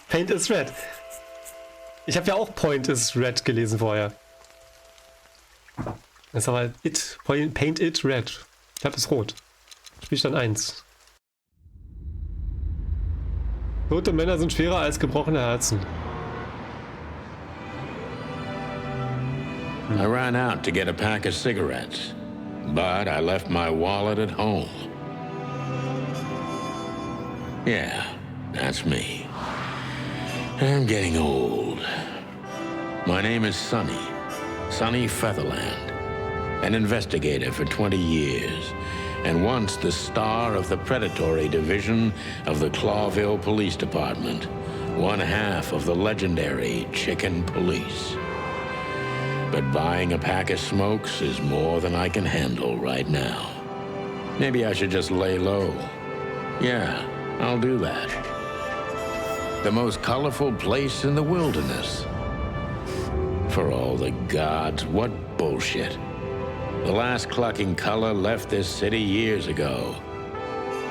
Paint is red. Ich habe ja auch Point is red gelesen vorher. Das ist aber it. Paint it red. Ich habe es rot. Spielstand 1. Tote Männer sind schwerer als gebrochene Herzen. I ran out to get a pack of cigarettes, but I left my wallet at home. Yeah, that's me. I'm getting old. My name is Sonny Featherland, an investigator for 20 years, and once the star of the predatory division of the Clawville Police Department, one half of the legendary Chicken Police. But buying a pack of smokes is more than I can handle right now. Maybe I should just lay low. Yeah, I'll do that. The most colorful place in the wilderness. For all the gods, what bullshit. The last clucking color left this city years ago.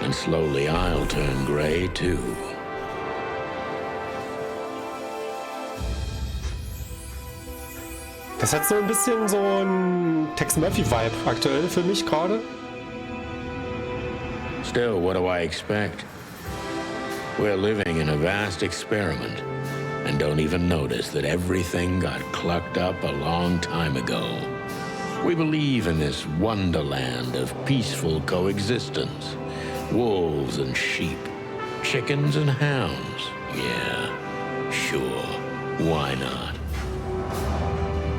And slowly I'll turn gray too. Das hat so ein bisschen so ein Tex Murphy-Vibe aktuell für mich gerade. Still, what do I expect? We're living in a vast experiment and don't even notice that everything got clucked up a long time ago. We believe in this wonderland of peaceful coexistence. Wolves and sheep, chickens and hounds. Yeah, sure, why not?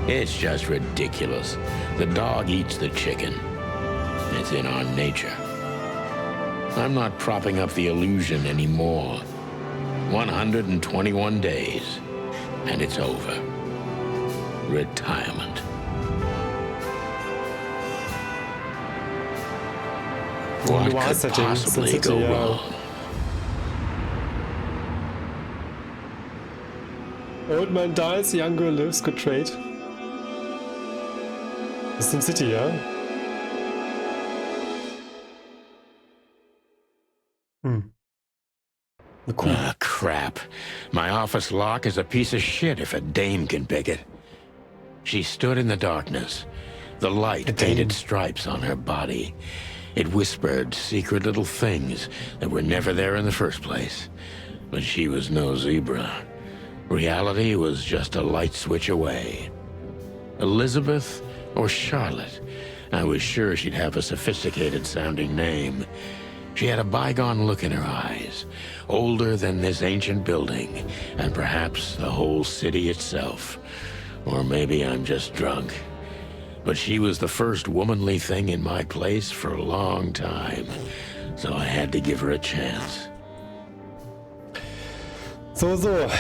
It's just ridiculous. The dog eats the chicken. It's in our nature. I'm not propping up the illusion anymore. 121 days, and it's over. Retirement. What could possibly go wrong? Old man dies, young girl lives, good trade. Das ist Sin City, ja? Cool. Ah, crap. My office lock is a piece of shit if a dame can pick it. She stood in the darkness. The light painted stripes on her body. It whispered secret little things that were never there in the first place. But she was no zebra. Reality was just a light switch away. Elizabeth or Charlotte. I was sure she'd have a sophisticated-sounding name. She had a bygone look in her eyes, older than this ancient building, and perhaps the whole city itself. Or maybe I'm just drunk. But she was the first womanly thing in my place for a long time, so I had to give her a chance. So,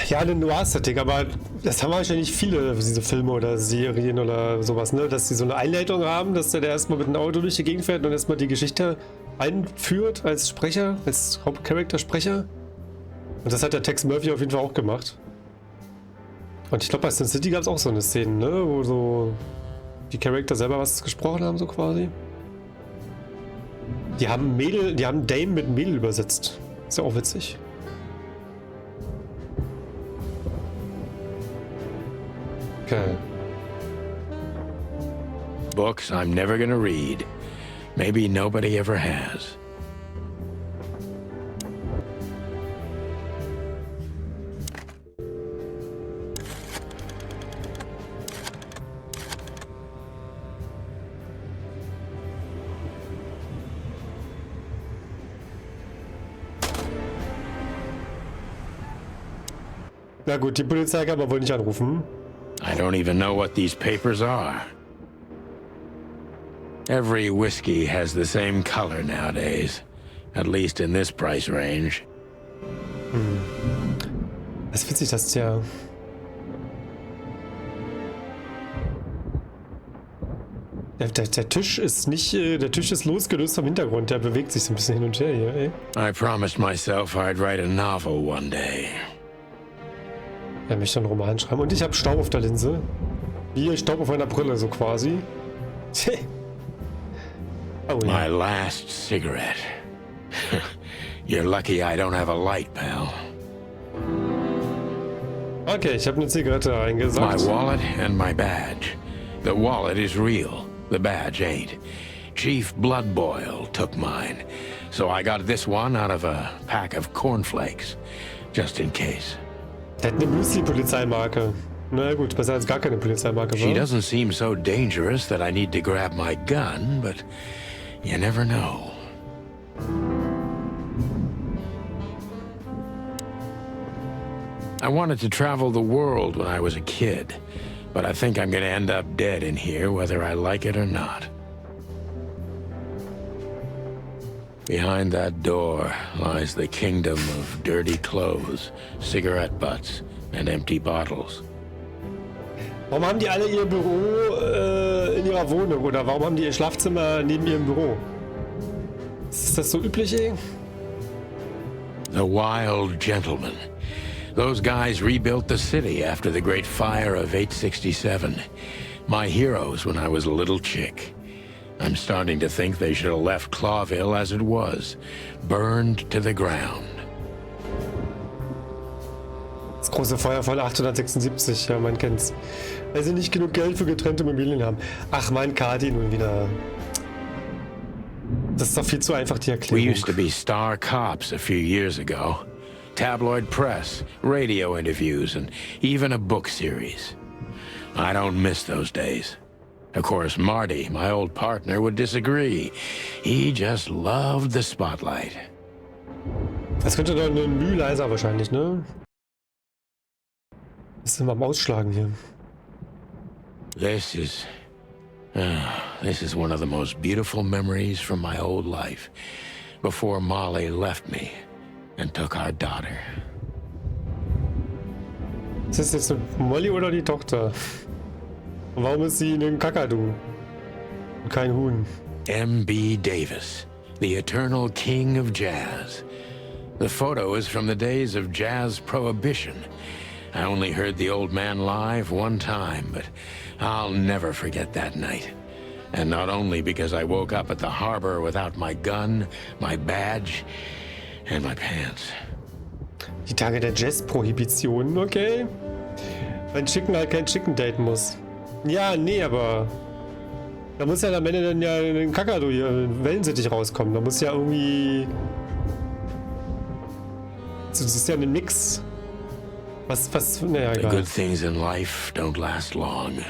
ja, eine Noir-Setting, aber das haben wahrscheinlich viele, diese Filme oder Serien oder sowas, ne? Dass die so eine Einleitung haben, dass der erstmal mit einem Auto durch die Gegend fährt und erstmal die Geschichte einführt als Sprecher, als Hauptcharaktersprecher. Und das hat der Tex Murphy auf jeden Fall auch gemacht. Und ich glaube, bei Sin City gab es auch so eine Szene, ne? Wo so die Charakter selber was gesprochen haben, so quasi. Die haben Dame mit Mädel übersetzt. Ist ja auch witzig. Okay. Books I'm never gonna read. Maybe nobody ever has. Na gut, die Polizei kann aber wohl nicht anrufen. I don't even know what these papers are. Every whiskey has the same color nowadays, at least in this price range. Das ist witzig, dass der Tisch ist nicht, der Tisch ist losgelöst vom Hintergrund, der bewegt sich so ein bisschen hin und her hier, ey. I promised myself I'd write a novel one day. Er möchte einen Roman schreiben. Und ich habe Staub auf der Linse. Wie Staub auf einer Brille, so quasi. Oh, My last cigarette. You're lucky I don't have a light, pal. Okay, ich habe eine Zigarette My eingesagt. wallet and my badge. The wallet is real. The badge ain't. Chief Bloodboil took mine. So I got this one out of a pack of cornflakes. Just in case. Der hat eine Müsli-Polizeimarke. Na gut, besser als gar keine Polizeimarke, She wa? doesn't seem so dangerous that I need to grab my gun, but you never know. I wanted to travel the world when I was a kid, but I think I'm gonna end up dead in here whether I like it or not. Behind that door lies the kingdom of dirty clothes, cigarette butts, and empty bottles. Warum haben die alle ihr Büro in ihrer Wohnung oder warum haben die ihr Schlafzimmer neben ihrem Büro? Ist das so üblich, ey? The Wild Gentlemen. Those guys rebuilt the city after the Great Fire of 867. My heroes when I was a little chick. I'm starting to think they should have left Clawville as it was, burned to the ground. Das große Feuer von 876, ja, man kennt's. Weil sie nicht genug Geld für getrennte Immobilien haben. Ach, mein Kati nun wieder. Das ist doch viel zu einfach, die We Erklärung. used to be star cops a few years ago. Tabloid press, radio interviews, and even a book series. I don't miss those days. Of course, Marty, my old partner, would disagree. He just loved the spotlight. Das könnte doch eine Mühe leiser wahrscheinlich, ne? Das ist immer am Ausschlagen hier. This is one of the most beautiful memories from my old life, before Molly left me and took our daughter. Ist das jetzt Molly oder die Tochter? Und warum ist sie ein Kakadu? Und kein Huhn. M.B. Davis, the eternal king of jazz. The photo is from the days of jazz prohibition. I only heard the old man live one time, but I'll never forget that night. And not only because I woke up at the harbor without my gun, my badge, and my pants. Die Tage der Jazz-Prohibition, okay? Wenn Chicken halt kein Chicken daten muss. Ja, nee, aber da muss ja am Ende dann ja ein Kakadu hier, ein Wellensittich rauskommen. Da muss ja irgendwie... Das ist ja ein Mix. Naja, The egal. good things in life don't last long.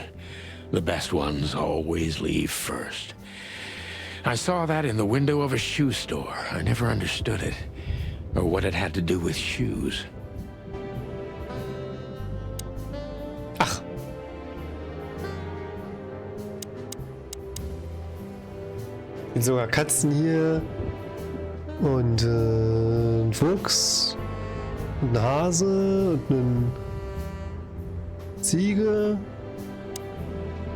The best ones always leave first. I saw that in the window of a shoe store. I never understood it, or what it had to do with shoes. Ach. Sind sogar Katzen hier. Und ein Fuchs. Und ein Hase. Und eine Ziege.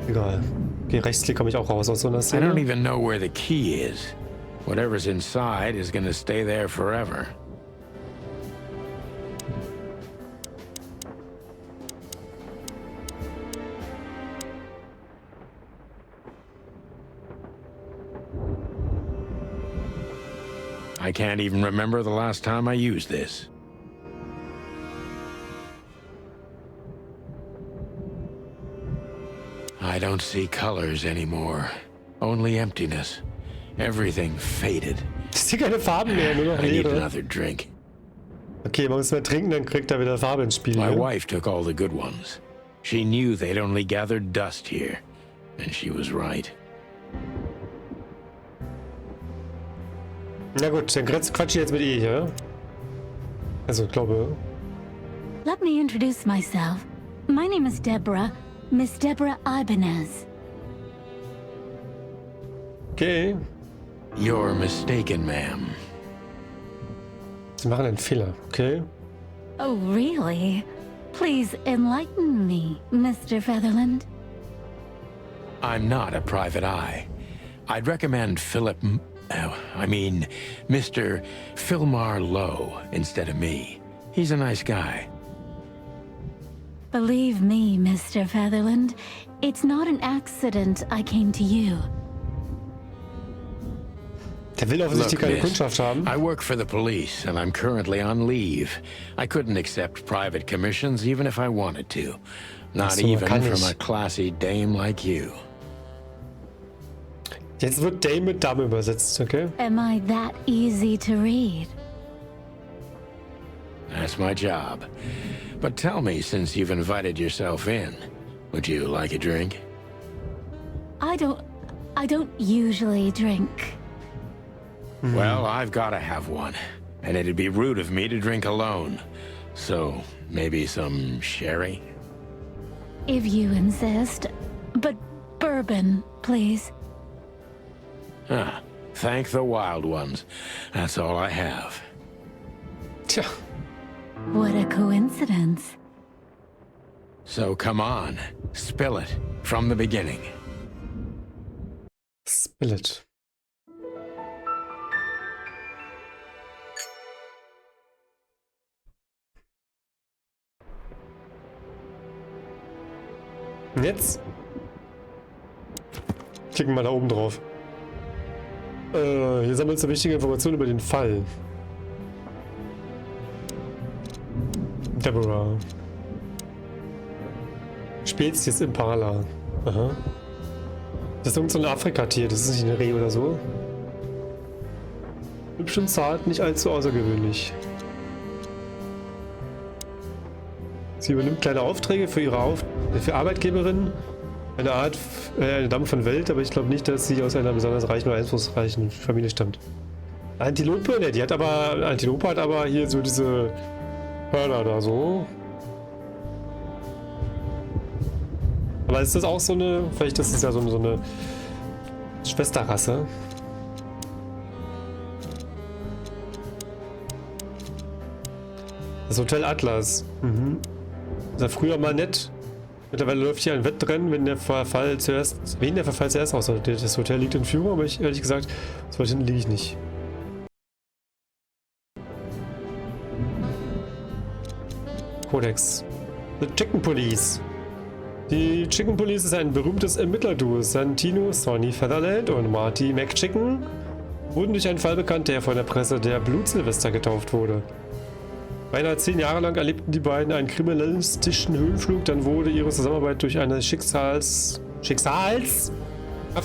Egal. Okay, rechtsklick komme ich auch raus aus so einer I Szene. don't even know where the key is. Whatever's inside is gonna stay there forever. I can't even remember the last time I used this. I don't see colors anymore. Only emptiness. Everything faded. Ich sehe keine Farben mehr, nur noch I need Leere. another drink. Okay, man muss mehr trinken, dann kriegt er wieder Farbe ins Spiel. My Hier. wife took all the good ones. She knew they'd only gathered dust here. And she was right. Na gut, dann quatsch ich jetzt mit ihr hier. Also, ich glaube... Let me introduce myself. My name is Deborah, Miss Deborah Ibanez. Okay. You're mistaken, ma'am. Sie machen einen Fehler, okay? Oh, really? Please enlighten me, Mr. Featherland. I'm not a private eye. I'd recommend Mr. Philmar Lowe instead of me. He's a nice guy. Believe me, Mr. Featherland, it's not an accident I came to you. Der will offensichtlich Look, keine miss, Kundschaft haben. I work for the police, and I'm currently on leave. I couldn't accept private commissions even if I wanted to. Not So, even kann from ich. a classy dame like you. Jetzt wird Dame mit Dame übersetzt, okay? Am I that easy to read? That's my job. But tell me, since you've invited yourself in, would you like a drink? I don't usually drink. Well, I've got to have one. And it'd be rude of me to drink alone. So, maybe some sherry? If you insist. But bourbon, please. Ah, thank the wild ones. That's all I have. Tja, What a coincidence. So come on, spill it from the beginning. spill it. Und jetzt? Klicken wir da oben drauf. Hier sammelst du wichtige Informationen über den Fall. Deborah. Spezies Impala. Aha. Das ist irgend so ein Afrikatier, das ist nicht ein Reh oder so. Hübsch und zart, nicht allzu außergewöhnlich. Sie übernimmt kleine Aufträge für ihre für Arbeitgeberinnen. Eine Dame von Welt, aber ich glaube nicht, dass sie aus einer besonders reichen oder einflussreichen Familie stammt. Antilope? Ne, Antilope hat aber hier so diese Hörner da so. Aber ist das auch so eine, vielleicht ist es ja so eine Schwesterrasse. Das Hotel Atlas. Mhm. Das war früher mal nett. Mittlerweile läuft hier ein Wettrennen, wen der Verfall zuerst ausläuft. Das Hotel liegt in Führung, aber ehrlich gesagt, so weit hinten liege ich nicht. Codex. The Chicken Police. Die Chicken Police ist ein berühmtes Ermittlerduo. Santino, Sonny Featherland und Marty McChicken wurden durch einen Fall bekannt, der von der Presse der Blutsilvester getauft wurde. Beinahe 10 Jahre lang erlebten die beiden einen kriminalistischen Höhenflug, dann wurde ihre Zusammenarbeit durch eine schicksalshafte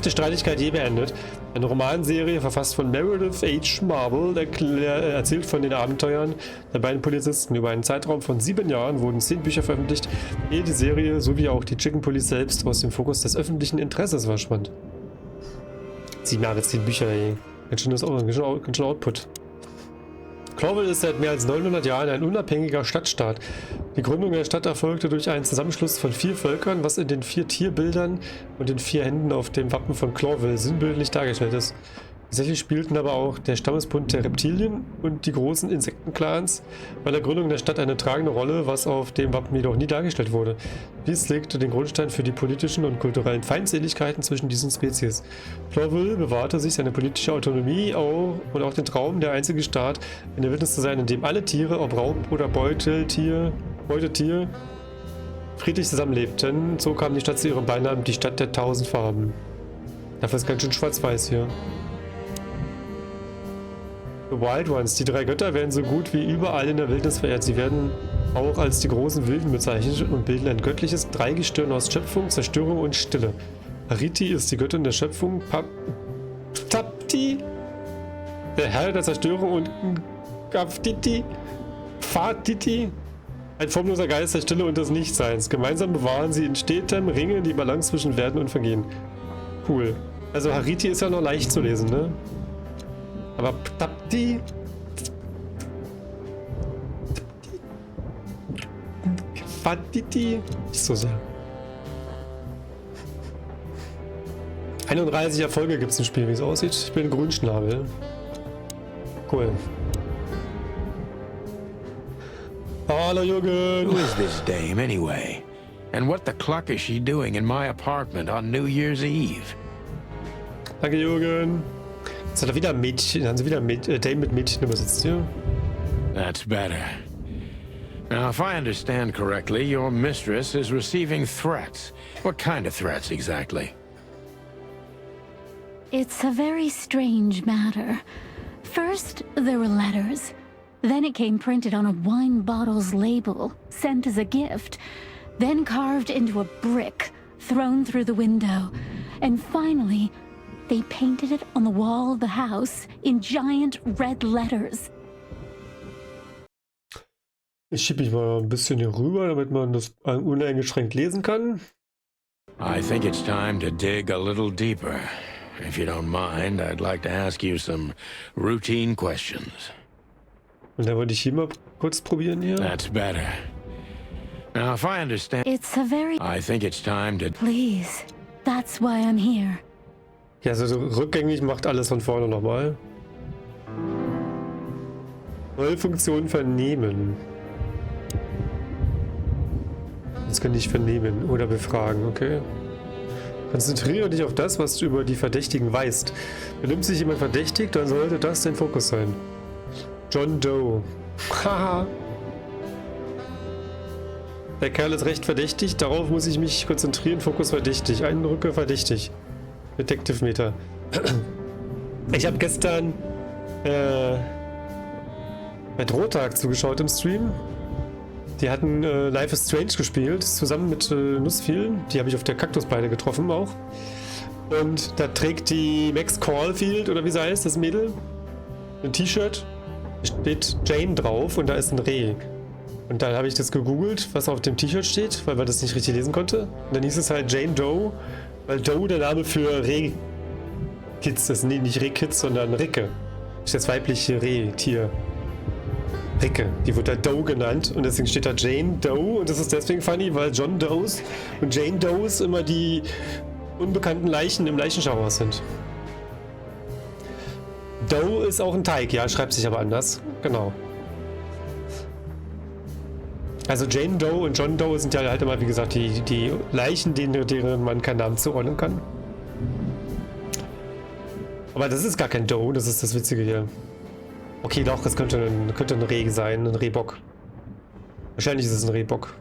Streitigkeit je beendet. Eine Romanserie, verfasst von Meredith H. Marble, erzählt von den Abenteuern der beiden Polizisten. Über einen Zeitraum von 7 Jahren wurden 10 Bücher veröffentlicht, ehe die Serie sowie auch die Chicken Police selbst aus dem Fokus des öffentlichen Interesses verschwand. 7 Jahre, 10 Bücher, ey. Ganz schön Output. Clorville ist seit mehr als 900 Jahren ein unabhängiger Stadtstaat. Die Gründung der Stadt erfolgte durch einen Zusammenschluss von 4 Völkern, was in den 4 Tierbildern und den 4 Händen auf dem Wappen von Clorville sinnbildlich dargestellt ist. Tatsächlich spielten aber auch der Stammesbund der Reptilien und die großen Insektenclans bei der Gründung der Stadt eine tragende Rolle, was auf dem Wappen jedoch nie dargestellt wurde. Dies legte den Grundstein für die politischen und kulturellen Feindseligkeiten zwischen diesen Spezies. Clorville bewahrte sich seine politische Autonomie und auch den Traum, der einzige Staat, ein Wildnis zu sein, in dem alle Tiere, ob Raub- oder Beutetier, friedlich zusammenlebten. So kam die Stadt zu ihrem Beinamen die Stadt der 1000 Farben. Dafür ist ganz schön schwarz-weiß hier. The Wild Ones. Die 3 Götter werden so gut wie überall in der Wildnis verehrt. Sie werden auch als die großen Wilden bezeichnet und bilden ein göttliches Dreigestirn aus Schöpfung, Zerstörung und Stille. Ariti ist die Göttin der Schöpfung, Tapti, der Herr der Zerstörung und Gaftiti, Fatiti, ein formloser Geist der Stille und des Nichtseins. Gemeinsam bewahren sie in stetem Ringen die Balance zwischen Werden und Vergehen. Cool. Also Hariti ist ja noch leicht zu lesen, ne? Aber Tapti. Fatiti. Nicht so sehr. 31 Erfolge gibt es im Spiel, wie es aussieht. Ich bin ein Grünschnabel. Cool. Hallo Jürgen. Who is this dame anyway? And what the cluck is she doing in my apartment on New Year's Eve? Danke Jürgen. Jetzt hat er wieder Mädchen, haben sie wieder Dame mit Mädchen übersetzt, ja? That's better. Now, if I understand correctly, your mistress is receiving threats. What kind of threats exactly? It's a very strange matter. First, there were letters. Then it came printed on a wine bottle's label, sent as a gift. Then carved into a brick, thrown through the window. And finally, they painted it on the wall of the house in giant red letters. Ich schiebe mich mal ein bisschen hier rüber, damit man das uneingeschränkt lesen kann. I think it's time to dig a little deeper. If you don't mind, I'd like to ask you some routine questions. Und da wollte ich hier mal kurz probieren hier. That's better. Now, if I understand, It's a very... I think it's time to... Please, that's why I'm here. Ja, also rückgängig macht alles von vorne nochmal. Neue Funktion vernehmen. Das kann ich vernehmen oder befragen, okay. Konzentriere dich auf das, was du über die Verdächtigen weißt. Benimmt sich jemand verdächtig, dann sollte das dein Fokus sein. John Doe. Haha. Der Kerl ist recht verdächtig, darauf muss ich mich konzentrieren. Fokus verdächtig. Eindrücke verdächtig. Detective Meter. Ich habe gestern bei Drohtag zugeschaut im Stream. Die hatten Life is Strange gespielt, zusammen mit Nussfeel. Die habe ich auf der Kaktusbeide getroffen auch. Und da trägt die Max Caulfield, oder wie sie heißt, das Mädel, ein T-Shirt. Da steht Jane drauf und da ist ein Reh. Und dann habe ich das gegoogelt, was auf dem T-Shirt steht, weil man das nicht richtig lesen konnte. Und dann hieß es halt Jane Doe, weil Doe der Name für Rehkitz ist. Nee, nicht Rehkitz, sondern Ricke. Das ist das weibliche Rehtier. Ricke, die wird da Doe genannt und deswegen steht da Jane Doe und das ist deswegen funny, weil John Does und Jane Does immer die unbekannten Leichen im Leichenschauhaus sind. Doe ist auch ein Teig, ja, schreibt sich aber anders. Genau. Also Jane Doe und John Doe sind ja halt immer, wie gesagt, die Leichen, deren man keinen Namen zuordnen kann. Aber das ist gar kein Doe, das ist das Witzige hier. Okay, doch, das könnte ein Reh sein, ein Rehbock. Wahrscheinlich ist es ein Rehbock.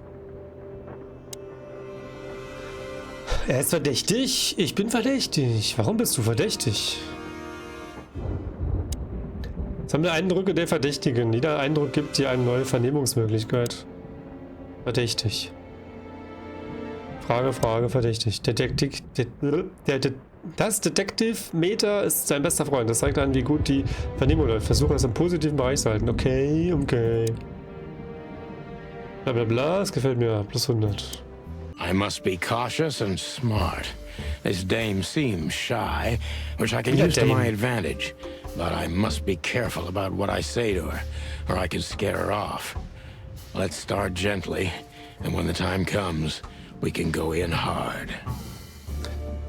Er ist verdächtig. Ich bin verdächtig. Warum bist du verdächtig? Sammle Eindrücke der Verdächtigen. Jeder Eindruck gibt dir eine neue Vernehmungsmöglichkeit. Verdächtig. Frage, verdächtig. Das Detective-Meter ist sein bester Freund. Das zeigt an, wie gut die Vernehmung läuft. Versuche es im positiven Bereich zu halten. Okay. Blablabla, es gefällt mir. Plus 100. I must be cautious and smart. This dame seems shy, which I can use to my advantage. But I must be careful about what I say to her, or I can scare her off. Let's start gently, and when the time comes, we can go in hard.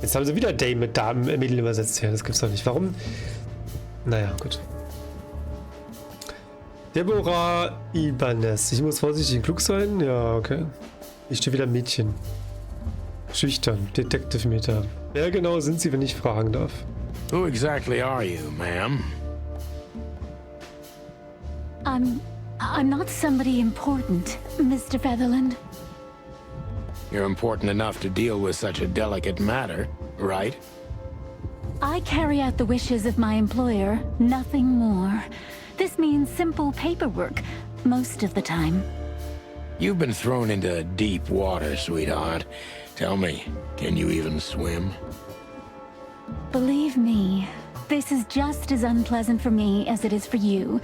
Jetzt haben sie wieder Dame mit Mädel übersetzt. Ja, das gibt's doch nicht. Warum? Naja, gut. Deborah Ibanez. Ich muss vorsichtig und klug sein. Ja, okay. Ich stehe wieder Mädchen. Schüchtern. Detective Meter. Wer genau sind Sie, wenn ich fragen darf? Who exactly are you, ma'am? I'm not somebody important, Mr. Featherland. You're important enough to deal with such a delicate matter, right? I carry out the wishes of my employer, nothing more. This means simple paperwork, most of the time. You've been thrown into deep water, sweetheart. Tell me, can you even swim? Believe me, this is just as unpleasant for me as it is for you,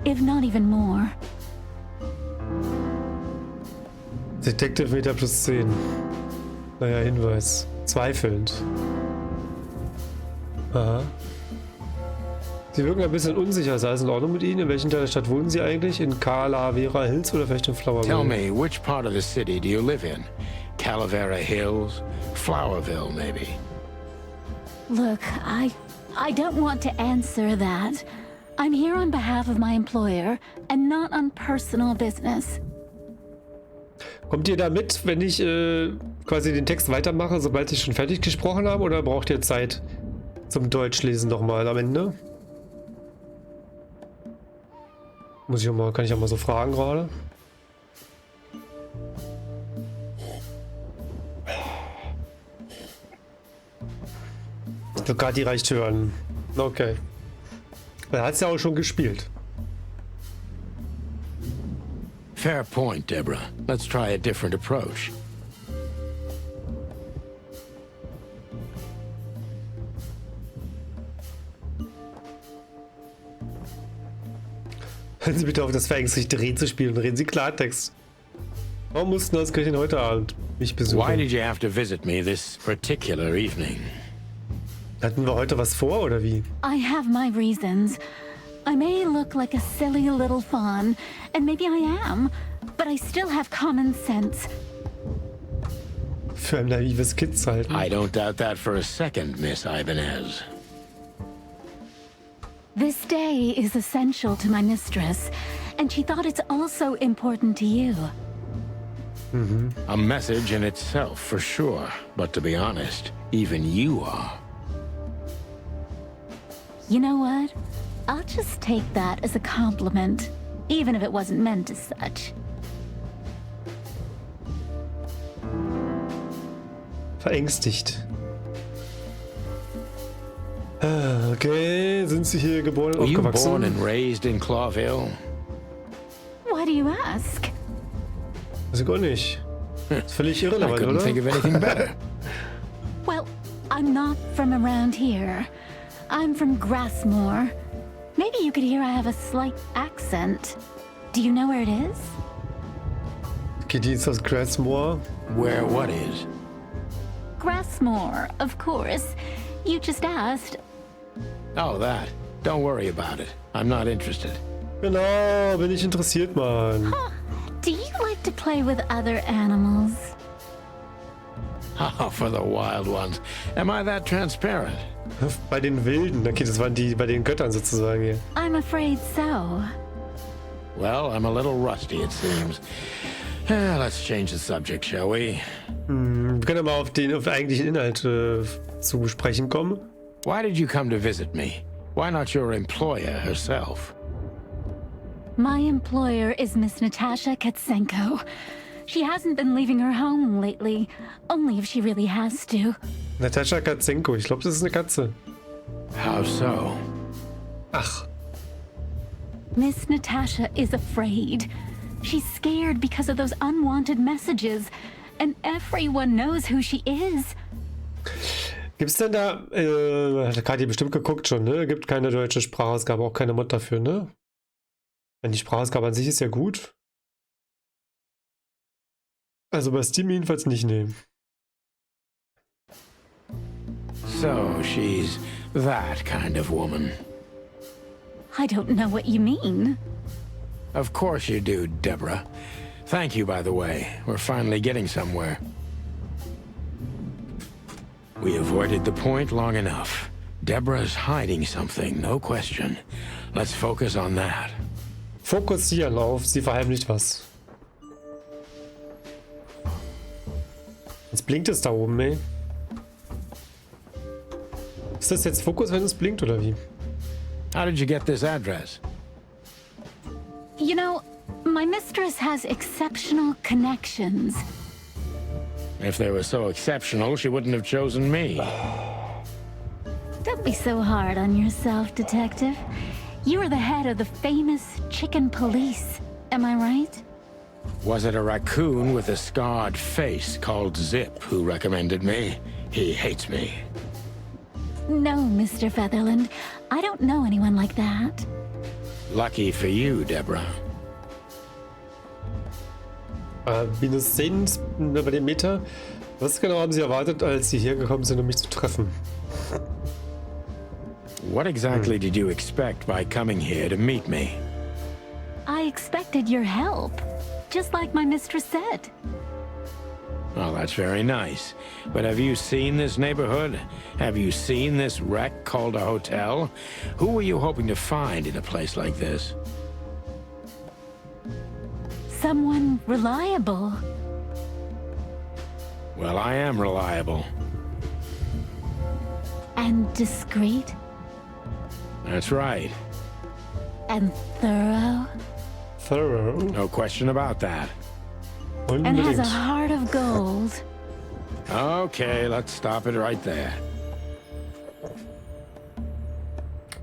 if not even more. Detective Meter plus 10. Naja, Hinweis. Zweifelnd. Aha. Sie wirken ein bisschen unsicher. Ist alles in Ordnung mit Ihnen? In welchem Teil der Stadt wohnen Sie eigentlich? In Calavera Hills oder vielleicht in Flowerville? Tell me, which part of the city do you live in? Calavera Hills? Flowerville, maybe? Look, I don't want to answer that. I'm here on behalf of my employer and not on personal business. Kommt ihr da mit, wenn ich quasi den Text weitermache, sobald ich schon fertig gesprochen habe, oder braucht ihr Zeit zum Deutschlesen nochmal am Ende? Kann ich auch mal so fragen gerade? Sogar die reicht hören. Okay. Er hat es ja auch schon gespielt. Fair point, Deborah. Let's try a different approach. Hören Sie bitte auf, das verängstigt Dreh zu spielen und reden Sie Klartext. Warum mussten das Kirchen heute Abend mich Why besuchen? did you have to visit me this particular evening? Hatten wir heute was vor oder wie? I have my reasons. I may look like a silly little fawn, and maybe I am, but I still have common sense. Für ein naives Kind zu halten. I don't doubt that for a second, Miss Ibanez. This day is essential to my mistress, and she thought it's also important to you. A message in itself, for sure. But to be honest, even you are. You know what? I'll just take that as a compliment, even if it wasn't meant as such. Verängstigt. Okay, sind Sie hier geboren und Were you born aufgewachsen? and raised in Clawville? Why do you ask? Weiß ich gar nicht. Ist völlig I irrelevant, couldn't think of oder? anything better. Well, I'm not from around here. I'm from Grassmore. Maybe you could hear I have a slight accent. Do you know where it is? Okay, die ist aus Grassmore. Where what is? Grassmore, of course. You just asked. Oh, that. Don't worry about it. I'm not interested. Genau, bin ich interessiert, Mann. Do you like to play with other animals? Oh, for the wild ones. Am I that transparent? Bei den Wilden. Okay, das waren die bei den Göttern sozusagen hier. I'm afraid so. Well, I'm a little rusty, it seems. Let's change the subject, shall we? Wir können ja mal auf den eigentlichen Inhalt zu sprechen kommen. Why did you come to visit me? Why not your employer herself? My employer is Miss Natasha Katsenko. She hasn't been leaving her home lately, only if she really has to. Natascha Katzenko, ich glaube, das ist eine Katze. How so? Ach, Miss Natasha is afraid. She's scared because of those unwanted messages, and everyone knows who she is. gibt's denn da, hat Kati bestimmt geguckt schon, ne? Gibt keine deutsche Sprachausgabe, auch keine Mod dafür, ne? Denn die Sprachausgabe an sich ist ja gut. Also bei Steam jedenfalls nicht nehmen. So, she's that kind of woman. I don't know what you mean. Of course you do, Deborah. Thank you, by the way. We're finally getting somewhere. We avoided the point long enough. Deborah's hiding something, no question. Let's focus on that. Fokussieren auf, sie verheimlicht was. Jetzt blinkt es da oben, ey. Ist das jetzt Fokus, wenn es blinkt, oder wie? How did you get this address? You know, my mistress has exceptional connections. If they were so exceptional, she wouldn't have chosen me. Don't be so hard on yourself, Detective. You are the head of the famous chicken police. Am I right? Was it a raccoon with a scarred face called Zip who recommended me? He hates me. No, Mr. Featherland. I don't know anyone like that. Lucky for you, Deborah. Minus 10 bei dem Meter. Was genau haben Sie erwartet, als Sie hier gekommen sind, um mich zu treffen? What exactly did you expect by coming here to meet me? I expected your help, just like my mistress said. Oh, that's very nice. But have you seen this neighborhood? Have you seen this wreck called a hotel? Who were you hoping to find in a place like this? Someone reliable. Well, I am reliable. And discreet. That's right. And thorough. Thorough. No question about that. And has a Unbedingt. heart of gold. Okay, let's stop it right there.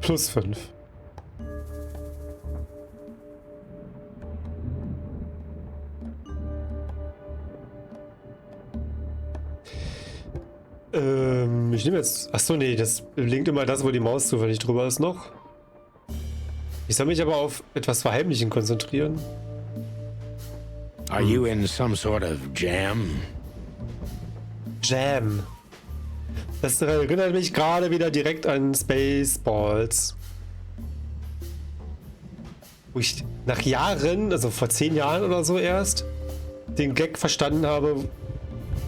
plus 5. Ich nehme jetzt... Achso, nee, das linkt immer das, wo die Maus zufällig drüber ist noch. Ich soll mich aber auf etwas Verheimlichen konzentrieren. Are you in some sort of jam? Jam. Das erinnert mich gerade wieder direkt an Spaceballs. Wo ich nach Jahren, also vor 10 Jahren oder so erst, den Gag verstanden habe,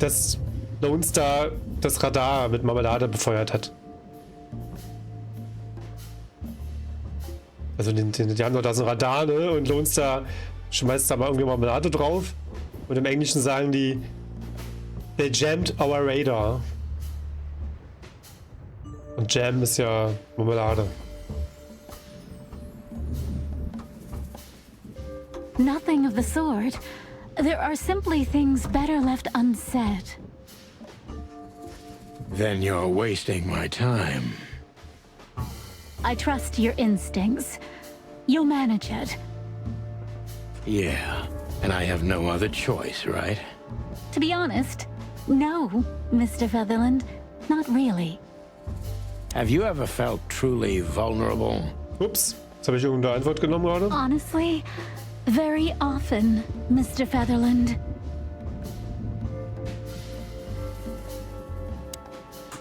dass Lone Star das Radar mit Marmelade befeuert hat. Also die haben doch da so ein Radar, ne? Und Lone Star schmeißt da mal irgendwie Marmelade drauf. Und im Englischen sagen die, they jammed our radar. Und Jam ist ja Marmelade. Nothing of the sort. There are simply things better left unsaid. Then you're wasting my time. I trust your instincts. You'll manage it. Yeah, and I have no other choice, right? To be honest, no, Mr. Featherland. Not really. Have you ever felt truly vulnerable? Ups, jetzt habe ich irgendeine Antwort genommen gerade. Honestly, very often, Mr. Featherland.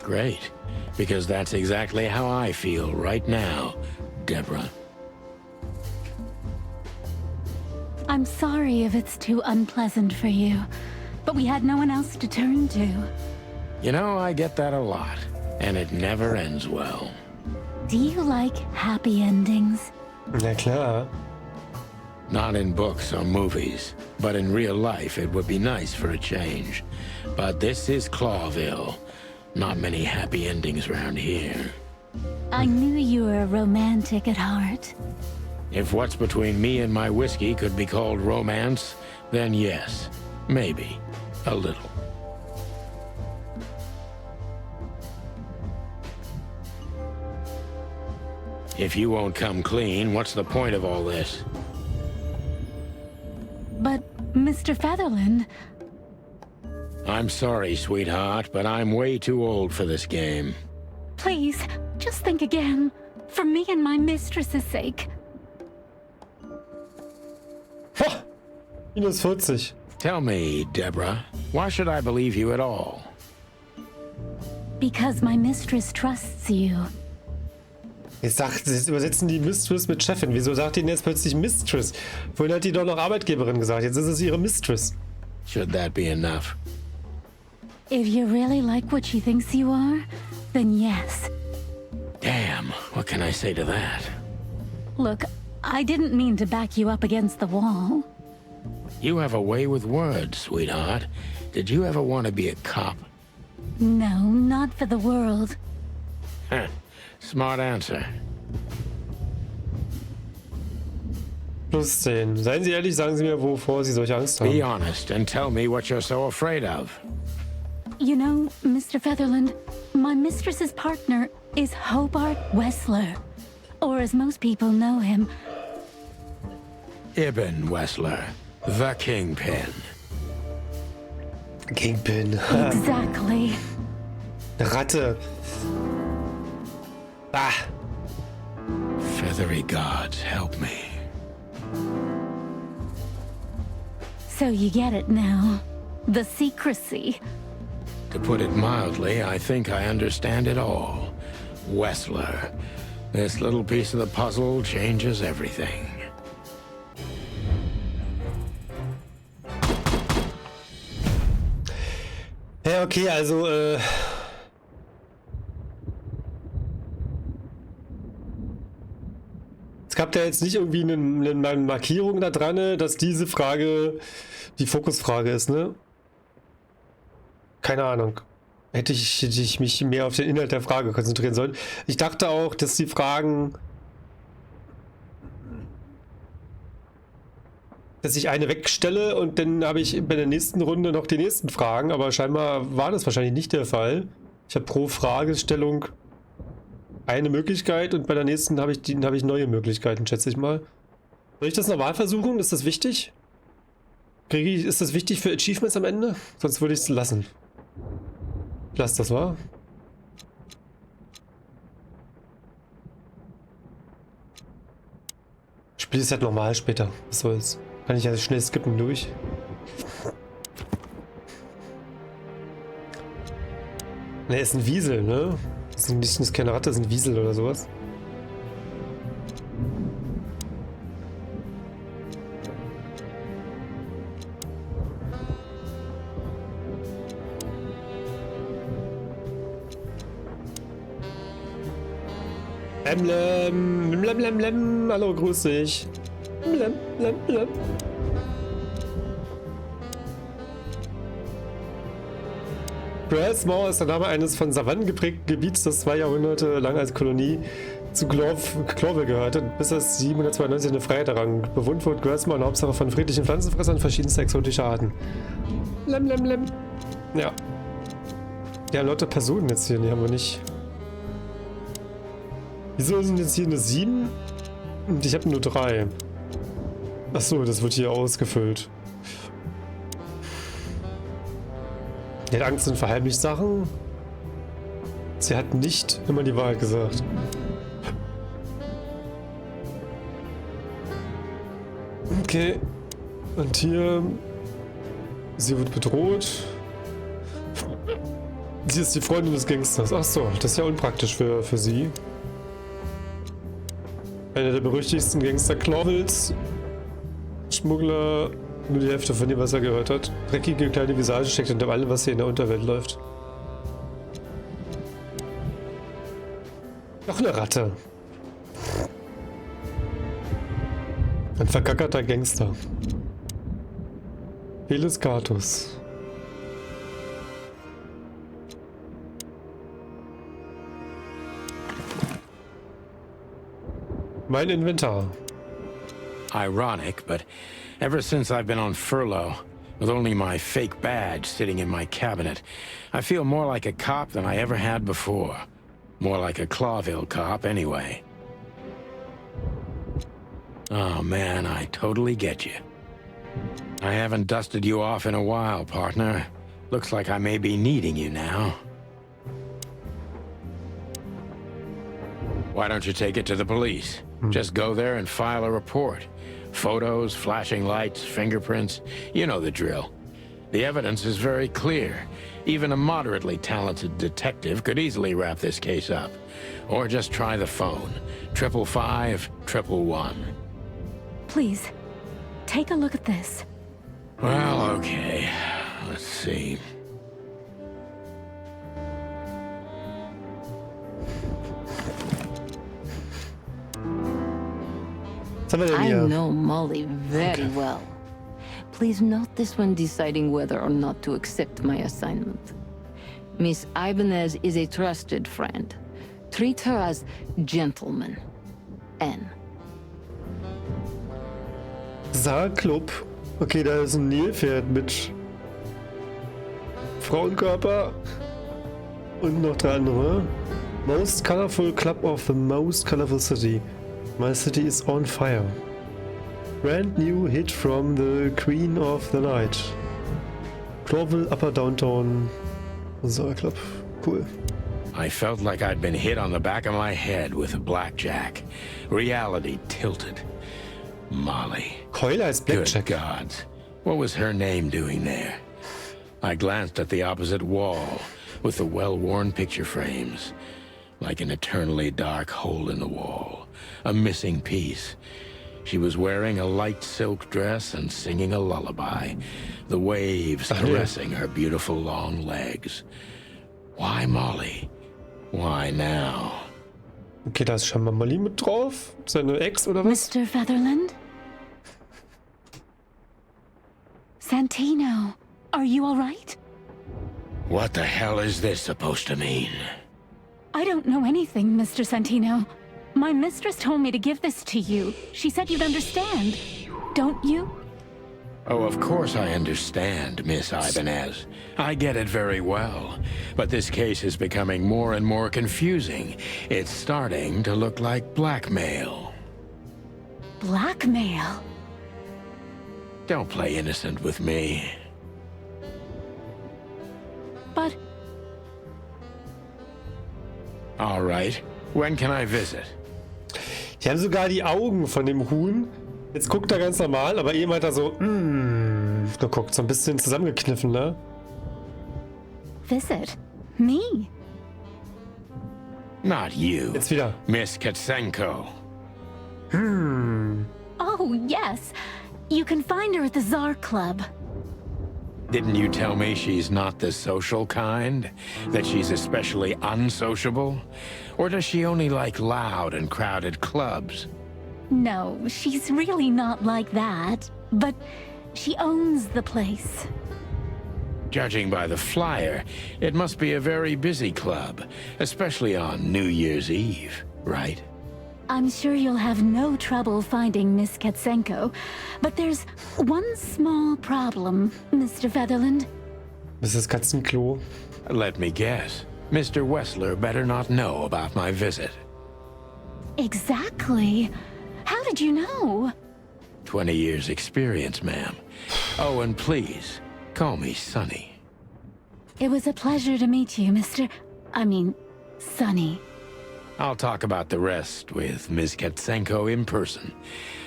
Great, because that's exactly how I feel right now, Deborah. I'm sorry if it's too unpleasant for you, but we had no one else to turn to. You know, I get that a lot, and it never ends well. Do you like happy endings? Na klar. Not in books or movies, but in real life it would be nice for a change. But this is Clawville. Not many happy endings around here. I knew you were romantic at heart. If what's between me and my whiskey could be called romance, then yes, maybe, a little. If you won't come clean, what's the point of all this? But, Mr. Featherland, I'm sorry, sweetheart, but I'm way too old for this game. please, just think again. For me and my mistress's sake. Ha! Minus 40. Tell me, Deborah, why should I believe you at all? Because my mistress trusts you. Jetzt übersetzen die Mistress mit Chefin. Wieso sagt die denn jetzt plötzlich Mistress? Vorhin hat die doch noch Arbeitgeberin gesagt. Jetzt ist es ihre Mistress. Should that be enough? If you really like what she thinks you are, then yes. Damn, what can I say to that? Look, I didn't mean to back you up against the wall. You have a way with words, sweetheart. Did you ever want to be a cop? No, not for the world. Huh. Smart answer. Plus 10. Seien Sie ehrlich, sagen Sie mir, wovor Sie solche Angst Be haben. honest and tell me what you're so afraid of. You know, Mr. Featherland, my mistress's partner is Hobart Wessler. Or as most people know him, Ibn Wessler, the Kingpin. Kingpin. exactly. Ratte. Ah. Feathery gods, help me. So you get it now. The secrecy. To put it mildly, I think I understand it all. Wessler. This little piece of the puzzle changes everything. Ja, okay, also, es gab ja jetzt nicht irgendwie eine Markierung da dran, dass diese Frage die Fokusfrage ist, ne? Keine Ahnung. Hätte ich mich mehr auf den Inhalt der Frage konzentrieren sollen. Ich dachte auch, dass die Fragen... dass ich eine wegstelle und dann habe ich bei der nächsten Runde noch die nächsten Fragen, aber scheinbar war das wahrscheinlich nicht der Fall. Ich habe pro Fragestellung eine Möglichkeit und bei der nächsten habe ich neue Möglichkeiten, schätze ich mal. Soll ich das normal versuchen? Ist das wichtig? Ist das wichtig für Achievements am Ende? Sonst würde ich es lassen. Ich lasse das, wa? Spiel ist halt normal später. Was soll's? Kann ich ja schnell skippen durch. Ne, ist ein Wiesel, ne? Das ist keine Ratte, das ist ein Wiesel oder sowas. Hallo, grüß dich. Grasmore ist der Name eines von Savannen geprägten Gebiets, das 2 Jahrhunderte lang als Kolonie zu Clorville gehörte, bis es 792 eine Freiheit errang. Bewohnt wird Grasmore in Hauptsache von friedlichen Pflanzenfressern verschiedenster exotischer Arten. Ja. Ja, lauter Personen jetzt hier, die haben wir nicht. Wieso sind jetzt hier eine 7? Und ich habe nur 3. Achso, das wird hier ausgefüllt. Die hat Angst und verheimlicht Sachen. Sie hat nicht immer die Wahrheit gesagt. Okay. Und hier... Sie wird bedroht. Sie ist die Freundin des Gangsters. Achso, das ist ja unpraktisch für sie. Einer der berüchtigsten Gangster Clorvilles. Schmuggler, nur die Hälfte von dem, was er gehört hat. Dreckige kleine Visage steckt hinter allem, was hier in der Unterwelt läuft. Noch eine Ratte. Ein vergackerter Gangster. Felis Catus. Mein Inventar. Ironic, but ever since I've been on furlough, with only my fake badge sitting in my cabinet, I feel more like a cop than I ever had before. More like a Clawville cop, anyway. Oh man, I totally get you. I haven't dusted you off in a while, partner. Looks like I may be needing you now. Why don't you take it to the police? Just go there and file a report. Photos, flashing lights, fingerprints, you know the drill. The evidence is very clear. Even a moderately talented detective could easily wrap this case up. Or just try the phone. 555-111. Please, take a look at this. Well, okay. Let's see. I know Molly very well. Please note this when deciding whether or not to accept my assignment. Miss Ibanez is a trusted friend. Treat her as gentleman. N. Saarklub. Okay, da ist ein Nilpferd mit Frauenkörper und noch 3 andere. Most colorful club of the most colorful city. My city is on fire. Brand new hit from the Queen of the Night. Clorville Upper Downtown Saarklub. Cool. I felt like I'd been hit on the back of my head with a blackjack. Reality tilted. Molly. Keule als Blackjack. Good gods. What was her name doing there? I glanced at the opposite wall with the well-worn picture frames. Like an eternally dark hole in the wall. A missing piece. She was wearing a light silk dress and singing a lullaby. The waves caressing her beautiful long legs. Why Molly? Why now? Okay, da ist scheinbar Molly mit drauf. Seine Ex oder was? Mr. Featherland? Santino, are you all right? What the hell is this supposed to mean? I don't know anything, Mr. Santino. My mistress told me to give this to you. She said you'd understand. Don't you? Oh, of course I understand, Miss Ibanez. I get it very well. But this case is becoming more and more confusing. It's starting to look like blackmail. Blackmail? Don't play innocent with me. But... All right. When can I visit? Die haben sogar die Augen von dem Huhn. Jetzt guckt er ganz normal, aber eben hat er so, geguckt, so ein bisschen zusammengekniffen, ne? Visit? Me? Not you. Jetzt wieder. Miss Katsenko. Oh, yes. You can find her at the Tsar Club. Didn't you tell me she's not the social kind? That she's especially unsociable? Or does she only like loud and crowded clubs? No, she's really not like that. But she owns the place. Judging by the flyer, it must be a very busy club, especially on New Year's Eve, right? I'm sure you'll have no trouble finding Miss Katsenko, but there's one small problem, Mr. Featherland. Mrs. Katzenklo. Let me guess. Mr. Wessler better not know about my visit. Exactly. How did you know? 20 years experience, ma'am. Oh, and please, call me Sonny. It was a pleasure to meet you, Sonny. I'll talk about the rest with Ms. Katsenko in person.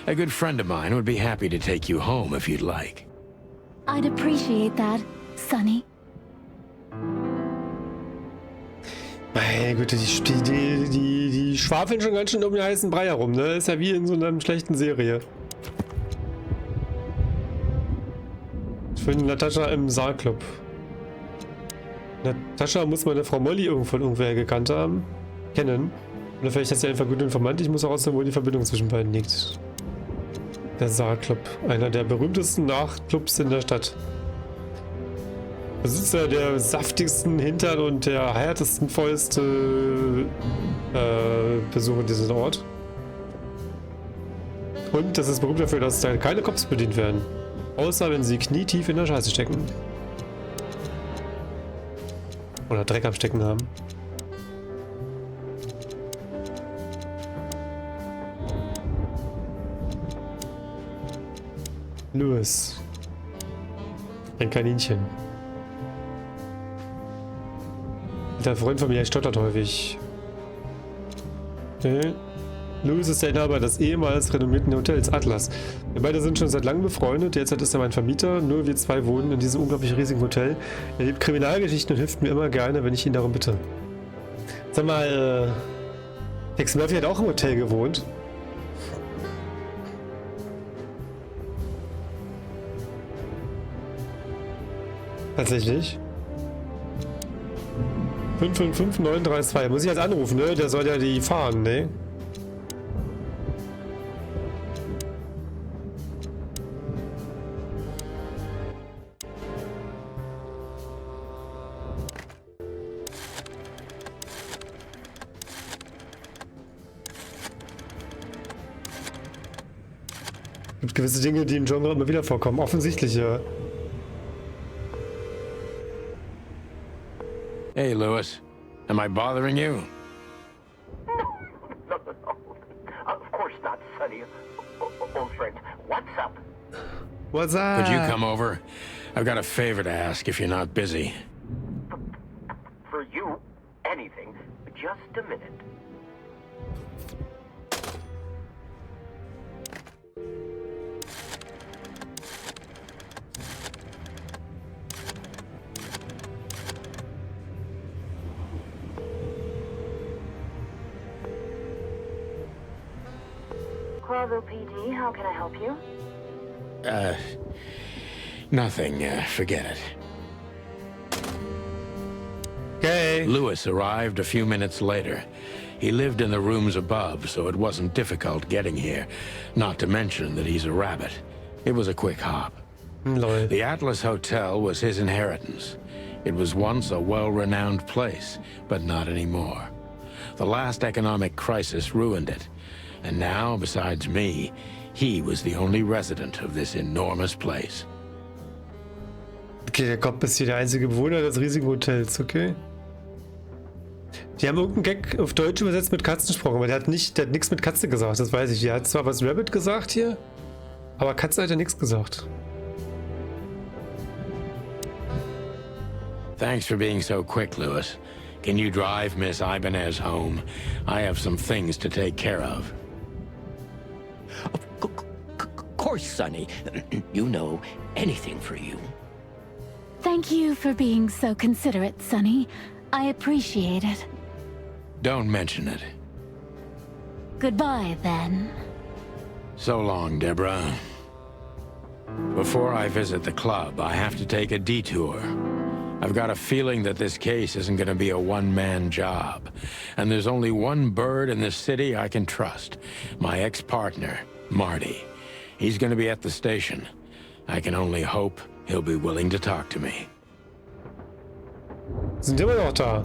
A good friend of mine would be happy to take you home if you'd like. I'd appreciate that, Sonny. Meine Güte, die schwafeln schon ganz schön um den heißen Brei herum, ne? Ist ja wie in so einer schlechten Serie. Ich finde Natascha im Saalclub. Natascha muss meine Frau Molly von irgendwoher gekannt haben. Kennen. Oder vielleicht ist sie einfach gut informiert. Ich muss herausfinden, wo die Verbindung zwischen beiden liegt. Der Saalclub. Einer der berühmtesten Nachtclubs in der Stadt. Besitzer der saftigsten Hintern und der härtesten Fäuste besuchen diesen Ort. Und das ist berühmt dafür, dass da keine Cops bedient werden. Außer wenn sie knietief in der Scheiße stecken. Oder Dreck am Stecken haben. Louis. Ein Kaninchen. Der Freund von mir stottert häufig. Okay. Louis ist der Inhaber des ehemals renommierten Hotels Atlas. Wir beide sind schon seit langem befreundet. Derzeit ist er mein Vermieter. Nur wir zwei wohnen in diesem unglaublich riesigen Hotel. Er liebt Kriminalgeschichten und hilft mir immer gerne, wenn ich ihn darum bitte. Sag mal, Tex Murphy hat auch im Hotel gewohnt. Tatsächlich. 555-932. Muss ich jetzt anrufen, ne? Der soll ja die fahren, ne? Es gibt gewisse Dinge, die im Genre immer wieder vorkommen. Offensichtliche. Hey, Louis. Am I bothering you? No. Of course not, Sonny. Old friend, what's up? What's up? Could you come over? I've got a favor to ask if you're not busy. For you, anything. Just a minute. Corvo PD, how can I help you? Nothing. Forget it. Okay. Louis arrived a few minutes later. He lived in the rooms above, so it wasn't difficult getting here. Not to mention that he's a rabbit. It was a quick hop. Lol. The Atlas Hotel was his inheritance. It was once a well-renowned place, but not anymore. The last economic crisis ruined it. And now, besides me, He was the only resident of this enormous place. Okay, der Kopf ist hier der einzige Bewohner des riesigen Hotels, okay. Die haben irgendeinen Gag auf Deutsch übersetzt mit Katzensprache, aber der hat nichts mit Katze gesagt, das weiß ich. Der hat zwar was Rabbit gesagt hier, aber Katze hat ja nichts gesagt. Thanks for being so quick, Lewis. Can you drive Miss Ibanez home? I have some things to take care of. Of course, Sonny. You know, anything for you. Thank you for being so considerate, Sonny. I appreciate it. Don't mention it. Goodbye, then. So long, Deborah. Before I visit the club, I have to take a detour. I've got a feeling that this case isn't going to be a one-man job. And there's only one bird in this city I can trust. My ex-partner, Marty. He's going to be at the station. I can only hope he'll be willing to talk to me. Sind immer noch da.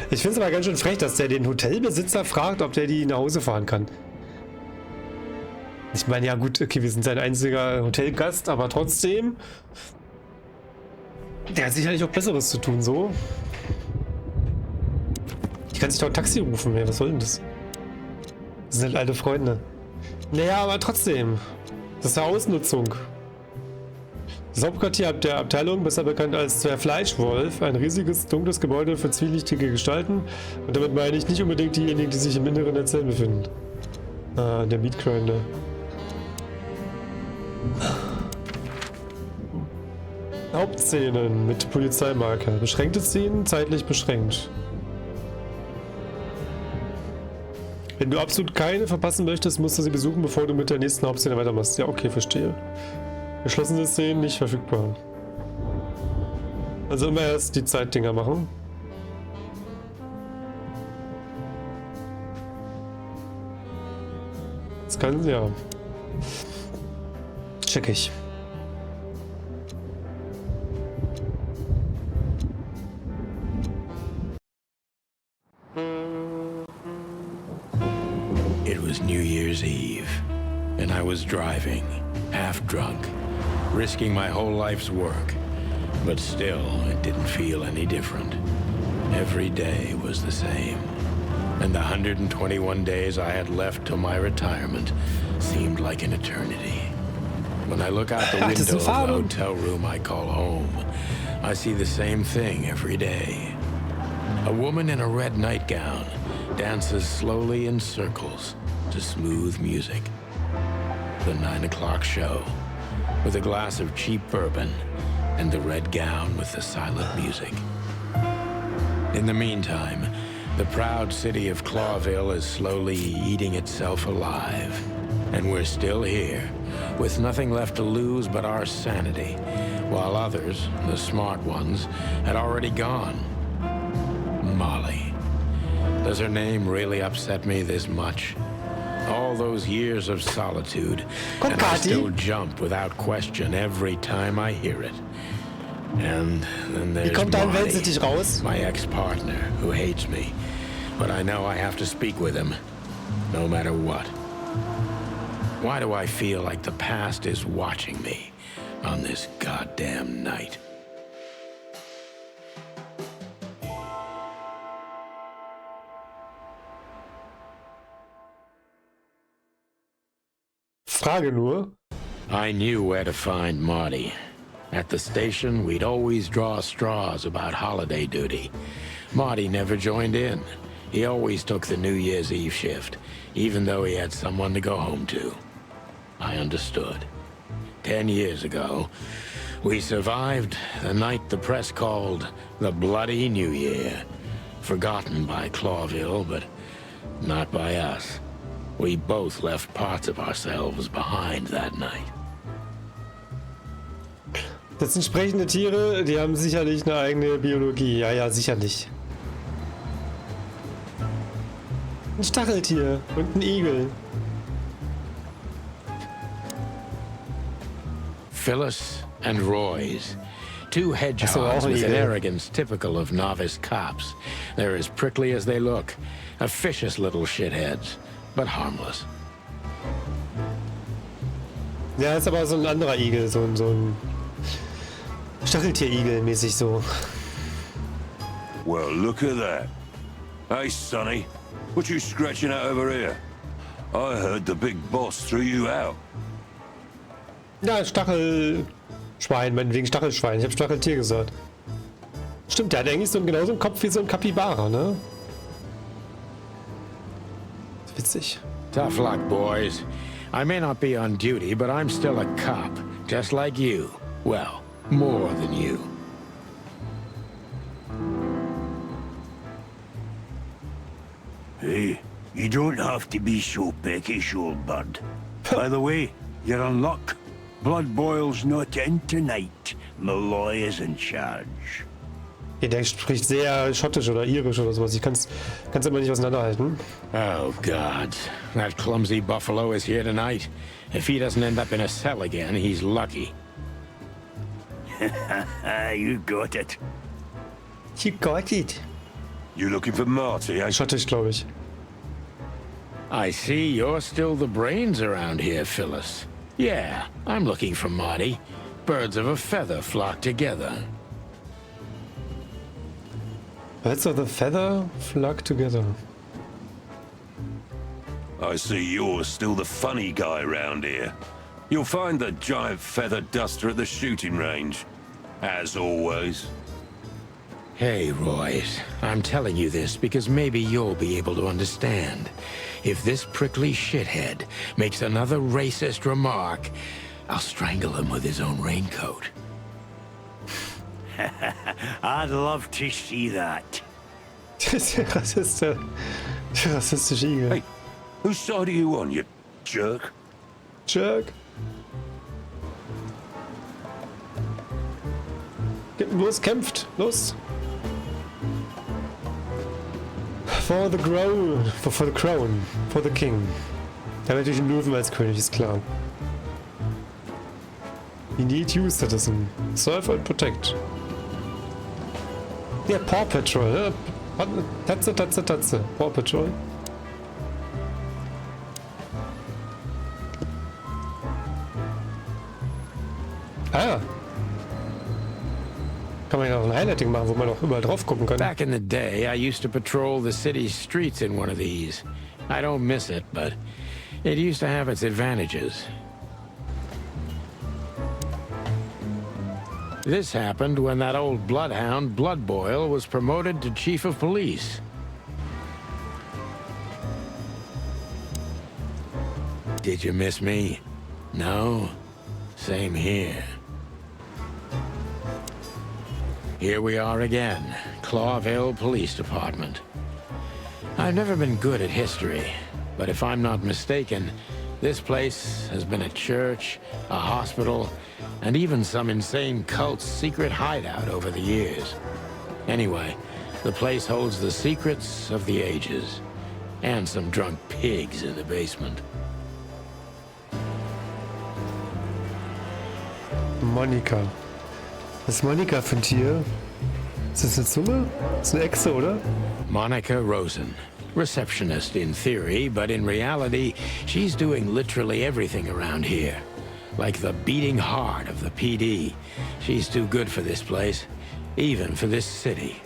Ich finde es aber ganz schön frech, dass der den Hotelbesitzer fragt, ob der die nach Hause fahren kann. Ich meine, ja gut, okay, wir sind sein einziger Hotelgast, aber trotzdem... Der hat sicherlich auch Besseres zu tun, so. Ich kann sich doch ein Taxi rufen, ey. Was soll denn das? Das sind halt alte Freunde. Naja, aber trotzdem. Das ist eine Ausnutzung. Das Hauptquartier der Abteilung, besser bekannt als der Fleischwolf, ein riesiges, dunkles Gebäude für zwielichtige Gestalten. Und damit meine ich nicht unbedingt diejenigen, die sich im Inneren der Zellen befinden. Ah, der Meatgrinder. Hauptszenen mit Polizeimarker. Beschränkte Szenen, zeitlich beschränkt. Wenn du absolut keine verpassen möchtest, musst du sie besuchen, bevor du mit der nächsten Hauptszene weitermachst. Ja, okay, verstehe. Geschlossene Szenen nicht verfügbar. Also immer erst die Zeitdinger machen. Das kann, ja. Check ich. It was New Year's Eve, and I was driving, half drunk, risking my whole life's work. But still, it didn't feel any different. Every day was the same. And the 121 days I had left till my retirement seemed like an eternity. When I look out the window of the hotel room I call home, I see the same thing every day. A woman in a red nightgown dances slowly in circles to smooth music. The 9 o'clock show, with a glass of cheap bourbon and the red gown with the silent music. In the meantime, the proud city of Clawville is slowly eating itself alive. And we're still here, with nothing left to lose but our sanity, while others, the smart ones, had already gone. Molly. Does her name really upset me this much? All those years of solitude, and I still jump without question every time I hear it. And then there's Marty, my ex-partner, who hates me. But I know I have to speak with him, no matter what. Why do I feel like the past is watching me on this goddamn night? Frage nur. I knew where to find Marty. At the station, we'd always draw straws about holiday duty. Marty never joined in. He always took the New Year's Eve shift, even though he had someone to go home to. I understood. 10 years ago, we survived the night the press called the Bloody New Year. Forgotten by Clawville, but not by us. We both left parts of ourselves behind that night. Das sind sprechende Tiere, die haben sicherlich eine eigene Biologie. Ja, ja, sicherlich. Ein Stacheltier und ein Igel. Phyllis and Royce. Two hedgehogs with an arrogance typical of novice cops. They're as prickly as they look. Officious little shitheads, but harmless. Ja, ist aber so ein anderer Igel, so ein Stacheltier-Igel mäßig so. Well, look at that. Hey, Sonny, what you scratching at over here? I heard the big boss threw you out. Ja, Stachelschwein, meinetwegen Stachelschwein. Ich habe Stacheltier gesagt. Stimmt, der hat eigentlich so genauso einen Kopf wie so ein Kapibara, ne? Witzig. Tough luck, boys. I may not be on duty, but I'm still a cop, just like you. Well, more than you. Hey, you don't have to be so peckish, old bud. By the way, you're in luck. Blood Boil's not in tonight. Malloy is in charge. Ja, der spricht sehr schottisch oder irisch oder sowas. Ich kann's immer nicht auseinanderhalten. Oh, God. That clumsy buffalo is here tonight. If he doesn't end up in a cell again, he's lucky. You got it. You got it. You looking for Marty, eh? Schottisch, glaube ich. I see you're still the brains around here, Phyllis. Yeah, I'm looking for Marty. Birds of a feather flock together. Birds of the feather flock together. I see you're still the funny guy round here. You'll find the giant feather duster at the shooting range. As always. Hey, Royce, I'm telling you this because maybe you'll be able to understand. If this prickly shithead makes another racist remark, I'll strangle him with his own raincoat. I'd love to see that. Rassistische Igel. Hey, whose side are you on, you jerk? Jerk. Los, kämpft! Los! For the crown. For the crown. For the king. Da wird natürlich ein Löwen als König, ist klar. We need you, citizen. Serve and protect. Ja, Paw Patrol, ne? Tatze, Tatze, Tatze. Paw Patrol. Ah. Kann man ja auch ein Highlighting machen, wo man auch überall drauf gucken kann. Back in the day, I used to patrol the city's streets in one of these. I don't miss it, but it used to have its advantages. This happened when that old bloodhound, Blood Boil, was promoted to chief of police. Did you miss me? No? Same here. Here we are again, Clawville Police Department. I've never been good at history, but if I'm not mistaken, this place has been a church, a hospital, and even some insane cult's secret hideout over the years. Anyway, the place holds the secrets of the ages, and some drunk pigs in the basement. Monika. Was ist Monika für ein Tier? Ist das eine Zunge? Das ist eine Echse, oder? Monica Rosen. Receptionist in theory, but in reality, she's doing literally everything around here. Like the beating heart of the PD. She's too good for this place, even for this city.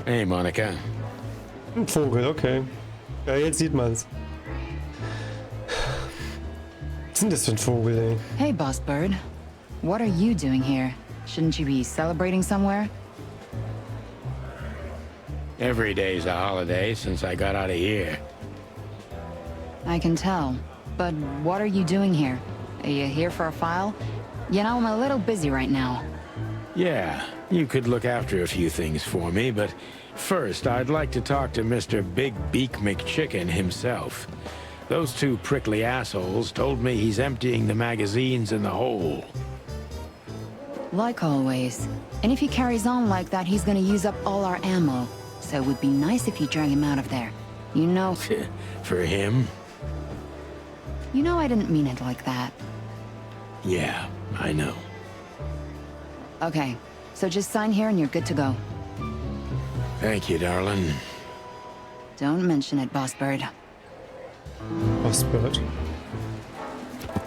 Hey, Monica. Ein Vogel, okay. Ja, jetzt sieht man's. Was ist denn das für ein Vogel, ey? Hey, Boss Bird. What are you doing here? Shouldn't you be celebrating somewhere? Every day's a holiday since I got out of here. I can tell. But what are you doing here? Are you here for a file? You know, I'm a little busy right now. Yeah, you could look after a few things for me, but first I'd like to talk to Mr. Big Beak McChicken himself. Those two prickly assholes told me he's emptying the magazines in the hole. Like always. And if he carries on like that, he's gonna use up all our ammo. So it would be nice if you drag him out of there. You know... For him? You know I didn't mean it like that. Yeah, I know. Okay, so just sign here and you're good to go. Thank you, darling. Don't mention it, Boss Bird. Boss Bird.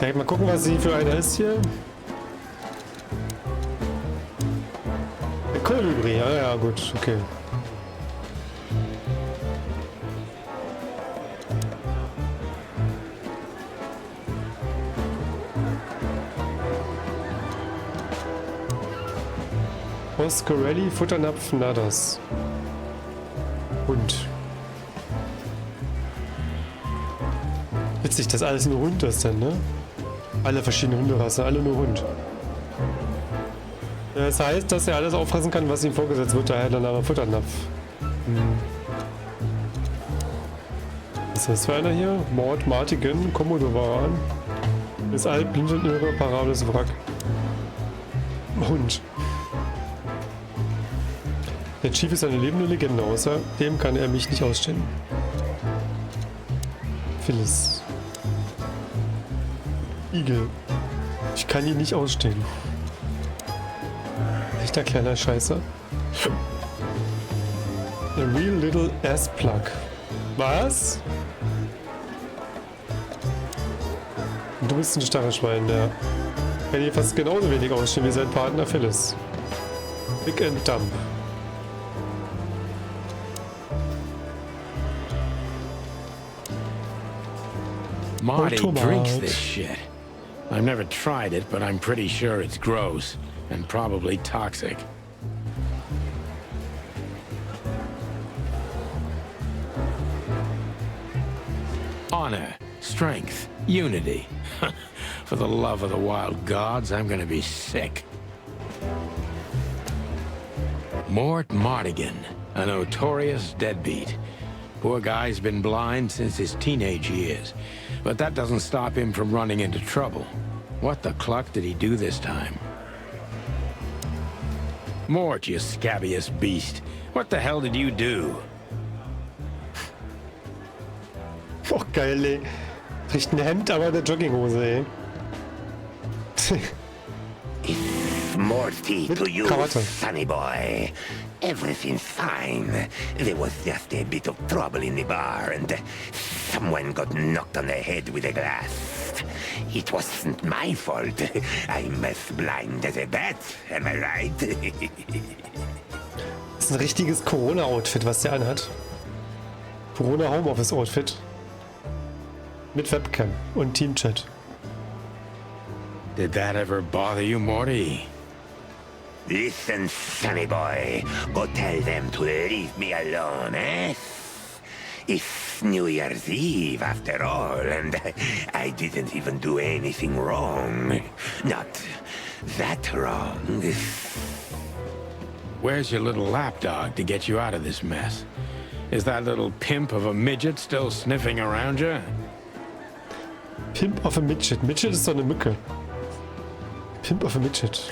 Mal gucken, was sie für einer ist hier. Der Kolibri, ja, gut, okay. Oscarelli, Futternapf, Nadas. Hund. Witzig, dass alles nur Hund ist dann, ne? Alle verschiedene Hunderassen, alle nur Hund. Ja, das heißt, dass er alles auffressen kann, was ihm vorgesetzt wird, daher der Name Futternapf. Was ist das für einer hier? Mord, Martigan, Komodowaran. Ist alt, blind und irreparables Wrack. Hund. Der Chief ist eine lebende Legende, außer dem kann er mich nicht ausstellen. Phyllis. Igel. Ich kann ihn nicht ausstehen. Echter kleiner Scheißer. A real little ass plug. Was? Du bist ein Stachelschwein, ja. Kann hier fast genauso wenig ausstehen wie sein Partner Phyllis. Big and dump. Marty drinks this shit. I've never tried it, but I'm pretty sure it's gross and probably toxic. Honor, strength, unity. For the love of the wild gods, I'm gonna be sick. Mort Mardigan, a notorious deadbeat. Poor guy's been blind since his teenage years, but that doesn't stop him from running into trouble. What the cluck did he do this time? Mort, you scabbiest beast. What the hell did you do? Oh, geil, ey. Trägt ein Hemd, aber eine Jogginghose, ey. Morty to you, Krawatte. sonny boy. Everything's fine. There was just a bit of trouble in the bar, and someone got knocked on the head with a glass. It wasn't my fault. I'm as blind as a bat, am I right? Das ist ein richtiges Corona-Outfit, was der anhat. Corona-Homeoffice-Outfit. Mit Webcam und Teamchat. Did that ever bother you, Morty? Listen, sonny boy. Go tell them to leave me alone, eh? It's New Year's Eve, after all, and I didn't even do anything wrong. Not that wrong. Where's your little lapdog to get you out of this mess? Is that little pimp of a midget still sniffing around you? Pimp of a Midget. Midget ist doch eine Mücke. Pimp of a Midget.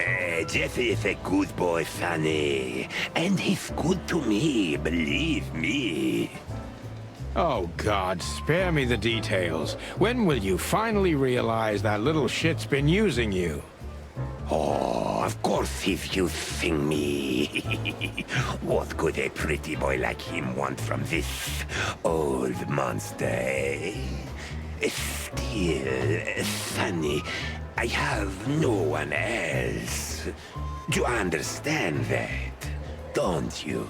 Jeffy is a good boy, sonny. And he's good to me, believe me. Oh, God, spare me the details. When will you finally realize that little shit's been using you? Oh, of course he's using me. What could a pretty boy like him want from this old monster, eh? Still, Sonny, I have no one else. Do you understand that, don't you?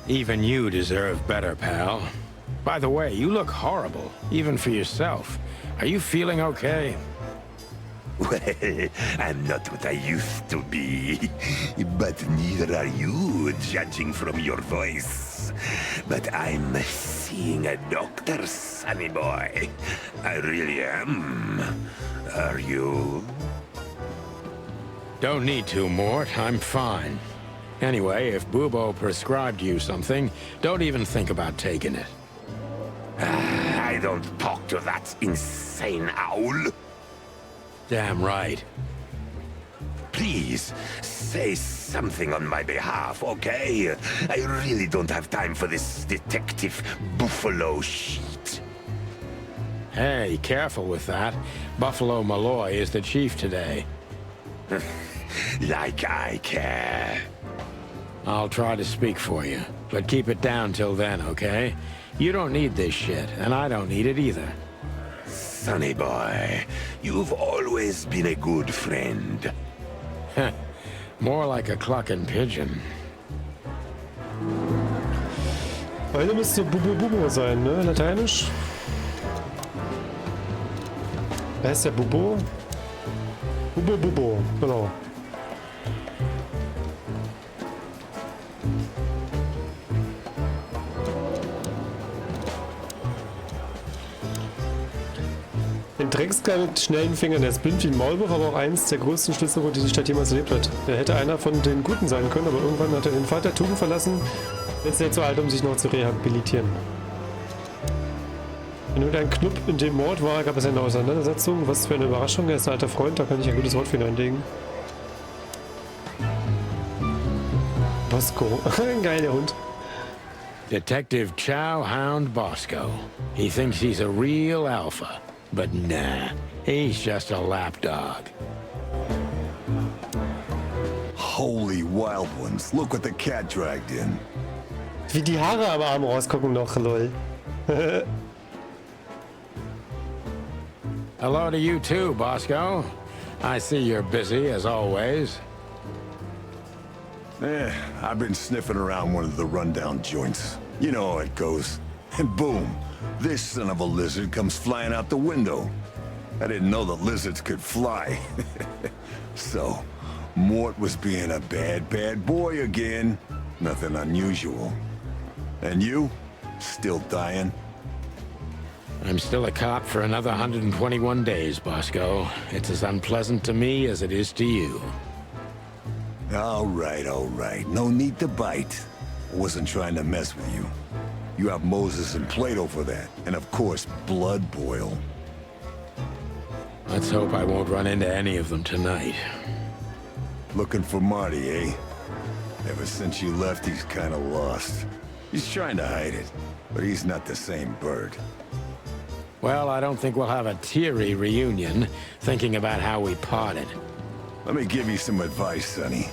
Even you deserve better, pal. By the way, you look horrible, even for yourself. Are you feeling okay? Well, I'm not what I used to be, but neither are you, judging from your voice. But I'm seeing a doctor, sonny boy. I really am. Are you? Don't need to, Mort. I'm fine. Anyway, if Bubo prescribed you something, don't even think about taking it. I don't talk to that insane owl. Damn right. Please, say something on my behalf, okay? I really don't have time for this detective buffalo shit. Hey, careful with that. Buffalo Malloy is the chief today. Like I care. I'll try to speak for you, but keep it down till then, okay? You don't need this shit, and I don't need it either. Sonny boy. You've always been a good friend. More like a clucking pigeon. Heute müsste Bubo Bubo sein, ne? Lateinisch. Wer ist der Bubo? Bubo Bubo, genau. Ein Dreckskerl mit schnellen Fingern, der ist blind wie ein Maulwurf, aber auch eins der größten Schlüsselrohr, die die Stadt jemals erlebt hat. Er hätte einer von den Guten sein können, aber irgendwann hat er den Pfad der Tugend verlassen. Jetzt ist er zu alt, um sich noch zu rehabilitieren. Wenn irgendein Knupf in dem Mord war, gab es eine Auseinandersetzung. Was für eine Überraschung, er ist ein alter Freund, da kann ich ein gutes Wort für ihn einlegen. Bosco, geil, der Hund. Detective Chow Hound Bosco. He thinks he's a real alpha. But nah, he's just a lapdog. Holy wild ones, look what the cat dragged in. Wie die Haare am Arm rausgucken noch, lol. Hello to you too, Bosco. I see you're busy as always. I've been sniffing around one of the rundown joints. You know how it goes. And boom, this son of a lizard comes flying out the window. I didn't know that lizards could fly. So, Mort was being a bad boy again. Nothing unusual. And you? Still dying? I'm still a cop for another 121 days, Bosco. It's as unpleasant to me as it is to you. All right. No need to bite. I wasn't trying to mess with you. You have Moses and Plato for that. And of course, Blood Boil. Let's hope I won't run into any of them tonight. Looking for Marty, eh? Ever since you left, he's kinda lost. He's trying to hide it, but he's not the same bird. Well, I don't think we'll have a teary reunion, thinking about how we parted. Let me give you some advice, Sonny.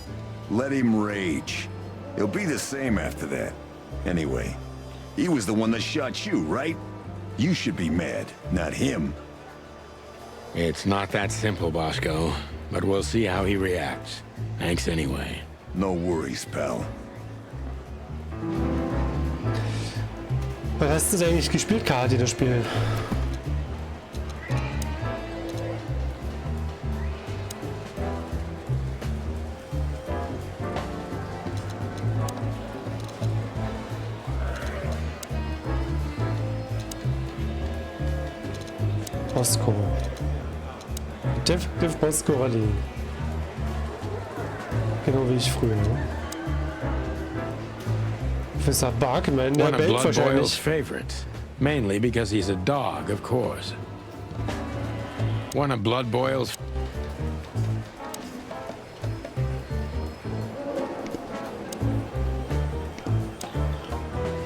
Let him rage. He'll be the same after that. Anyway, he was the one that shot you, right? You should be mad, not him. It's not that simple, Bosco, but we'll see how he reacts. Thanks anyway. No worries, pal. Was hast du denn eigentlich gespielt, Kati, das Spiel? Bosco. Detective Bosco Rally. Genau wie ich früher. Professor Barkman, der One of bellt Blood Boil's wahrscheinlich. favorites. Mainly because he's a dog, of course. One of Blood Boil's...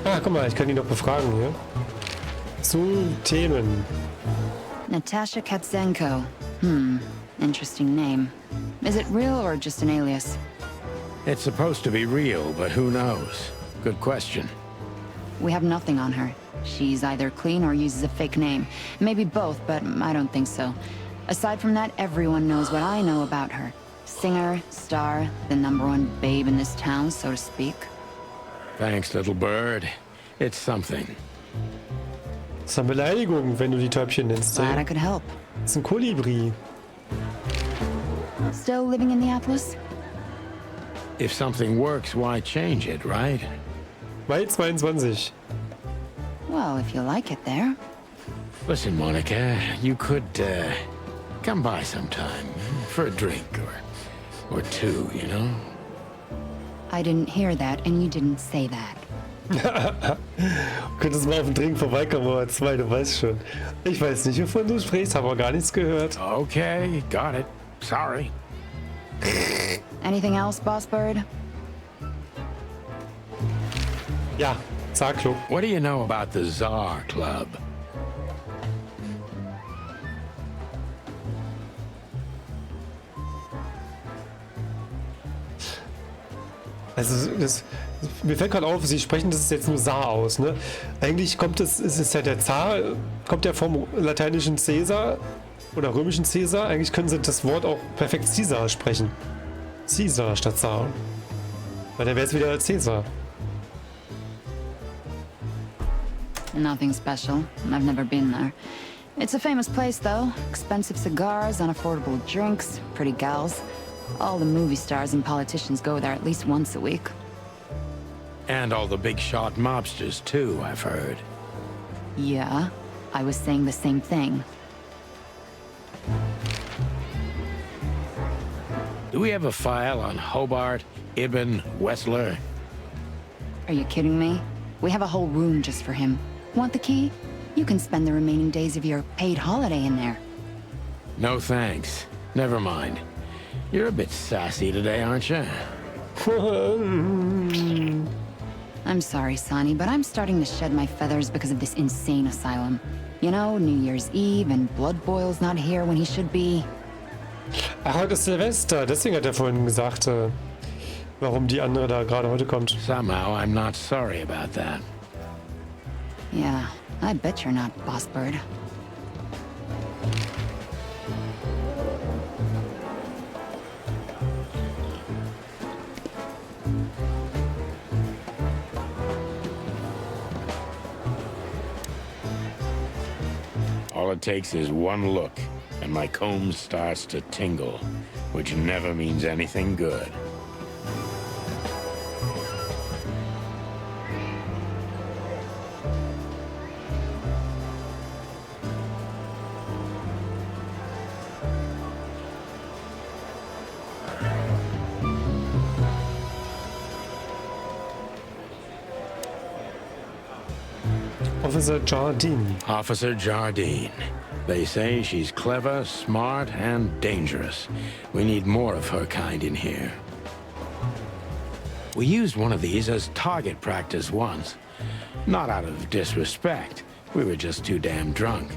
Ah, guck mal, ich kann ihn doch befragen hier. Zu Themen. Natasha Katzenko. Interesting name. Is it real or just an alias? It's supposed to be real, but who knows? Good question. We have nothing on her. She's either clean or uses a fake name. Maybe both, but I don't think so. Aside from that, everyone knows what I know about her. Singer, star, the #1 babe in this town, so to speak. Thanks, little bird. It's something. Das ist eine Beleidigung, wenn du die Täubchen nennst. Glad I Ey. could help. Das ist ein Kolibri. Still living in the Atlas? If something works, why change it, right? Mai 22. Well, if you like it there. Listen, Monica, you could, come by sometime for a drink or two, you know? I didn't hear that, and you didn't say that. Könntest mal auf den Drink vorbeikommen oder zwei, du weißt schon. Ich weiß nicht, wovon du sprichst, habe auch gar nichts gehört. Okay, got it. Sorry. Anything else, Boss Bird? Ja, sag Club. What do you know about the Czar Club? Also, das Mir fällt gerade auf, Sie sprechen das jetzt nur Zar aus, ne? Eigentlich ist es ja der Zar, kommt ja vom lateinischen Caesar oder römischen Caesar. Eigentlich können Sie das Wort auch perfekt Caesar sprechen. Caesar statt Zar. Weil dann wäre es wieder Caesar. Nothing special. I've never been there. It's a famous place, though. Expensive cigars, unaffordable drinks, pretty gals. All the movie stars and politicians go there at least once a week. And all the big shot mobsters, too, I've heard. Yeah, I was saying the same thing. Do we have a file on Hobart, Ibn, Wessler? Are you kidding me? We have a whole room just for him. Want the key? You can spend the remaining days of your paid holiday in there. No thanks. Never mind. You're a bit sassy today, aren't you? I'm sorry, Sonny, but I'm starting to shed my feathers because of this insane asylum. You know, New Year's Eve and Blood Boil's not here when he should be. Ach, heute ist Silvester. Deswegen hat er vorhin gesagt, warum die andere da gerade heute kommt. Somehow I'm not sorry about that. Yeah, I bet you're not, Boss Bird. All it takes is one look, and my comb starts to tingle, which never means anything good. Officer Jardine. Officer Jardine. They say she's clever, smart, and dangerous. We need more of her kind in here. We used one of these as target practice once. Not out of disrespect. We were just too damn drunk.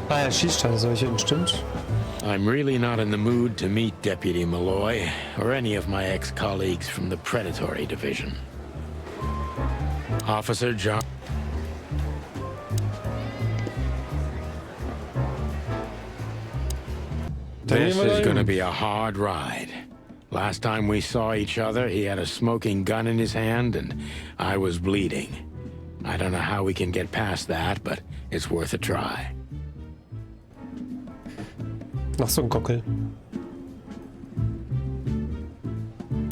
Ah, er schießt halt solche, stimmt. I'm really not in the mood to meet Deputy Malloy, or any of my ex-colleagues from the Predatory Division. Officer John... This is gonna be a hard ride. Last time we saw each other, he had a smoking gun in his hand, and I was bleeding. I don't know how we can get past that, but it's worth a try. Noch so ein Gockel.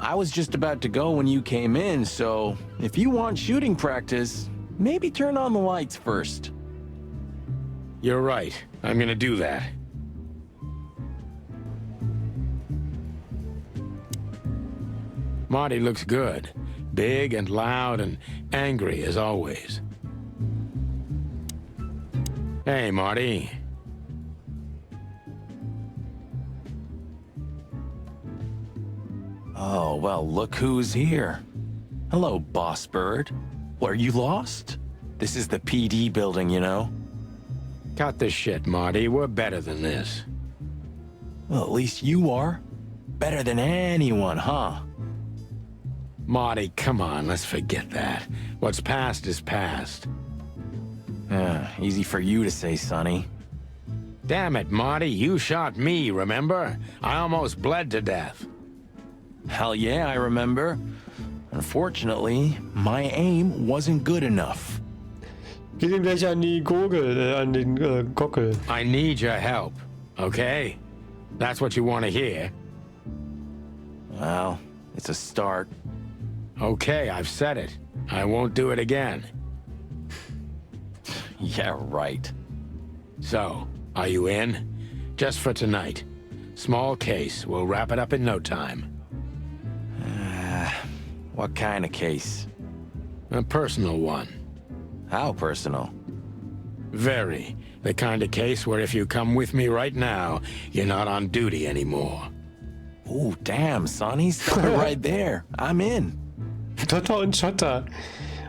I was just about to go when you came in, so if you want shooting practice, maybe turn on the lights first. You're right. I'm gonna do that. Marty looks good. Big and loud and angry as always. Hey, Marty. Oh, well, look who's here. Hello, Boss Bird. Are you lost? This is the PD building, you know? Cut the shit, Marty. We're better than this. Well, at least you are. Better than anyone, huh? Marty, come on, let's forget that. What's past is past. Easy for you to say, Sonny. Damn it, Marty, you shot me, remember? I almost bled to death. Hell yeah, I remember. Unfortunately, my aim wasn't good enough. Geht ihm gleich an die Gurgel, an den Gockel. I need your help, okay? That's what you want to hear. Well, it's a start. Okay, I've said it. I won't do it again. Yeah, right. So, are you in? Just for tonight. Small case. We'll wrap it up in no time. What kind of case? A personal one. How personal? Very. The kind of case where if you come with me right now, you're not on duty anymore. Oh, damn, Sonny. Start right there. I'm in. Totter und Schotter.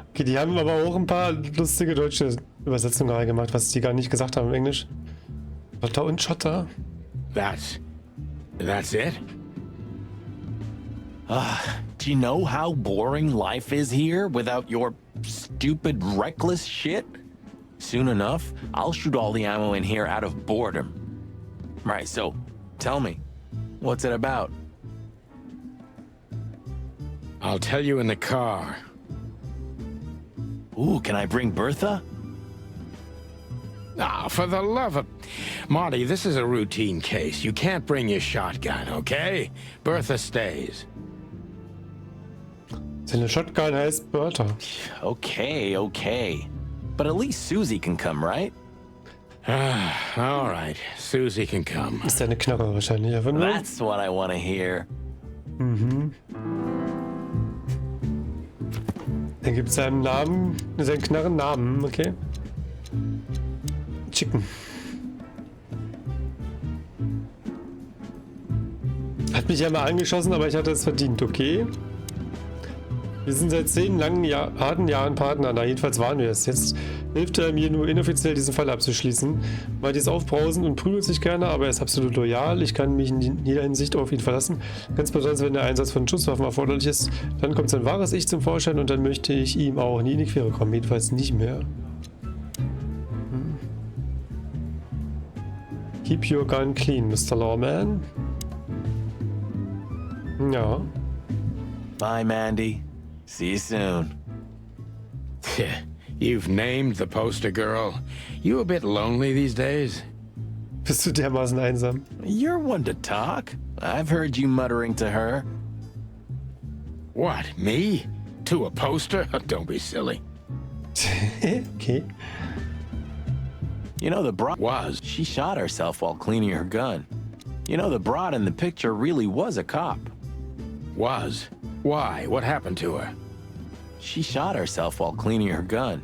Okay, die haben aber auch ein paar lustige deutsche Übersetzungen gerade gemacht, was die gar nicht gesagt haben im Englisch. Totter und Schotter. That's it? Do you know how boring life is here without your stupid, reckless shit? Soon enough, I'll shoot all the ammo in here out of boredom. Right, so tell me, what's it about? I'll tell you in the car. Ooh, can I bring Bertha? Ah, for the love of... Marty, this is a routine case. You can't bring your shotgun, okay? Bertha stays. Seine Shotgun heißt Bertha. Okay. But at least Susie can come, right? All right, Susie can come. Ist eine Knarre wahrscheinlich. Einfach nur. That's what I want to hear. Mhm. Dann gibt es seinen Namen, seinen Knarren Namen, okay. Chicken. Hat mich ja mal angeschossen, aber ich hatte es verdient, okay. Wir sind seit 10 langen harten Jahren Partner, na jedenfalls waren wir es. Jetzt hilft er mir nur inoffiziell diesen Fall abzuschließen. Marty ist aufbrausend und prügelt sich gerne, aber er ist absolut loyal. Ich kann mich in jeder Hinsicht auf ihn verlassen. Ganz besonders, wenn der Einsatz von Schusswaffen erforderlich ist. Dann kommt sein wahres Ich zum Vorschein und dann möchte ich ihm auch nie in die Quere kommen. Jedenfalls nicht mehr. Keep your gun clean, Mr. Lawman. Ja. Bye, Mandy. See you soon. You've named the poster girl. You a bit lonely these days? Bist du dermaßen einsam? You're one to talk. I've heard you muttering to her. What, me? To a poster? Don't be silly. Okay. You know the broad she shot herself while cleaning her gun. You know the broad in the picture really was a cop. Was? Why? What happened to her? She shot herself while cleaning her gun.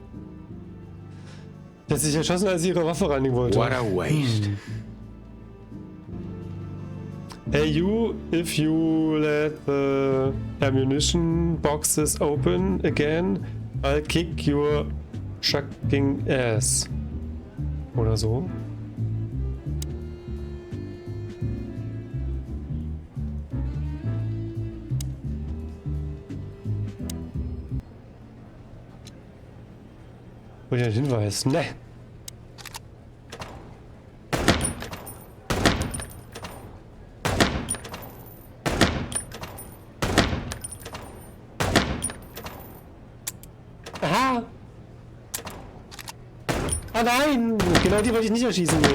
Sie hat sich erschossen, als sie ihre Waffe reinigen wollte. What a waste. Hey you, if you let the ammunition boxes open again, I'll kick your shucking ass. Oder so. Oder ein Hinweis. Ne. Aha. Ah nein. Genau die wollte ich nicht erschießen. Nee.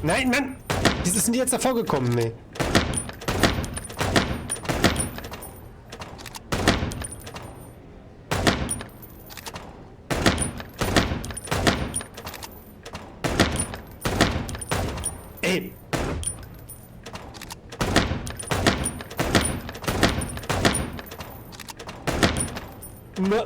Nein, Mann! Wieso sind die jetzt davor gekommen, ne? Ey! Na.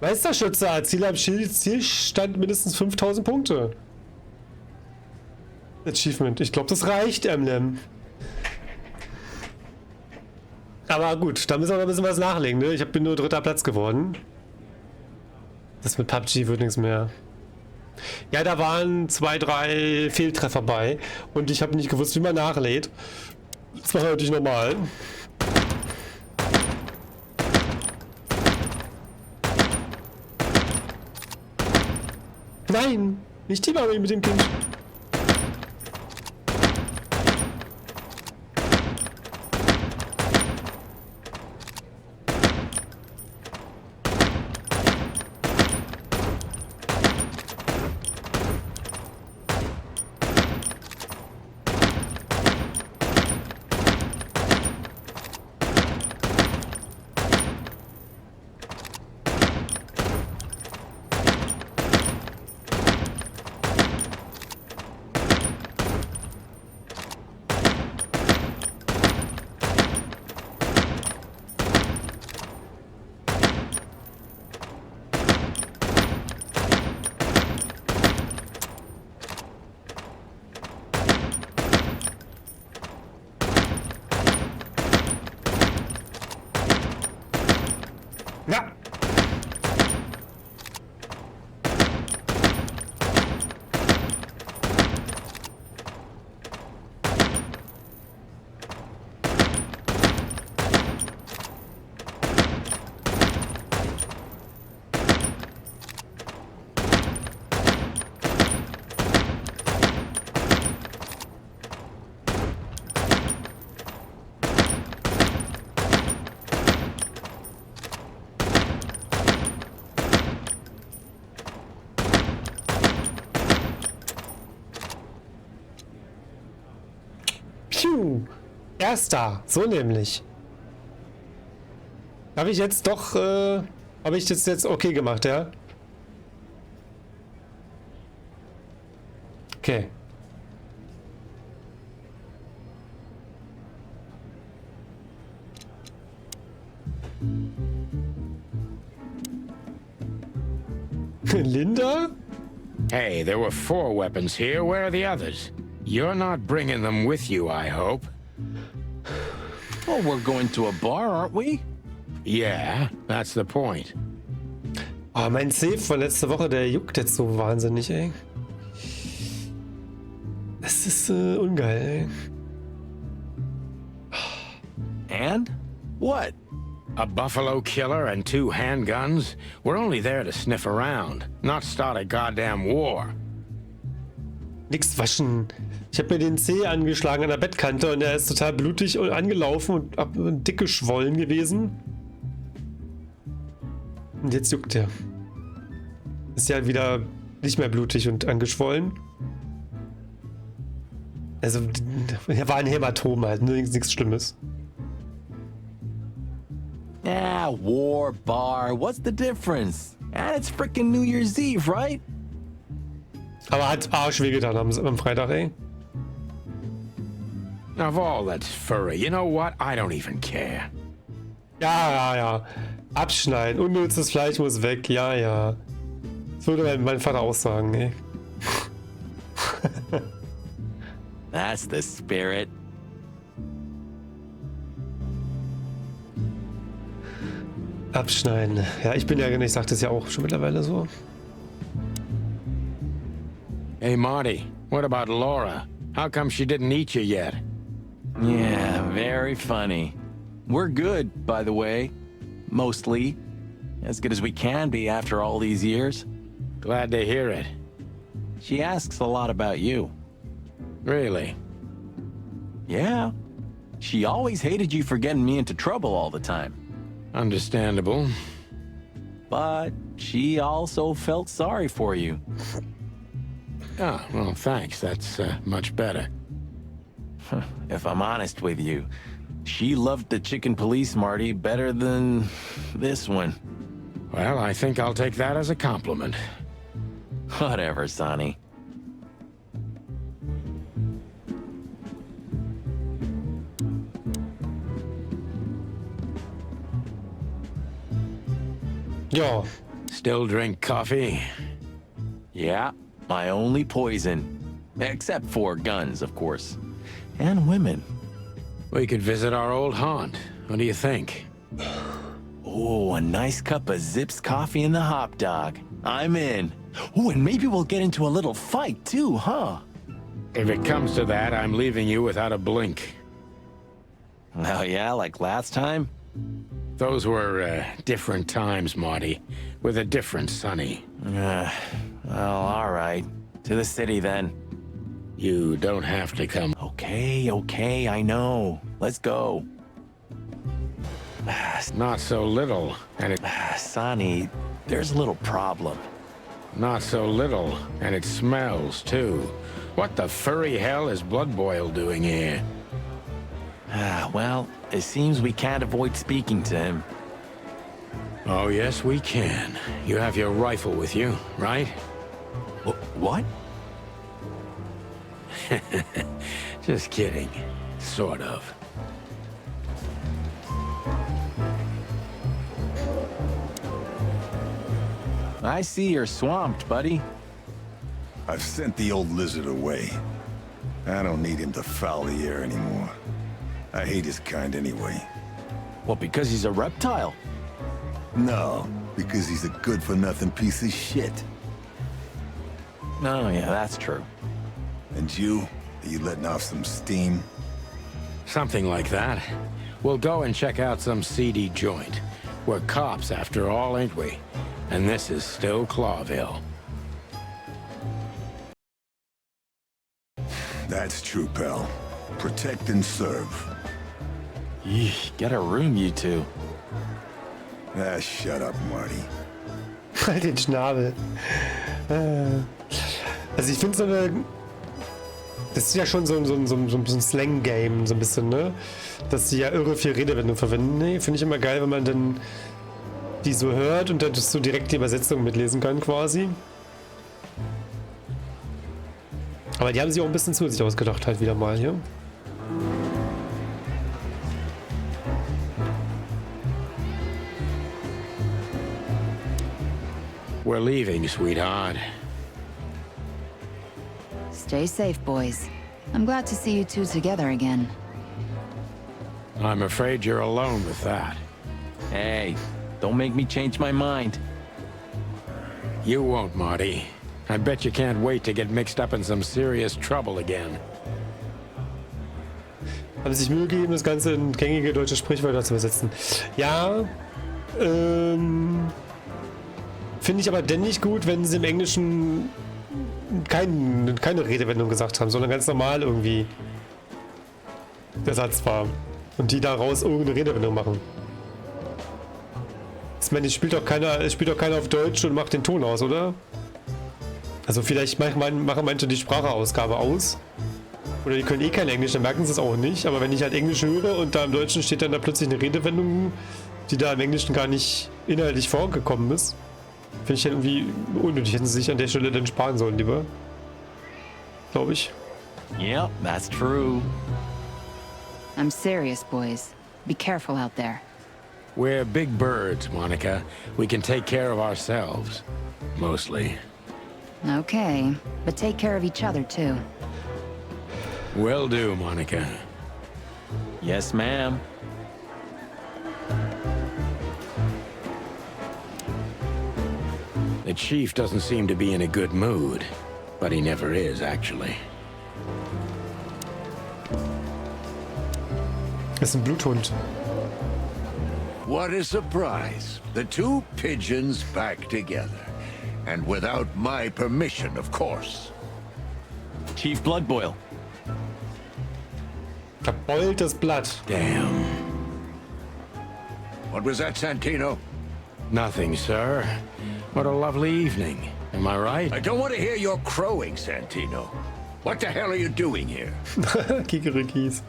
Meisterschützer, Zielstand mindestens 5000 Punkte. Achievement. Ich glaube, das reicht, Emblem. Aber gut, da müssen wir noch ein bisschen was nachlegen, ne? Ich bin nur 3. Platz geworden. Das mit PUBG wird nichts mehr. Ja, da waren 2, 3 Fehltreffer bei. Und ich habe nicht gewusst, wie man nachlädt. Das war natürlich normal. Nein! Nicht die Mami mit dem Kind! Erster. So nämlich. Habe ich jetzt doch, habe ich das jetzt okay gemacht, ja? Okay. Linda? Hey, there were 4 weapons here. Where are the others? You're not bringing them with you, I hope. Oh, we're going to a bar, aren't we? Yeah, that's the point. Oh, mein Save von letzter Woche, der juckt jetzt so wahnsinnig, ey. Das ist ungeil, ey. And? What? A buffalo killer and 2 handguns? We're only there to sniff around, not start a goddamn war. Nix waschen. Ich habe mir den Zeh angeschlagen an der Bettkante und er ist total blutig und angelaufen und dick geschwollen gewesen. Und jetzt juckt er. Ist ja wieder nicht mehr blutig und angeschwollen. Also, er war ein Hämatom halt, nichts Schlimmes. Yeah, war, bar, what's the difference? And it's freaking New Year's Eve, right? Aber hat Arsch wehgetan am Freitag, ey. Of all that's furry, you know what? I don't even care. Ja. Abschneiden. Unnützes Fleisch muss weg. Ja. Das würde mein Vater auch sagen, ey. That's the spirit. Abschneiden. Ja, ich sag das ja auch schon mittlerweile so. Hey, Marty, what about Laura? How come she didn't eat you yet? Yeah, very funny. We're good, by the way. Mostly. As good as we can be after all these years. Glad to hear it. She asks a lot about you. Really? Yeah. She always hated you for getting me into trouble all the time. Understandable. But she also felt sorry for you. Oh, well, thanks. That's much better. If I'm honest with you, she loved the chicken police, Marty, better than this one. Well, I think I'll take that as a compliment. Whatever, Sonny. Ja. Still drink coffee? Yeah, my only poison. Except for guns, of course. And women. We could visit our old haunt. What do you think? Oh, a nice cup of Zips coffee and the hot dog. I'm in. Oh, and maybe we'll get into a little fight too, huh? If it comes to that, I'm leaving you without a blink. Oh yeah, like last time? Those were different times, Marty, with a different Sonny. Well, all right. To the city then. You don't have to come. Okay, I know. Let's go. Not so little, and it... Sonny, there's a little problem. Not so little, and it smells, too. What the furry hell is Blood Boil doing here? Well, it seems we can't avoid speaking to him. Oh, yes, we can. You have your rifle with you, right? What? Just kidding. Sort of. I see you're swamped, buddy. I've sent the old lizard away. I don't need him to foul the air anymore. I hate his kind anyway. Well, because he's a reptile. No, because he's a good-for-nothing piece of shit. Oh, yeah, that's true. And you? Are you letting off some steam? Something like that. We'll go and check out some seedy joint. We're cops, after all, ain't we? And this is still Clawville. That's true, pal. Protect and serve. Yeesh, get a room, you two. Ah, shut up, Marty. Halt den Schnabel. Also ich finde so eine Das ist ja schon so ein Slang-Game, so ein bisschen, ne? Dass sie ja irre viel Redewendung verwenden. Nee, finde ich immer geil, wenn man dann die so hört und dann so direkt die Übersetzung mitlesen kann, quasi. Aber die haben sich auch ein bisschen zusätzlich ausgedacht, halt wieder mal hier. We're leaving, sweetheart. Stay safe, boys. I'm glad to see you two together again. I'm afraid you're alone with that. Hey, don't make me change my mind. You won't, Marty. I bet you can't wait to get mixed up in some serious trouble again. Haben sich Mühe gegeben, das Ganze in gängige deutsche Sprichwörter zu übersetzen. Ja, finde ich aber denn nicht gut, wenn sie im Englischen keine Redewendung gesagt haben, sondern ganz normal irgendwie der Satz war. Und die daraus irgendeine Redewendung machen. Ich meine, es spielt doch keiner auf Deutsch und macht den Ton aus, oder? Also vielleicht machen manche die Sprachausgabe aus. Oder die können eh kein Englisch, dann merken sie es auch nicht. Aber wenn ich halt Englisch höre und da im Deutschen steht dann da plötzlich eine Redewendung, die da im Englischen gar nicht inhaltlich vorgekommen ist, finde ich halt irgendwie unnötig. Hätten sie sich an der Stelle dann sparen sollen, lieber. Glaube ich. Yep, that's true. I'm serious, boys. Be careful out there. We're big birds, Monica. We can take care of ourselves. Mostly. Okay, but take care of each other, too. Will do, Monica. Yes, ma'am. The chief doesn't seem to be in a good mood, but he never is, actually. Das ist ein Bluthund. What a surprise. The two pigeons back together. And without my permission, of course. Chief Bloodboil. Verbeultes Blatt. Damn. What was that, Santino? Nothing, sir. What a lovely evening. Am I right? I don't want to hear your crowing, Santino. What the hell are you doing here? Kikerikis.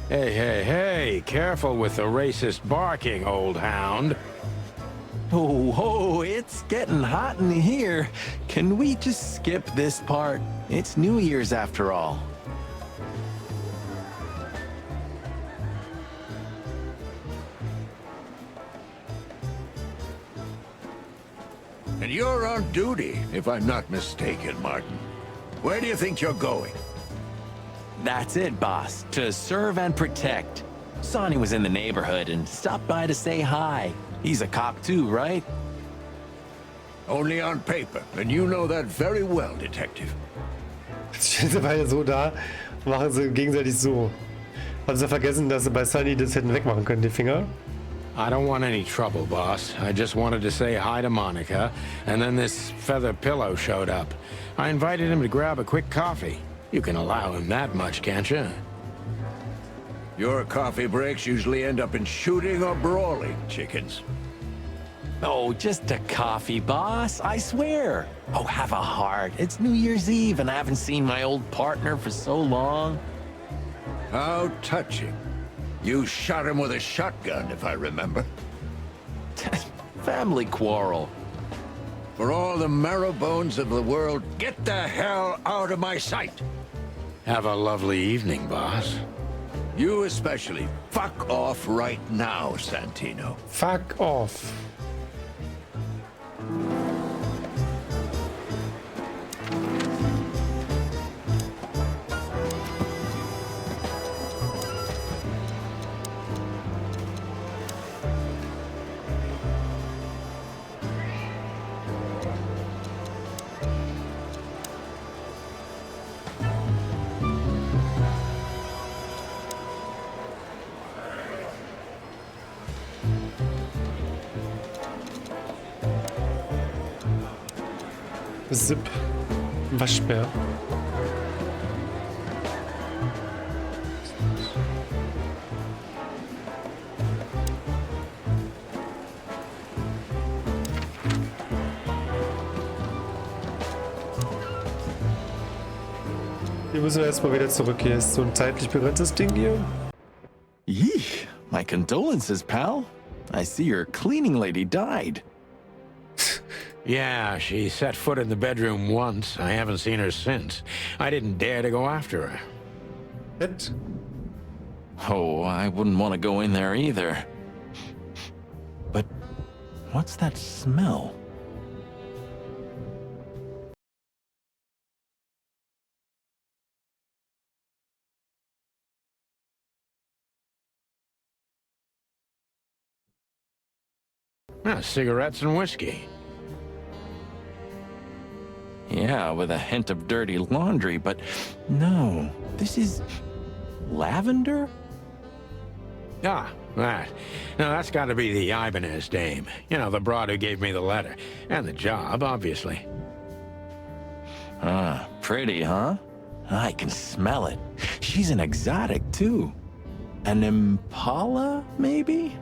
Hey, hey, hey, careful with the racist barking, old hound. Oh, it's getting hot in here. Can we just skip this part? It's New Year's after all. And you're on duty, if I'm not mistaken, Martin. Where do you think you're going? That's it, boss. To serve and protect. Sonny was in the neighborhood and stopped by to say hi. He's a cop too, right? Only on paper, and you know that very well, Detective. Jetzt stehen sie beide so da und machen sie gegenseitig so. Haben sie vergessen, dass sie bei Sunny das hätten wegmachen können, die Finger? I don't want any trouble, boss. I just wanted to say hi to Monica, and then this feather pillow showed up. I invited him to grab a quick coffee. You can allow him that much, can't you? Your coffee breaks usually end up in shooting or brawling, chickens. Oh, just a coffee, boss. I swear. Oh, have a heart. It's New Year's Eve, and I haven't seen my old partner for so long. How touching. You shot him with a shotgun, if I remember. Family quarrel. For all the marrow bones of the world, get the hell out of my sight! Have a lovely evening, boss. You especially. Fuck off right now, Santino. Fuck off. Zip. Waschbär. Wir müssen erstmal wieder zurück. Hier ist so ein zeitlich begrenztes Ding hier. Yee, my condolences, pal. I see your cleaning lady died. Yeah, she set foot in the bedroom once. I haven't seen her since. I didn't dare to go after her. What? Oh, I wouldn't want to go in there either. But what's that smell? Cigarettes and whiskey. Yeah, with a hint of dirty laundry, but no, this is lavender? Ah, that. Now, that's got to be the Ibanez dame. You know, the broad who gave me the letter. And the job, obviously. Ah, pretty, huh? I can smell it. She's an exotic, too. An impala, maybe?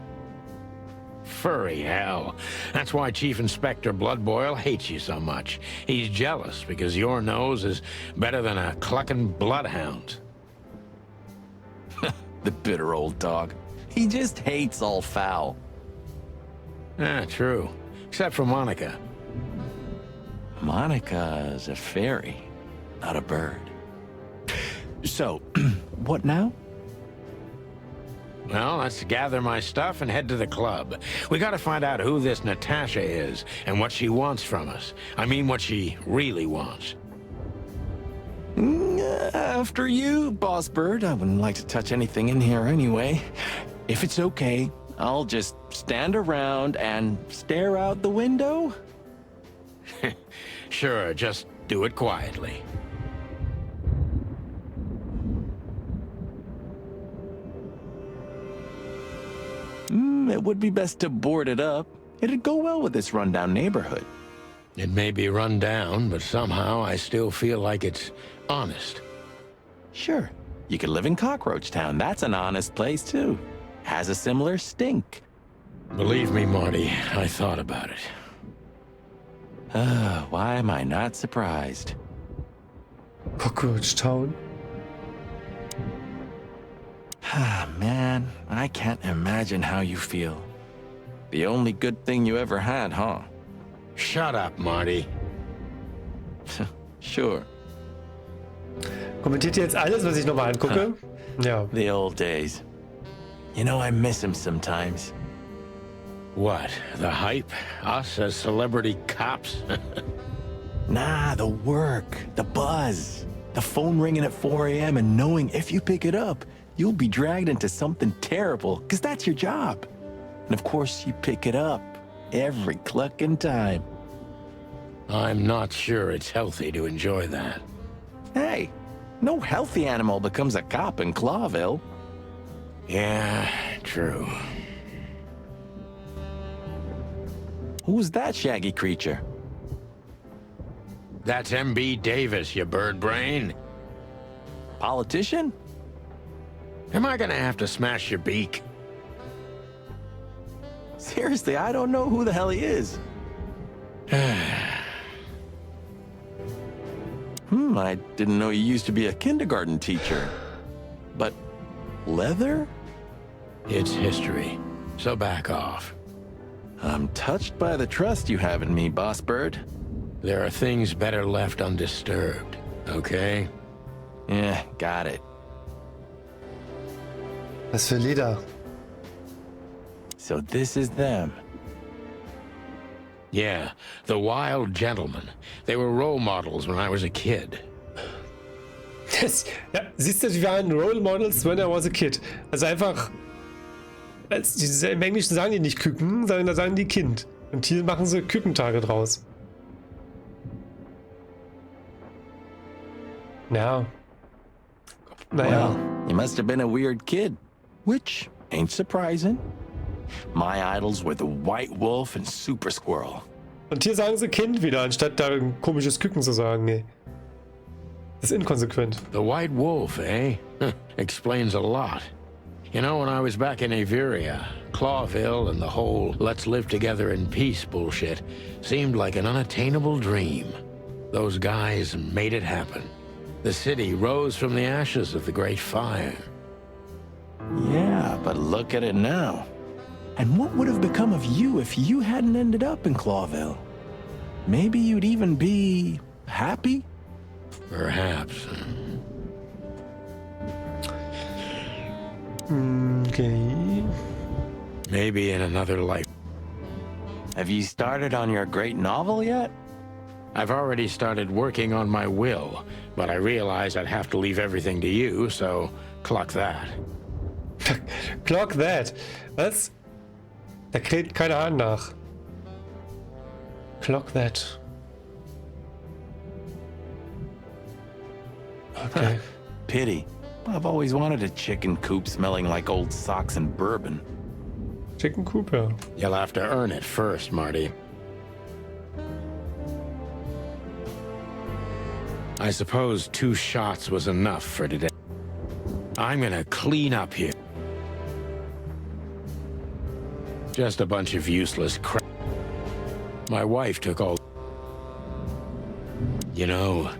Furry hell. That's why Chief Inspector Bloodboil hates you so much. He's jealous because your nose is better than a clucking bloodhound. The bitter old dog. He just hates all foul. Ah, true. Except for Monica. Monica's a fairy, not a bird. So, what now? Well, let's gather my stuff and head to the club. We gotta find out who this Natasha is and what she wants from us. I mean, what she really wants. After you, Boss Bird. I wouldn't like to touch anything in here anyway. If it's okay, I'll just stand around and stare out the window? Sure, just do it quietly. It would be best to board it up. It'd go well with this rundown neighborhood. It may be run down, but somehow I still feel like it's honest. Sure. You could live in Cockroach Town. That's an honest place, too. Has a similar stink. Believe me, Marty, I thought about it. Why am I not surprised? Cockroach Town. Ah, man, I can't imagine how you feel. The only good thing you ever had, huh? Shut up, Marty. Sure. Kommentiert ihr jetzt alles, was ich nochmal angucke? Ja. The old days. You know, I miss him sometimes. What? The hype? Us as celebrity cops? Nah, the work, the buzz, the phone ringing at 4 a.m. and knowing if you pick it up, you'll be dragged into something terrible, because that's your job. And of course, you pick it up every clucking time. I'm not sure it's healthy to enjoy that. Hey, no healthy animal becomes a cop in Clawville. Yeah, true. Who's that shaggy creature? That's M.B. Davis, you bird brain. Politician? Am I gonna have to smash your beak? Seriously, I don't know who the hell he is. I didn't know you used to be a kindergarten teacher. But leather? It's history, so back off. I'm touched by the trust you have in me, Boss Bird. There are things better left undisturbed, okay? Yeah, got it. Was für Lieder? So this is them. Yeah, the Wild Gentlemen. They were role models when I was a kid. Ja, siehst du, die waren Role Models when I was a kid. Also einfach, im Englischen sagen die nicht Küken, sondern da sagen die Kind. Und hier machen sie Kükentage draus. Ja. Naja. Well, you must have been a weird kid, which ain't surprising. My idols were the White Wolf and Super Squirrel. Und hier sagen sie Kind wieder, anstatt da ein komisches Küken zu sagen. Nee. Das ist inkonsequent. The White Wolf, eh? Explains a lot. You know, when I was back in Averia, Clawville and the whole let's live together in peace bullshit seemed like an unattainable dream. Those guys made it happen. The city rose from the ashes of the Great Fire. Yeah, but look at it now. And what would have become of you if you hadn't ended up in Clawville? Maybe you'd even be happy? Perhaps. Okay. Maybe in another life. Have you started on your great novel yet? I've already started working on my will, but I realized I'd have to leave everything to you, so clock that. Clock that. Was? Da kräht keine Hahn nach. Clock that. Okay. Pity. I've always wanted a chicken coop smelling like old socks and bourbon. Chicken coop, ja. You'll have to earn it first, Marty. I suppose 2 shots was enough for today. I'm gonna clean up here. Just a bunch of useless crap. My wife took all... You know,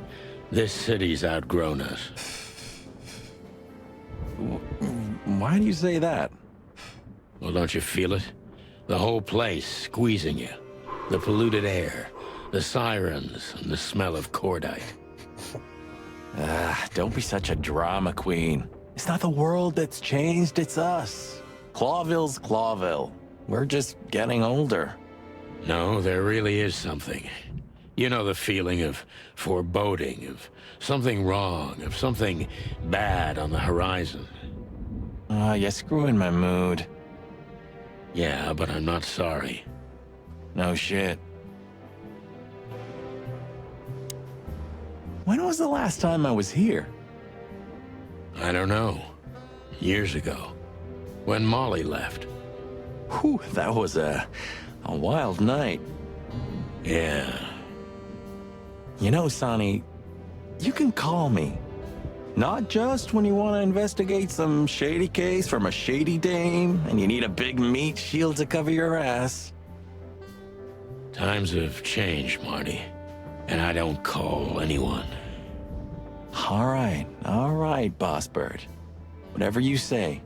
this city's outgrown us. Why do you say that? Well, don't you feel it? The whole place squeezing you. The polluted air, the sirens, and the smell of cordite. Don't be such a drama queen. It's not the world that's changed, it's us. Clawville's Clawville. We're just getting older. No, there really is something. You know the feeling of foreboding, of something wrong, of something bad on the horizon. You're screwing my mood. Yeah, but I'm not sorry. No shit. When was the last time I was here? I don't know. Years ago. When Molly left. Whew, that was a wild night. Yeah. You know, Sonny, you can call me. Not just when you want to investigate some shady case from a shady dame and you need a big meat shield to cover your ass. Times have changed, Marty. And I don't call anyone. All right, Boss Bird. Whatever you say.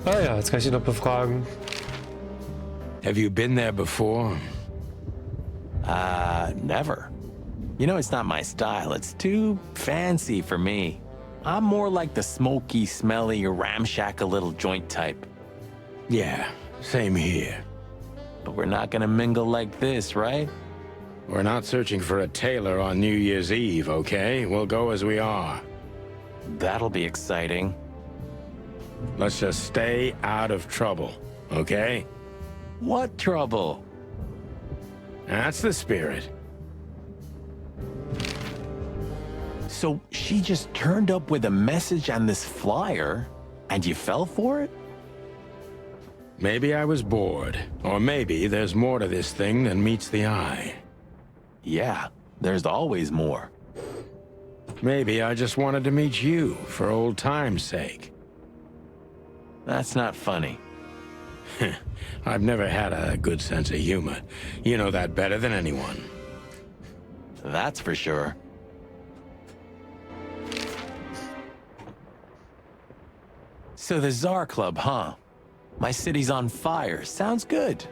Ah ja, jetzt kann ich ihn noch befragen. Have you been there before? Never. You know, it's not my style. It's too fancy for me. I'm more like the smoky, smelly, ramshackle little joint type. Yeah, same here. But we're not gonna mingle like this, right? We're not searching for a tailor on New Year's Eve, okay? We'll go as we are. That'll be exciting. Let's just stay out of trouble, okay? What trouble? That's the spirit. So she just turned up with a message and this flyer, and you fell for it? Maybe I was bored, or maybe there's more to this thing than meets the eye. Yeah, there's always more. Maybe I just wanted to meet you for old time's sake. That's not funny. I've never had a good sense of humor. You know that better than anyone. That's for sure. So the Tsar Club, huh? My city's on fire. Sounds good.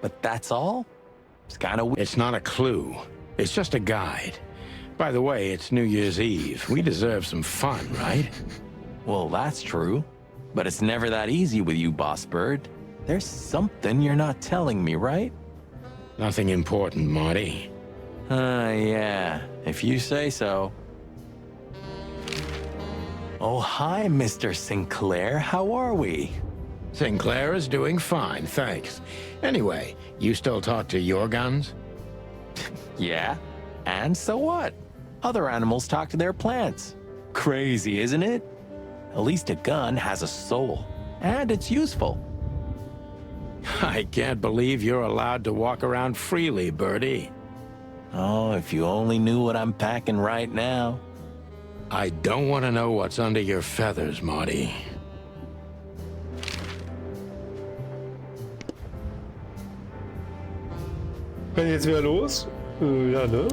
But that's all? It's kind of... It's not a clue. It's just a guide. By the way, it's New Year's Eve. We deserve some fun, right? Well, that's true. But it's never that easy with you, Boss Bird. There's something you're not telling me, right? Nothing important, Marty. Yeah. If you say so. Oh, hi, Mr. Sinclair. How are we? Sinclair is doing fine, thanks. Anyway, you still talk to your guns? Yeah. And so what? Other animals talk to their plants. Crazy, isn't it? At least a gun has a soul. And it's useful. I can't believe you're allowed to walk around freely, Birdie. Oh, if you only knew what I'm packing right now. I don't want to know what's under your feathers, Marty. Können jetzt wieder los? Ja, ne?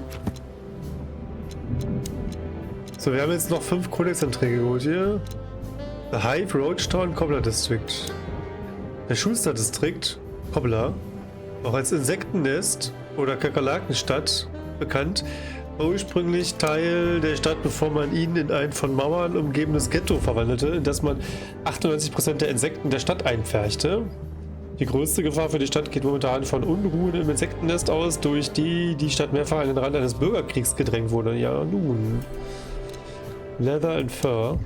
So, wir haben jetzt noch 5 Codex-Anträge geholt hier. The Hive, Roachtown, Cobbler District. Der Schuster District, Cobbler, auch als Insektennest oder Kakerlakenstadt bekannt, war ursprünglich Teil der Stadt, bevor man ihn in ein von Mauern umgebenes Ghetto verwandelte, in das man 98% der Insekten der Stadt einpferchte. Die größte Gefahr für die Stadt geht momentan von Unruhen im Insektennest aus, durch die die Stadt mehrfach an den Rand eines Bürgerkriegs gedrängt wurde. Ja, nun. Leather and Fur.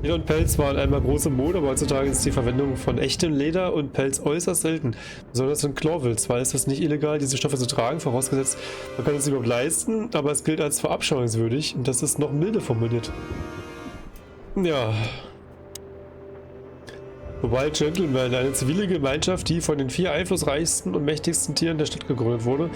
Leder und Pelz waren einmal große Mode, aber heutzutage ist die Verwendung von echtem Leder und Pelz äußerst selten. Besonders in Clawville. Zwar ist es nicht illegal, diese Stoffe zu tragen, vorausgesetzt, man kann es überhaupt leisten, aber es gilt als verabscheuungswürdig und das ist noch milde formuliert. Ja. Wobei Gentleman, eine zivile Gemeinschaft, die von den 4 einflussreichsten und mächtigsten Tieren der Stadt gegründet wurde,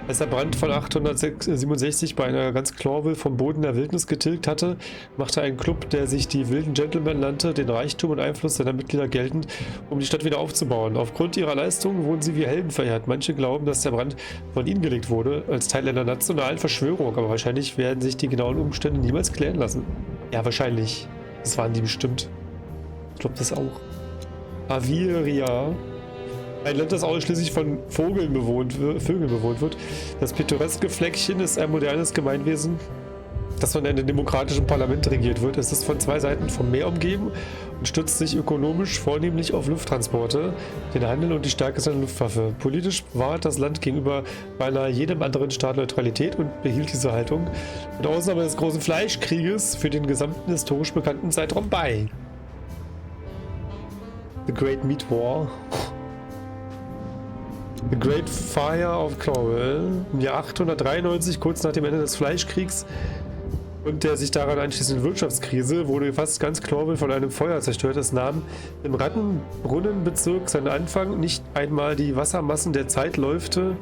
als der Brand von 867 bei einer ganz Clawville vom Boden der Wildnis getilgt hatte, machte ein Club, der sich die Wilden Gentlemen nannte, den Reichtum und Einfluss seiner Mitglieder geltend, um die Stadt wieder aufzubauen. Aufgrund ihrer Leistungen wurden sie wie Helden verehrt. Manche glauben, dass der Brand von ihnen gelegt wurde, als Teil einer nationalen Verschwörung, aber wahrscheinlich werden sich die genauen Umstände niemals klären lassen. Ja, wahrscheinlich. Das waren die bestimmt. Ich glaube das auch. Aviria. Ein Land, das ausschließlich von Vögeln bewohnt wird. Das pittoreske Fleckchen ist ein modernes Gemeinwesen, das von einem demokratischen Parlament regiert wird. Es ist von 2 Seiten vom Meer umgeben und stützt sich ökonomisch vornehmlich auf Lufttransporte, den Handel und die Stärke seiner Luftwaffe. Politisch wahrt das Land gegenüber beinahe jedem anderen Staat Neutralität und behielt diese Haltung mit Ausnahme des großen Fleischkrieges für den gesamten historisch bekannten Zeitraum bei. The Great Meat War. The Great Fire of Clawville. Im Jahr 893, kurz nach dem Ende des Fleischkriegs und der sich daran anschließenden Wirtschaftskrise, wurde fast ganz Clawville von einem Feuer zerstört. Es nahm im Rattenbrunnenbezirk seinen Anfang. Nicht einmal die Wassermassen der Zeitläufte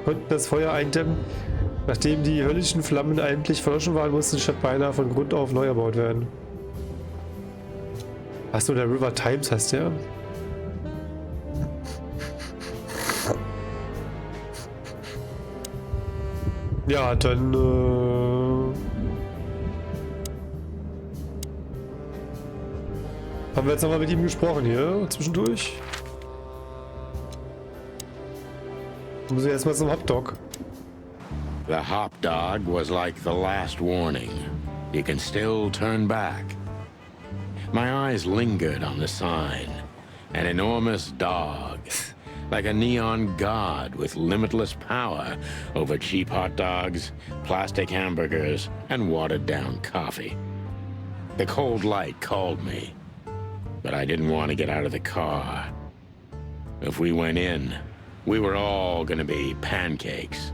konnten das Feuer eindämmen. Nachdem die höllischen Flammen eigentlich verloschen waren, musste die Stadt beinahe von Grund auf neu erbaut werden. Achso, der River Times heißt der. Ja, dann haben wir jetzt nochmal mit ihm gesprochen hier, zwischendurch. Muss ich erstmal zum Hotdog. The hop dog was like the last warning. You can still turn back. My eyes lingered on the sign. An enormous dog, like a neon god with limitless power over cheap hot dogs, plastic hamburgers, and watered-down coffee. The cold light called me, but I didn't want to get out of the car. If we went in, we were all gonna be pancakes,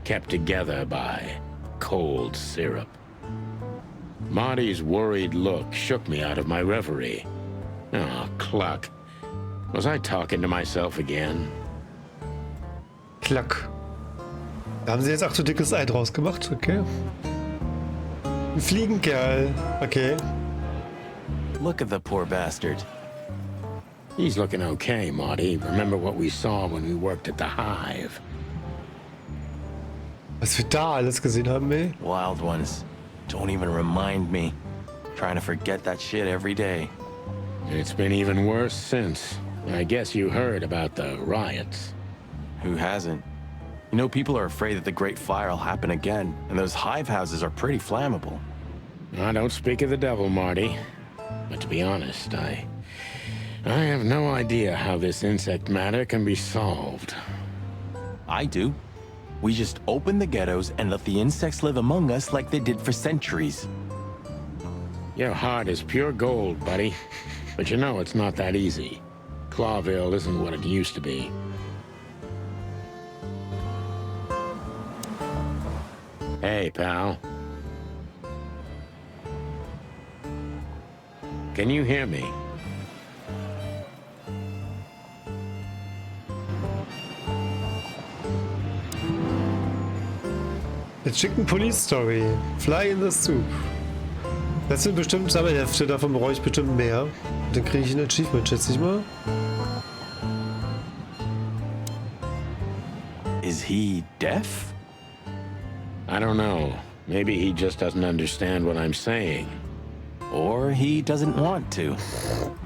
kept together by cold syrup. Marty's worried look shook me out of my reverie. Oh, Cluck. Was I talking to myself again? Cluck. Da haben sie jetzt auch so dickes Ei draus gemacht, okay. Ein Fliegenkerl, okay. Look at the poor bastard. He's looking okay, Marty. Remember what we saw when we worked at the Hive. Was wir da alles gesehen haben, ey. Wild ones. Don't even remind me. Trying to forget that shit every day. It's been even worse since. I guess you heard about the riots. Who hasn't? You know, people are afraid that the Great Fire will happen again, and those hive houses are pretty flammable. I don't speak of the devil, Marty. But to be honest, I have no idea how this insect matter can be solved. I do. We just open the ghettos and let the insects live among us like they did for centuries. Your heart is pure gold, buddy. But you know it's not that easy. Clawville isn't what it used to be. Hey, pal. Can you hear me? The Chicken Police Story. Fly in the Soup. Das sind bestimmt Sammelhefte, davon brauche ich bestimmt mehr. Dann kriege ich ein Achievement, schätze ich mal. Is he deaf? I don't know. Maybe he just doesn't understand what I'm saying. Or he doesn't want to.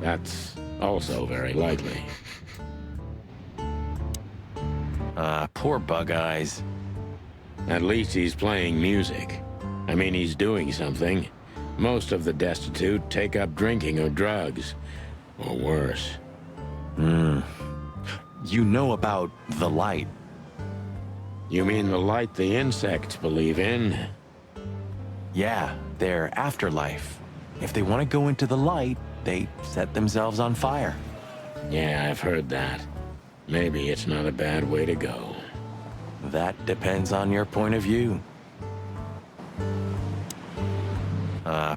That's also very likely. Poor Bug Eyes. At least he's playing music. I mean, he's doing something. Most of the destitute take up drinking or drugs. Or worse. You know about the light. You mean the light the insects believe in? Yeah, their afterlife. If they want to go into the light, they set themselves on fire. Yeah, I've heard that. Maybe it's not a bad way to go. That depends on your point of view.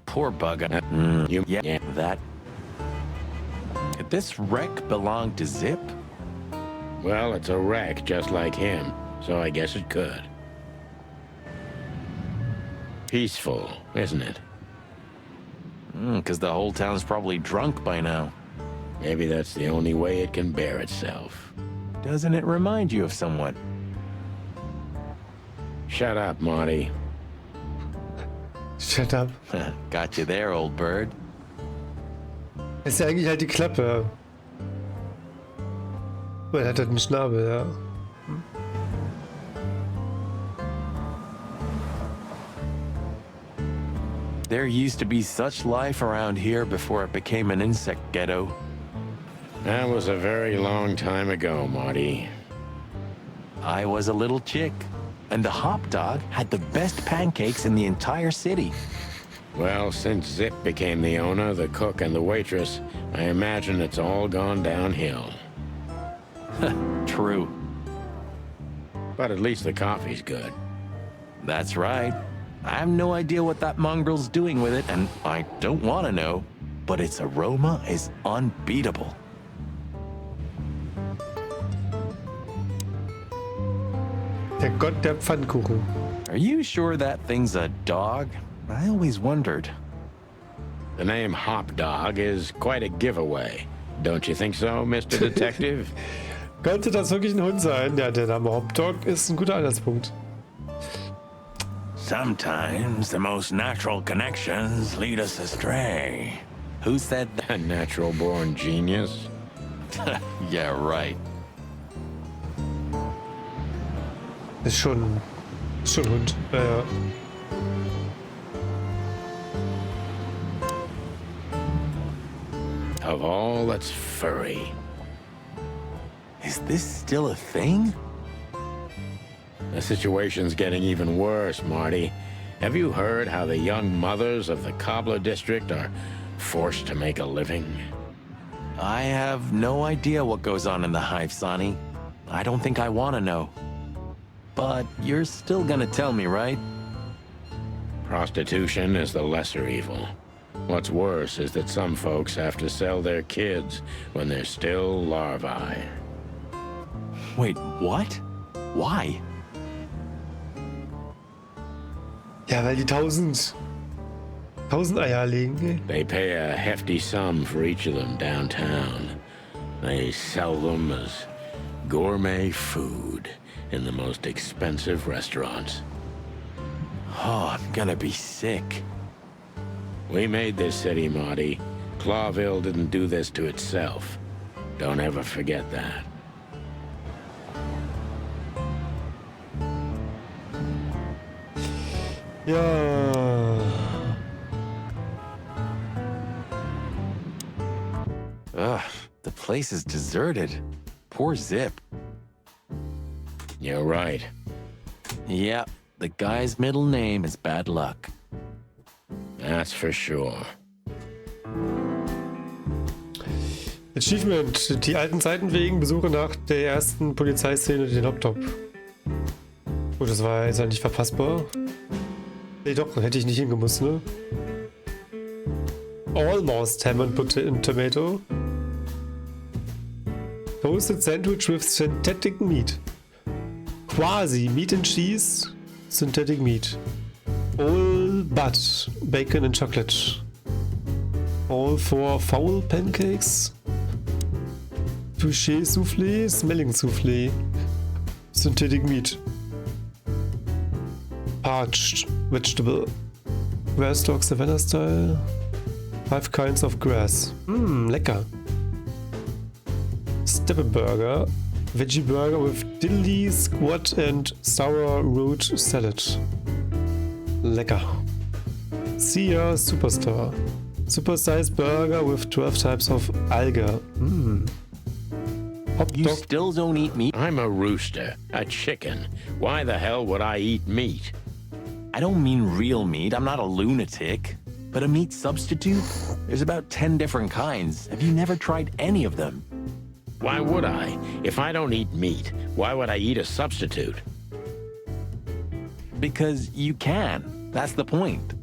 Poor Bug Eye. Yeah, that... Did this wreck belong to Zip? Well, it's a wreck just like him, so I guess it could. Peaceful, isn't it? Because the whole town's probably drunk by now. Maybe that's the only way it can bear itself. Doesn't it remind you of someone? Shut up, Marty. Shut up. Got you there, old bird. Ist ja eigentlich halt die Klappe. Weil er hat halt einen Schnabel, ja. There used to be such life around here before it became an insect ghetto. That was a very long time ago, Marty. I was a little chick, and the hop dog had the best pancakes in the entire city. Well, since Zip became the owner, the cook, and the waitress, I imagine it's all gone downhill. True. But at least the coffee's good. That's right. I have no idea what that mongrel's doing with it, and I don't want to know, but its aroma is unbeatable. Der Gott der Pfannkuchen. Are you sure that thing's a dog? I always wondered. The name Hop Dog is quite a giveaway. Don't you think so, Mr. Detective? Könnte das wirklich ein Hund sein? Ja, der Name Hop Dog ist ein guter Anhaltspunkt. Sometimes the most natural connections lead us astray. Who said that? A natural-born genius? Yeah, right. Ist schon Hund. Ja. Of all that's furry. Is this still a thing? The situation's getting even worse, Marty. Have you heard how the young mothers of the Cobbler District are forced to make a living? I have no idea what goes on in the hive, Sonny. I don't think I want to know. But you're still gonna tell me, right? Prostitution is the lesser evil. What's worse is that some folks have to sell their kids when they're still larvae. Wait, what? Why? Ja, weil die 1000 Eier legen. They pay a hefty sum for each of them downtown. They sell them as gourmet food in the most expensive restaurants. Oh, I'm gonna be sick. We made this city, Marty. Clawville didn't do this to itself. Don't ever forget that. Ja. Ugh, the place is deserted. Poor Zip. You're right. Yeah, the guy's middle name is Bad Luck. That's for sure. Achievement. Die alten Zeiten wegen Besuche nach der ersten Polizeiszene den Laptop. Gut, das war jetzt nicht verpassbar. Nee, doch, hätte ich nicht hingemusst, ne? Almost ham and tomato. Toasted sandwich with synthetic meat. Quasi meat and cheese, synthetic meat. All but bacon and chocolate. All for foul pancakes. Touché soufflé, smelling soufflé. Synthetic meat. Parched vegetable. Grass dog Savannah style. 5 kinds of grass. Lecker. Steppe Burger. Veggie burger with diddly, squat and sour root salad. Lecker. Sia Superstar. Supersized burger with 12 types of alga. Hot You dog. still don't eat meat? I'm a rooster, a chicken. Why the hell would I eat meat? I don't mean real meat. I'm not a lunatic. But a meat substitute? There's about 10 different kinds. Have you never tried any of them? Why would I? If I don't eat meat, why would I eat a substitute? Because you can. That's the point.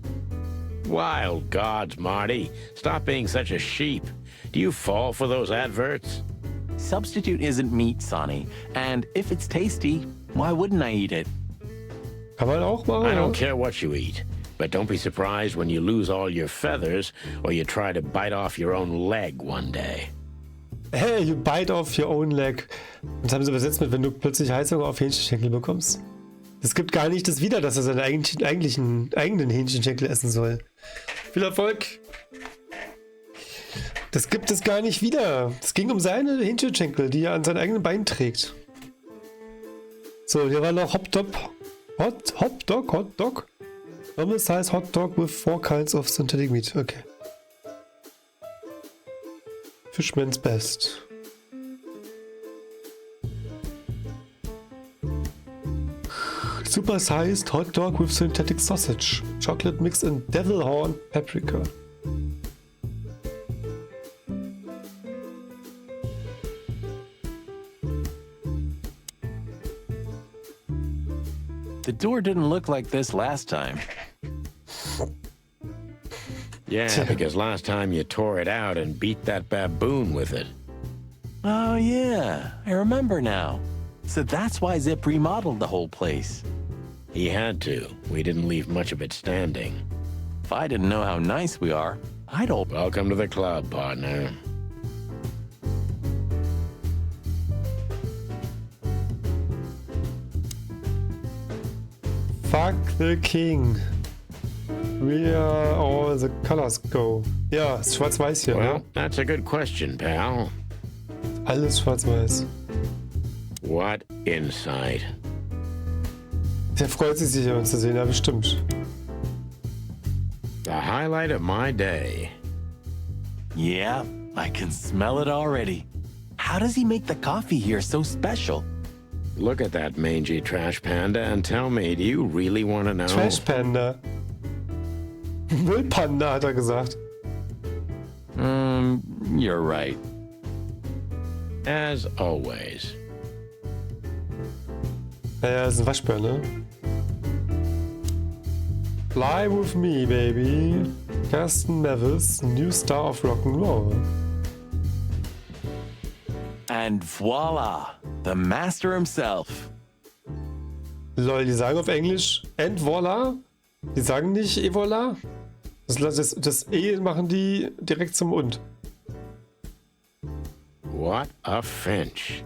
Wild gods, Marty. Stop being such a sheep. Do you fall for those adverts? Substitute isn't meat, Sonny. And if it's tasty, why wouldn't I eat it? Kann man auch machen. I don't care what you eat. But don't be surprised when you lose all your feathers or you try to bite off your own leg one day. Hey, you bite off your own leg. Das haben sie übersetzt mit, wenn du plötzlich Heißhunger auf Hähnchenschenkel bekommst. Das gibt gar nicht das wieder, dass er seine eigenen Hähnchenschenkel essen soll. Viel Erfolg. Das gibt es gar nicht wieder. Es ging um seine Hähnchenschenkel, die er an seinen eigenen Beinen trägt. So, hier war noch Hot Dog. Normal size hot dog with 4 kinds of synthetic meat. Okay. Fishman's best. Super sized hot dog with synthetic sausage. Chocolate mix and devil horn paprika. The door didn't look like this last time. Yeah, because last time you tore it out and beat that baboon with it. Oh, yeah. I remember now. So that's why Zip remodeled the whole place. He had to. We didn't leave much of it standing. If I didn't know how nice we are, I'd hope. Welcome to the club, partner. Fuck the king. Where all the colors go. Ja, ist schwarz-weiß hier, Well, ne? that's a good question, pal. Alles schwarz-weiß. What insight? Der freut sich sicher, uns zu sehen, ja, bestimmt. The highlight of my day. Yeah, I can smell it already. How does he make the coffee here so special? Look at that mangy trash panda and tell me, do you really want to know? Trash Panda. Müllpanda, hat er gesagt. You're right. As always. Ja, ist ein Waschbär, ne? Fly with me, baby. Kirsten Nevis, new star of rock'n'roll. And voila, the master himself. Lol, die sagen auf Englisch and voila. Die sagen nicht et voilà. Das E machen die direkt zum und. What a finch.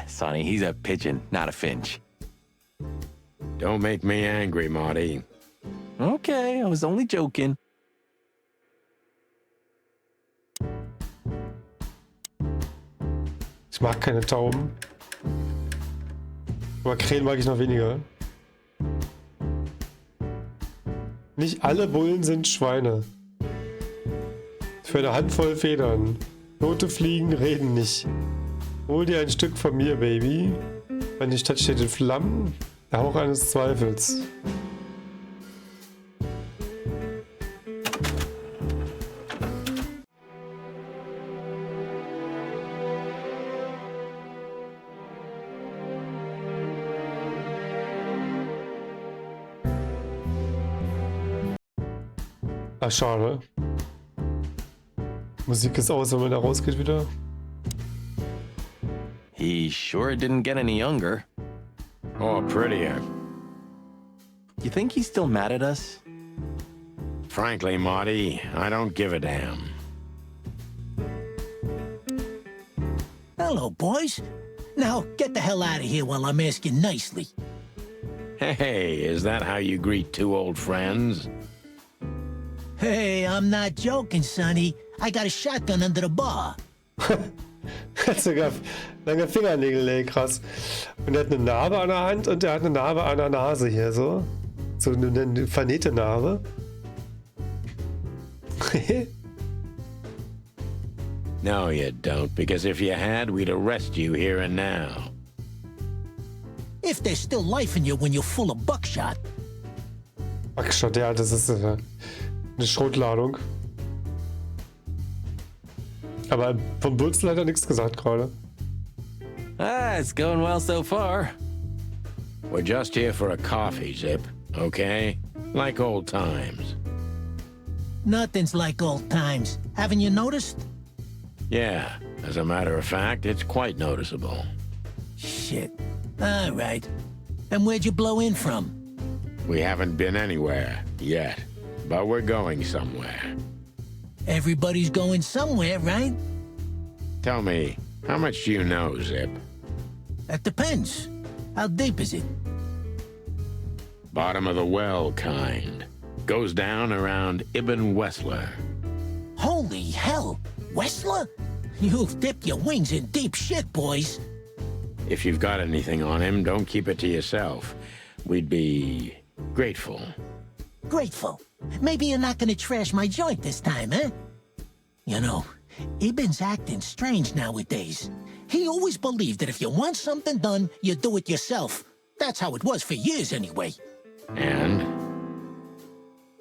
Sonny, he's a pigeon, not a finch. Don't make me angry, Marty. Okay, I was only joking. Ich mag keine Tauben. Aber Krähen mag ich noch weniger. Nicht alle Bullen sind Schweine. Für eine Handvoll Federn. Tote Fliegen reden nicht. Hol dir ein Stück von mir, Baby. Meine Stadt steht in Flammen. Der Hauch eines Zweifels. Ach, schade. Musik ist aus, wenn man da rausgeht wieder. He sure didn't get any younger. Or prettier. You think he's still mad at us? Frankly, Marty, I don't give a damn. Hello, boys. Now, get the hell out of here while I'm asking nicely. Hey, is that how you greet two old friends? Hey, I'm not joking, Sonny. I got a shotgun under the bar. Hat sogar lange Fingernägel, ey, krass. Und er hat eine Narbe an der Hand und er hat eine Narbe an der Nase hier, so. So eine vernähte Narbe. No, you don't, because if you had, we'd arrest you here and now. If there's still life in you when you're full of buckshot. Buckshot, ja, das ist eine Schrotladung. Aber vom Bulzen hat er nichts gesagt gerade. Ah, it's going well so far. We're just here for a coffee, Zip, okay? Like old times. Nothing's like old times. Haven't you noticed? Yeah, as a matter of fact, it's quite noticeable. Shit. All right. And where'd you blow in from? We haven't been anywhere yet, but we're going somewhere. Everybody's going somewhere, right? Tell me, how much do you know, Zip? That depends. How deep is it? Bottom of the well kind. Goes down around Ibn Wessler. Holy hell! Wessler? You've dipped your wings in deep shit, boys. If you've got anything on him, don't keep it to yourself. We'd be grateful. Grateful? Maybe you're not gonna trash my joint this time, eh? You know, Ibn's acting strange nowadays. He always believed that if you want something done, you do it yourself. That's how it was for years, anyway. And?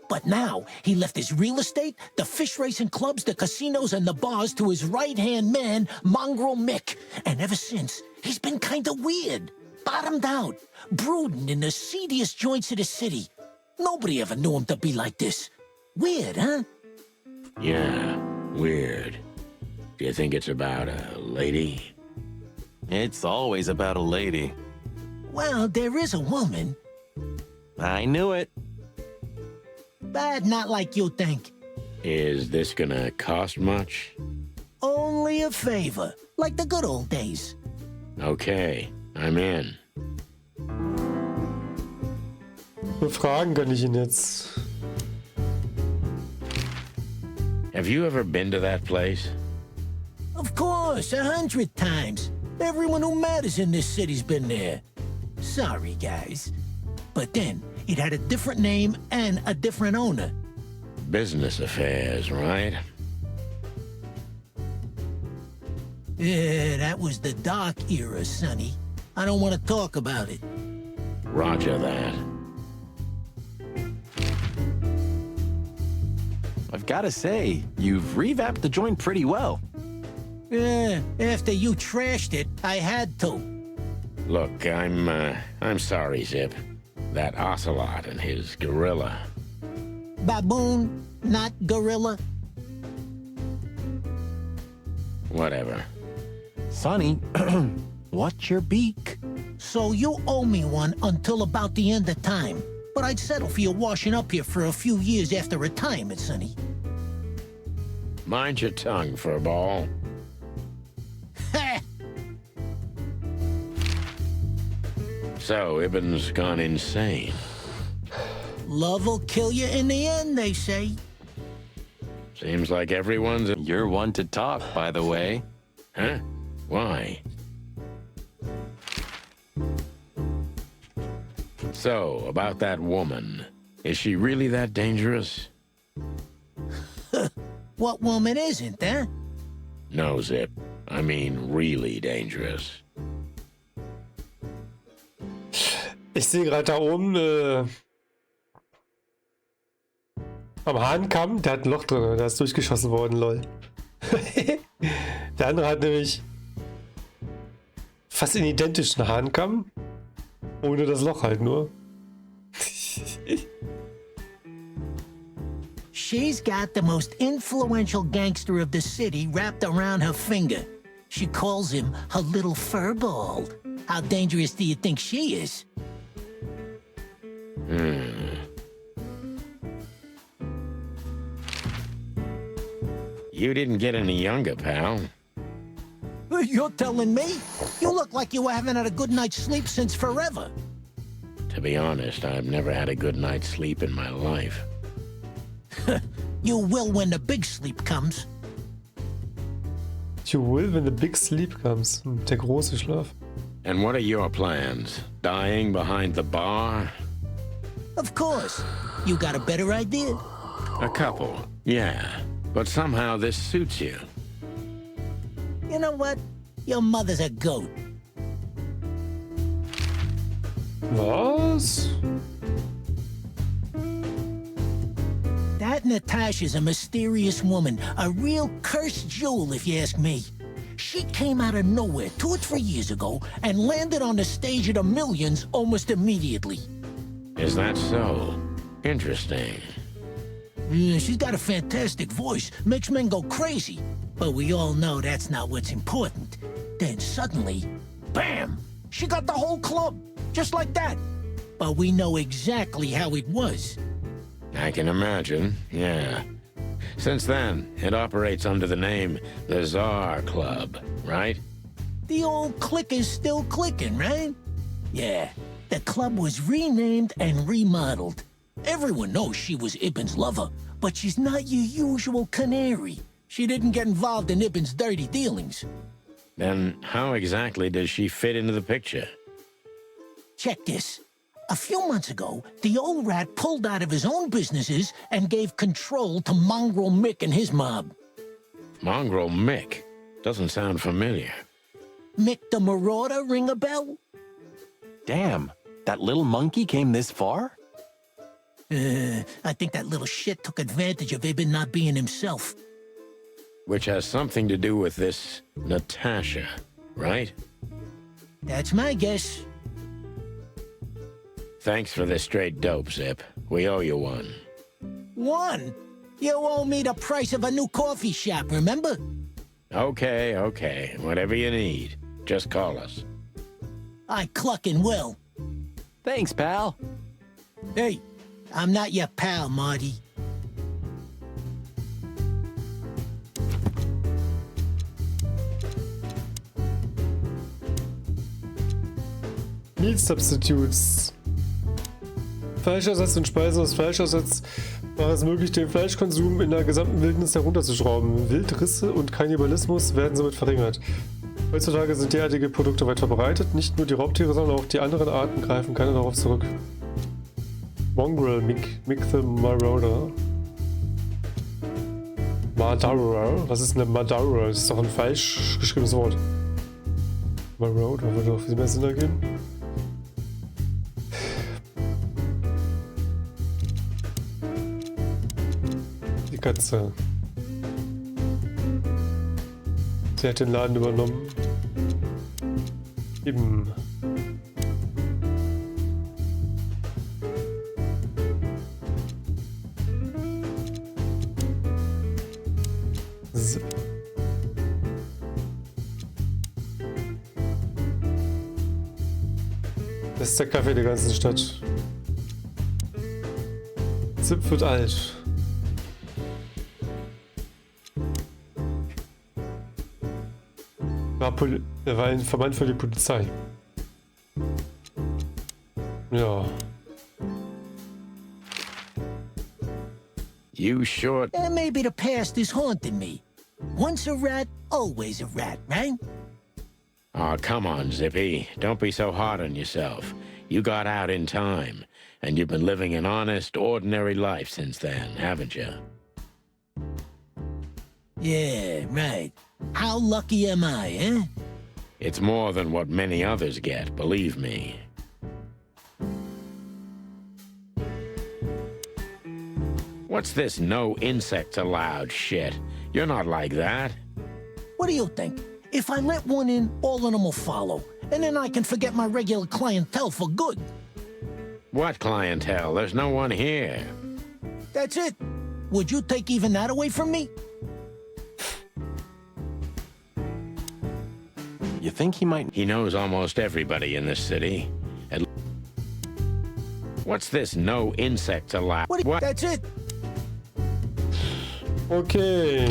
But now, he left his real estate, the fish racing clubs, the casinos, and the bars to his right-hand man, Mongrel Mick. And ever since, he's been kinda weird. Bottomed out, brooding in the seediest joints of the city. Nobody ever knew him to be like this. Weird, huh? Yeah, weird. Do you think it's about a lady? It's always about a lady. Well, there is a woman. I knew it. But not like you think. Is this gonna cost much? Only a favor, like the good old days. Okay, I'm in. Befragen kann ich ihn jetzt. Have you ever been to that place? Of course, 100 times. Everyone who matters in this city's been there. Sorry, guys. But then, it had a different name and a different owner. Business affairs, right? Yeah, that was the dark era, Sonny. I don't want to talk about it. Roger that. I've got to say, you've revamped the joint pretty well. Yeah, after you trashed it, I had to. Look, I'm sorry, Zip. That ocelot and his gorilla. Baboon, not gorilla. Whatever. Sonny, what's your beak? So you owe me one until about the end of time. But I'd settle for you washing up here for a few years after retirement, Sonny. Mind your tongue, furball. So, Ibn's gone insane. Love will kill you in the end, they say. Seems like everyone's... You're one to talk, by the way. Huh? Why? So, about that woman. Is she really that dangerous? What woman isn't, eh? No, Zip. I mean really dangerous. Ich sehe gerade da oben am Hahnkamm, der hat ein Loch drin, der ist durchgeschossen worden, lol. Der andere hat nämlich fast einen identischen Hahnkamm, ohne das Loch halt nur. She's got the most influential gangster of the city wrapped around her finger. She calls him her little furball. How dangerous do you think she is? You didn't get any younger, pal. You're telling me? You look like you haven't had a good night's sleep since forever. To To be honest, I've never had a good night's sleep in my life. You will when the big sleep comes. You will when the big sleep comes. Der große Schlaf. And what are your plans? Dying behind the bar? Of course. You got a better idea? A couple, yeah. But somehow this suits you. You know what? Your mother's a goat. Was? That Natasha's a mysterious woman. A real cursed jewel, if you ask me. She came out of nowhere 2 or 3 years ago and landed on the stage of the Millions almost immediately. Is that so? Interesting. Yeah, she's got a fantastic voice. Makes men go crazy. But we all know that's not what's important. Then suddenly, bam! She got the whole club. Just like that. But we know exactly how it was. I can imagine, yeah. Since then, it operates under the name the Tsar Club, right? The old click is still clicking, right? Yeah, the club was renamed and remodeled. Everyone knows she was Ibn's lover, but she's not your usual canary. She didn't get involved in Ibn's dirty dealings. Then how exactly does she fit into the picture? Check this. A few months ago, the old rat pulled out of his own businesses and gave control to Mongrel Mick and his mob. Mongrel Mick? Doesn't sound familiar. Mick the Marauder, ring a bell? Damn, that little monkey came this far? I think that little shit took advantage of Ibn not being himself. Which has something to do with this Natasha, right? That's my guess. Thanks for the straight dope, Zip. We owe you one. One? You owe me the price of a new coffee shop, remember? Okay. Whatever you need. Just call us. I cluckin' will. Thanks, pal. Hey, I'm not your pal, Marty. Meal Substitutes. Fleischersatz und Speise aus Fleischersatz machen es möglich, den Fleischkonsum in der gesamten Wildnis herunterzuschrauben. Wildrisse und Kannibalismus werden somit verringert. Heutzutage sind derartige Produkte weit verbreitet. Nicht nur die Raubtiere, sondern auch die anderen Arten greifen gerne darauf zurück. Mongrel Mick the Marauder. Marauder? Was ist denn eine Marauder? Das ist doch ein falsch geschriebenes Wort. Marauder würde doch viel mehr Sinn ergeben. Die Katze. Sie hat den Laden übernommen. Eben. Zip. Das ist der Kaffee der ganzen Stadt. Zip wird alt. Er war ein Verband für die Polizei. Ja. You sure? Maybe the past is haunting me. Once a rat, always a rat, right? Oh, come on, Zippy. Don't be so hard on yourself. You got out in time, and you've been living an honest, ordinary life since then, haven't you? Yeah, right. How lucky am I, eh? It's more than what many others get, believe me. What's this no insects allowed shit? You're not like that. What do you think? If I let one in, all of them will follow. And then I can forget my regular clientele for good. What clientele? There's no one here. That's it. Would you take even that away from me? You think he might... He knows almost everybody in this city. What's this no insects allowed? What? That's it. Okay.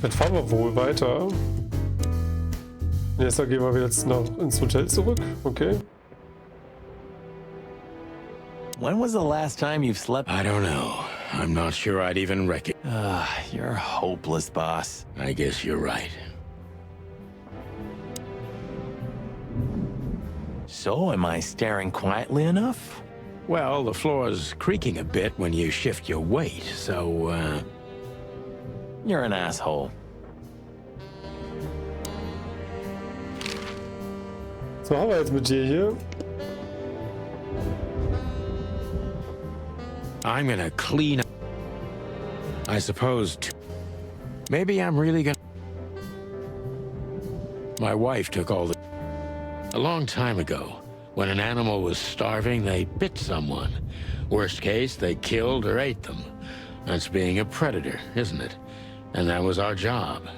Dann fahren wir wohl weiter. Jetzt gehen wir jetzt noch ins Hotel zurück. Okay. When was the last time you've slept? I don't know. I'm not sure I'd even recognize. You're hopeless, boss. I guess you're right. So, am I staring quietly enough? Well, the floor's creaking a bit when you shift your weight, so, You're an asshole. Was machen wir jetzt mit dir hier? I'm gonna clean up. I suppose. Maybe I'm really gonna. My wife took all the. A long time ago, when an animal was starving, they bit someone. Worst case, they killed or ate them. That's being a predator, isn't it? And that was our job.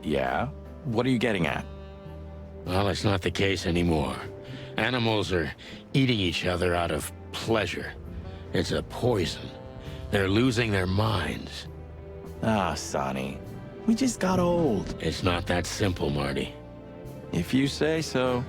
Yeah? What are you getting at? Well, it's not the case anymore. Animals are eating each other out of pleasure. It's a poison. They're losing their minds. Ah, Sonny. We just got old. It's not that simple, Marty. If you say so.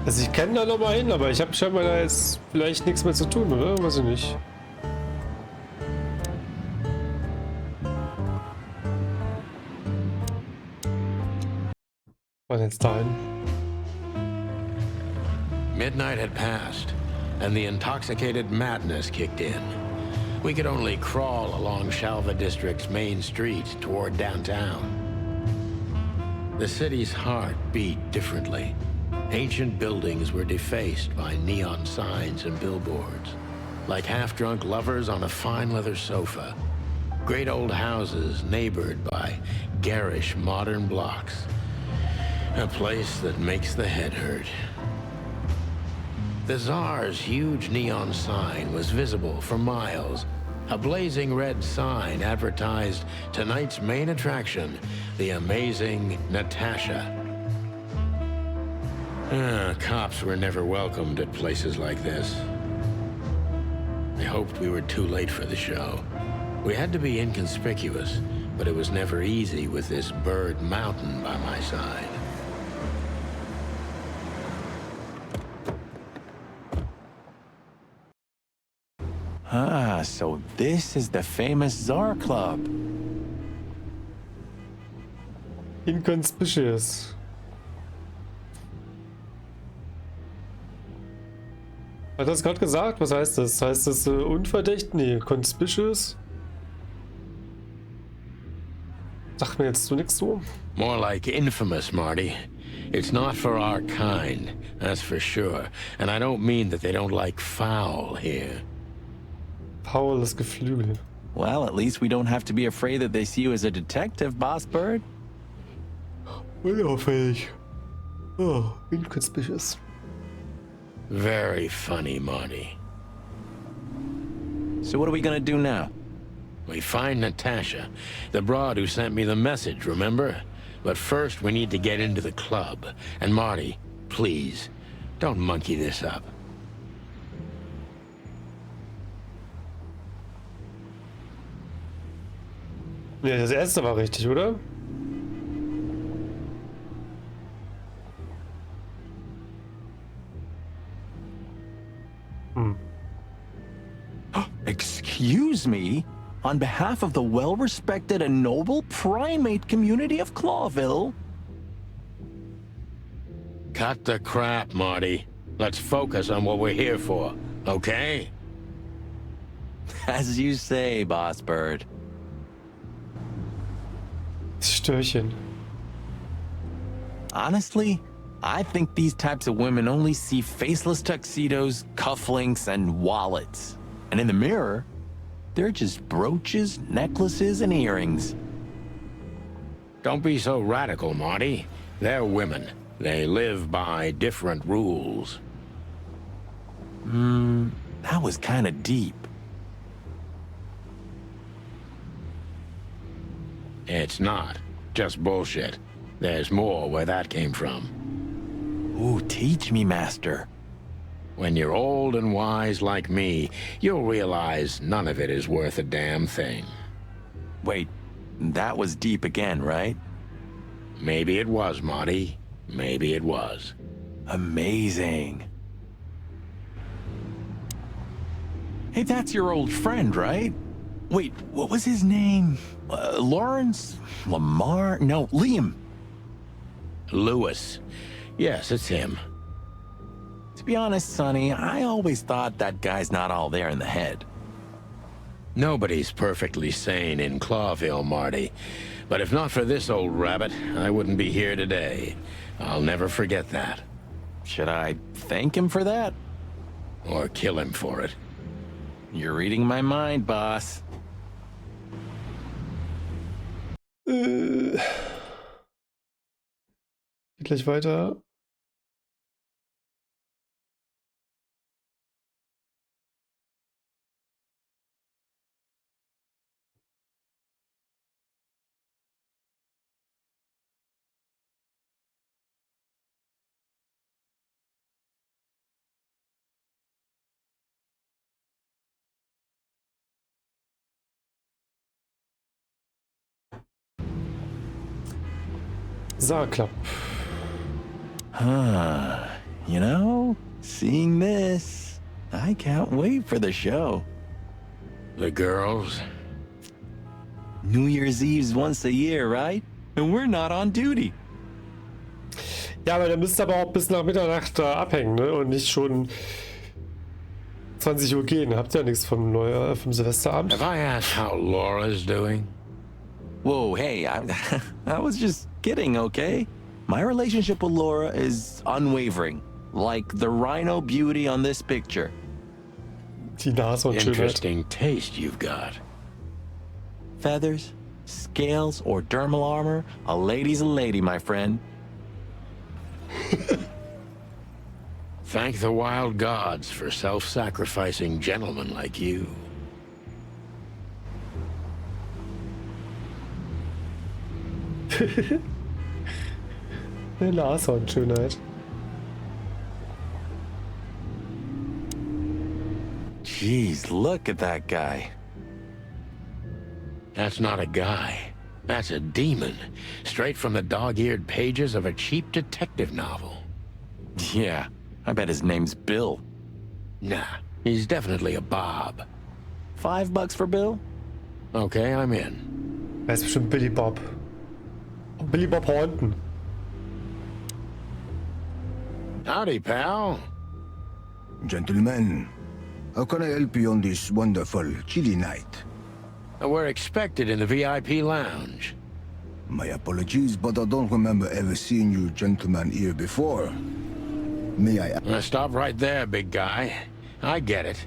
Also ich kann da noch mal hin, aber ich habe scheinbar da jetzt vielleicht nichts mehr zu tun, oder? Weiß ich nicht. Was jetzt dahin? Midnight had passed, and the intoxicated madness kicked in. We could only crawl along Shalva District's main street toward downtown. The city's heart beat differently. Ancient buildings were defaced by neon signs and billboards, like half-drunk lovers on a fine leather sofa. Great old houses neighbored by garish modern blocks. A place that makes the head hurt. The Tsar's huge neon sign was visible for miles. A blazing red sign advertised tonight's main attraction, the amazing Natasha. Cops were never welcomed at places like this. I hoped we were too late for the show. We had to be inconspicuous, but it was never easy with this bird mountain by my side. Ah, so this is the famous Tsar Club. Inconspicuous. Hat das gerade gesagt? Was heißt das? Heißt das unverdächtig? Nee, conspicuous? Sagt mir jetzt so nichts so. More like infamous, Marty. It's not for our kind, that's for sure. And I don't mean that they don't like foul here. Faules Geflügel. Well, at least we don't have to be afraid that they see you as a detective, Boss Bird. Unauffällig. Oh, inconspicuous. Very funny, Marty. So what are we gonna do now? We find Natasha, the broad who sent me the message, remember? But first we need to get into the club. And Marty, please, don't monkey this up. Ja, das erste war richtig, oder? Excuse me? On behalf of the well-respected and noble primate community of Clawville? Cut the crap, Marty. Let's focus on what we're here for, okay? As you say, Boss Bird. Störchen. Honestly, I think these types of women only see faceless tuxedos, cufflinks, and wallets. And in the mirror, they're just brooches, necklaces, and earrings. Don't be so radical, Marty. They're women. They live by different rules. That was kind of deep. It's not. Just bullshit. There's more where that came from. Ooh, teach me, master. When you're old and wise like me, you'll realize none of it is worth a damn thing. Wait, that was deep again, right? Maybe it was, Marty. Maybe it was. Amazing. Hey, that's your old friend, right? Wait, what was his name? Lawrence? Lamar? No, Liam. Lewis. Yes, it's him. To be honest, Sonny, I always thought that guy's not all there in the head. Nobody's perfectly sane in Clawville, Marty. But if not for this old rabbit, I wouldn't be here today. I'll never forget that. Should I thank him for that? Or kill him for it? You're reading my mind, boss. Geht gleich weiter. Saarklapp. You know, seeing this, I can't wait for the show. The girls? New Year's Eve's once a year, right? And we're not on duty. Ja, aber der müsste aber auch bis nach Mitternacht da abhängen, ne? Und nicht schon 20 Uhr gehen. Habt ihr ja nichts vom Silvesterabend? Have I asked how Laura's doing? Whoa, hey, I was just kidding, okay? My relationship with Laura is unwavering, like the rhino beauty on this picture. Die Nase und Schönheit. Interesting taste you've got. Feathers, scales, or dermal armor, a lady's a lady, my friend. Thank the wild gods for self-sacrificing gentlemen like you. Eine Nashornschönheit. Jeez, look at that guy. That's not a guy. That's a demon. Straight from the dog-eared pages of a cheap detective novel. Yeah, I bet his name's Bill. Nah, he's definitely a Bob. $5 for Bill? Okay, I'm in. Er ist bestimmt Billy Bob. Billy Bob Horton. Howdy, pal. Gentlemen, how can I help you on this wonderful, chilly night? We're expected in the VIP lounge. My apologies, but I don't remember ever seeing you gentlemen here before. May I... Stop right there, big guy. I get it.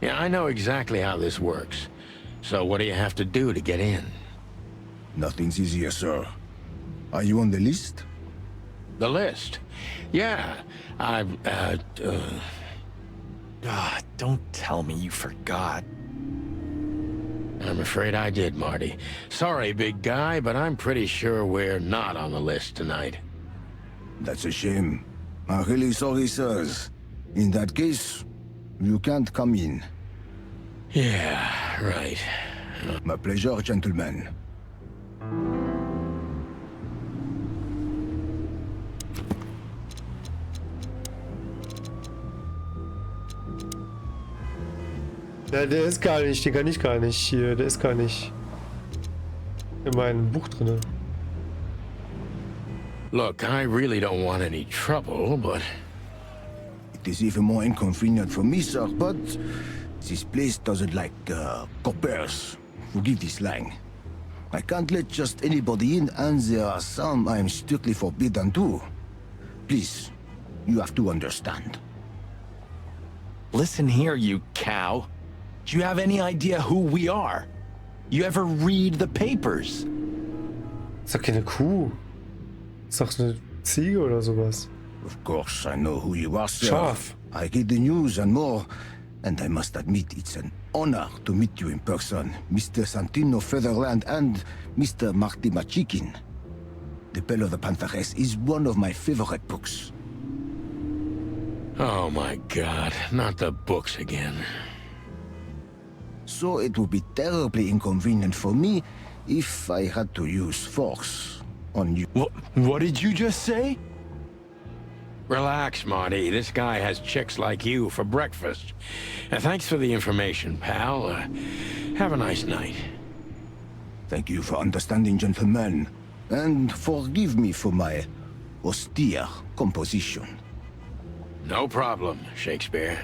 Yeah, I know exactly how this works. So what do you have to do to get in? Nothing's easier, sir. Are you on the list? The list? Yeah, don't tell me you forgot. I'm afraid I did, Marty. Sorry, big guy, but I'm pretty sure we're not on the list tonight. That's a shame. I'm really sorry, sirs. In that case, you can't come in. Yeah, right. My pleasure, gentlemen. Ja, der ist gar nicht, den kann ich gar nicht hier, der ist gar nicht in meinem Buch drin. Look, I really don't want any trouble, but... It is even more inconvenient for me, sir, but this place doesn't like coppers. Forgive the slang. I can't let just anybody in, and there are some I'm strictly forbidden to. Please, you have to understand. Listen here, you cow. Do you have any idea who we are? You ever read the papers? Ist doch keine Kuh. Ist doch eine Ziege oder sowas. Of course, I know who you are, sir. Schaf. I read the news and more, and I must admit it's an honor to meet you in person, Mr. Santino Featherland and Mr. Marty Machikin. The Bell of the Pantheress is one of my favorite books. Oh my God, not the books again. So it would be terribly inconvenient for me if I had to use force on you. What did you just say? Relax, Marty. This guy has chicks like you for breakfast. Thanks for the information, pal. Have a nice night. Thank you for understanding, gentlemen. And forgive me for my austere composition. No problem, Shakespeare.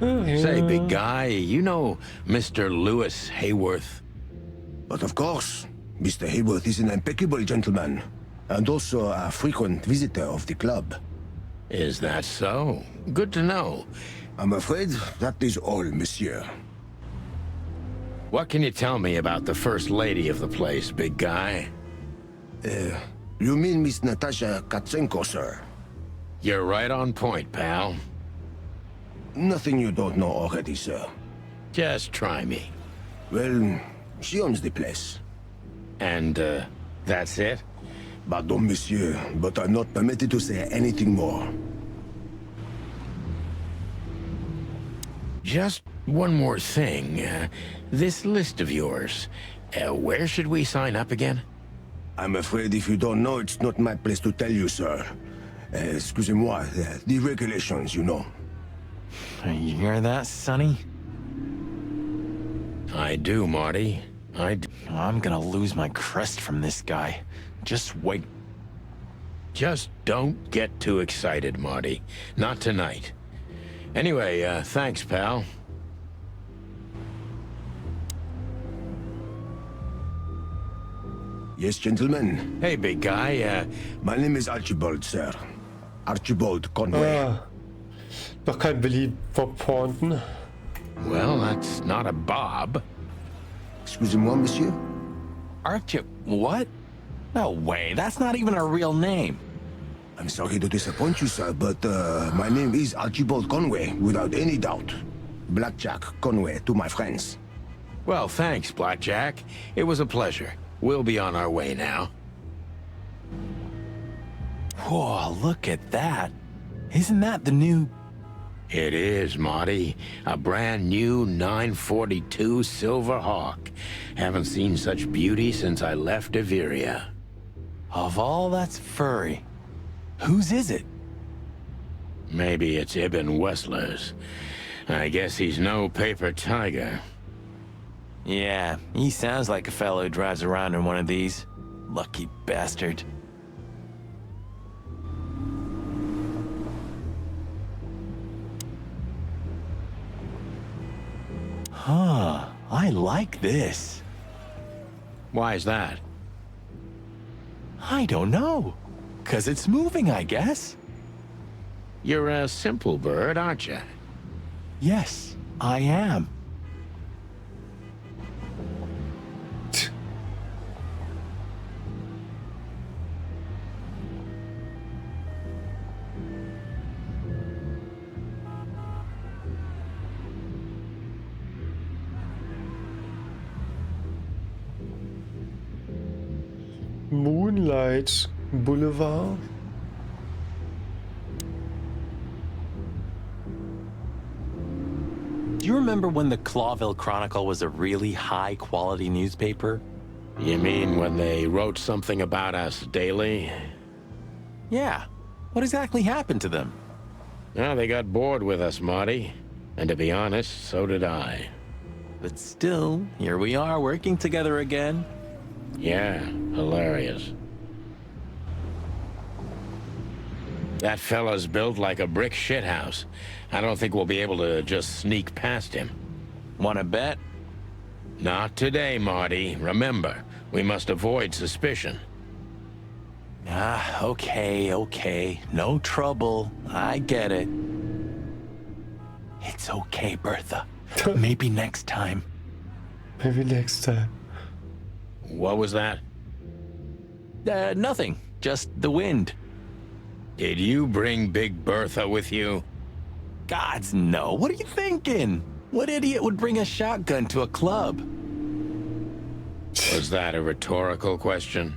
Say, big guy, you know Mr. Lewis Hayworth? But of course, Mr. Hayworth is an impeccable gentleman, and also a frequent visitor of the club. Is that so? Good to know. I'm afraid that is all, monsieur. What can you tell me about the first lady of the place, big guy? You mean Miss Natasha Katsenko, sir? You're right on point, pal. Nothing you don't know already, sir. Just try me. Well, she owns the place. And, that's it? Pardon, monsieur, but I'm not permitted to say anything more. Just one more thing. This list of yours, where should we sign up again? I'm afraid if you don't know, it's not my place to tell you, sir. Excusez-moi, the regulations, you know. You hear that, Sonny? I do, Marty. I do. I'm gonna lose my crest from this guy. Just wait. Just don't get too excited, Marty. Not tonight. Anyway, thanks, pal. Yes, gentlemen. Hey, big guy, My name is Archibald, sir. Archibald Conway. Doch kein Billy Bob Thornton. Well, that's not a Bob. Excusez-moi, monsieur? Archie, what? No way, that's not even a real name. I'm sorry to disappoint you, sir, but my name is Archibald Conway, without any doubt. Blackjack Conway to my friends. Well, thanks, Blackjack. It was a pleasure. We'll be on our way now. Whoa, look at that. Isn't that the new... It is, Marty. A brand new 942 Silver Hawk. Haven't seen such beauty since I left Averia. Of all that's furry, whose is it? Maybe it's Ibn Wessler's. I guess he's no paper tiger. Yeah, he sounds like a fellow who drives around in one of these. Lucky bastard. Huh, I like this. Why is that? I don't know. 'Cause it's moving, I guess. You're a simple bird, aren't you? Yes, I am. Moonlight Boulevard. Do you remember when the Clawville Chronicle was a really high-quality newspaper? You mean when they wrote something about us daily? Yeah. What exactly happened to them? Well, they got bored with us, Marty. And to be honest, so did I. But still, here we are working together again. Yeah, hilarious. That fella's built like a brick shithouse. I don't think we'll be able to just sneak past him. Wanna bet? Not today, Marty. Remember, we must avoid suspicion. Okay. No trouble. I get it. It's okay, Bertha. Maybe next time. Maybe next time. What was that? Nothing. Just the wind. Did you bring Big Bertha with you? Gods, no. What are you thinking? What idiot would bring a shotgun to a club? Was that a rhetorical question?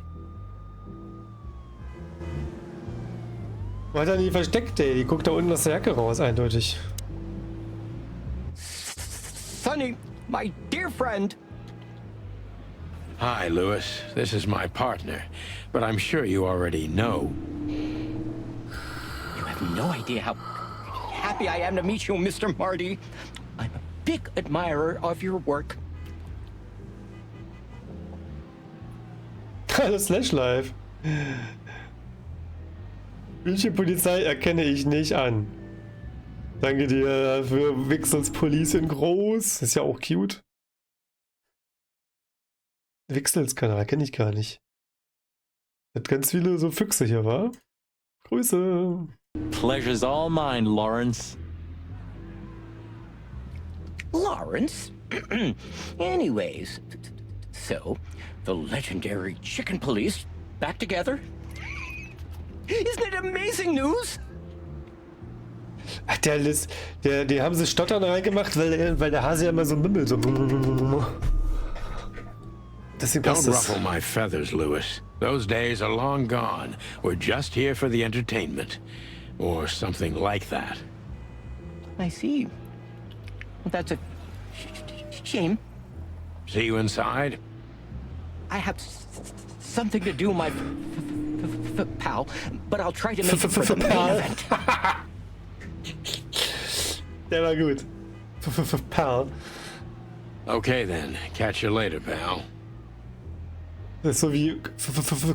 Wo hat er die versteckt, ey? Die guckt da unten aus der Jacke raus, eindeutig. Sonny, my dear friend. Hi, Lewis. This is my partner, but I'm sure you already know. You have no idea how happy I am to meet you, Mr. Marty. I'm a big admirer of your work. Hallo Slashlife. Welche Polizei erkenne ich nicht an? Danke dir für Wixels Police in groß. Ist ja auch cute. Wixels Kanal kenne ich gar nicht. Hat ganz viele so Füchse hier, wa? Grüße. Pleasure's all mine, Lawrence. Lawrence? Anyways, so, the legendary chicken police back together? Isn't it amazing news? Ach, die haben sie Stottern reingemacht, weil der Hase ja immer so bimmelt. So. Deswegen passt Don't das. ruffle my feathers, Lewis. Those days are long gone. We're just here for the entertainment. Or something like that. I see. Well, that's a shame. See you inside? I have something to do, my pal, but I'll try to make it for the main event. Der war gut. Pal. Okay then. Catch you later, pal. Das ist so wie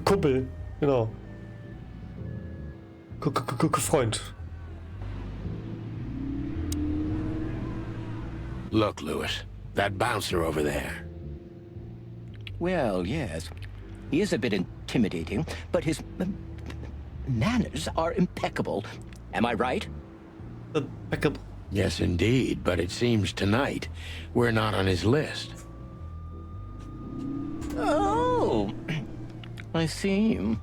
Kumpel. Genau. Freund. Look, Lewis. That bouncer over there. Well, yes. He is a bit intimidating, but his manners are impeccable. Am I right? Impeccable. Yes, indeed, but it seems tonight we're not on his list. Oh, I see.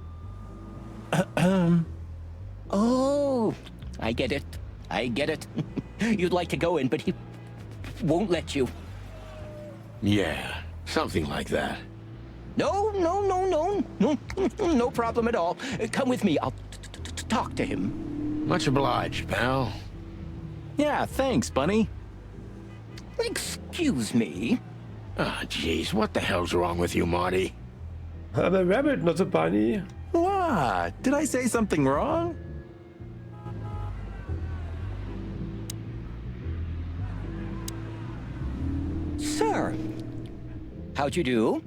Oh, I get it. I get it. You'd like to go in, but he won't let you. Yeah, something like that. No problem at all. Come with me. I'll talk to him. Much obliged, pal. Yeah, thanks, Bunny. Excuse me. Ah, jeez, what the hell's wrong with you, Marty? I'm a rabbit, not a bunny. What? Did I say something wrong? Sir, how'd you do?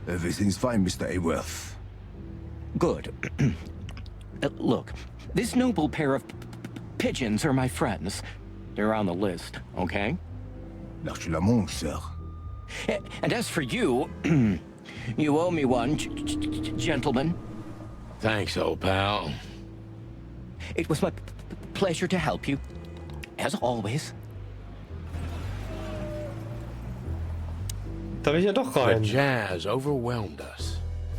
Everything's fine, Mr. Aworth. Good. Look, this noble pair of pigeons are my friends. They're on the list, okay? L'archelamonge, sir. And as for you, you owe me one, gentlemen. Thanks, old pal. It was my pleasure to help you, as always. Da will ich ja doch The rein. jazz overwhelmed us.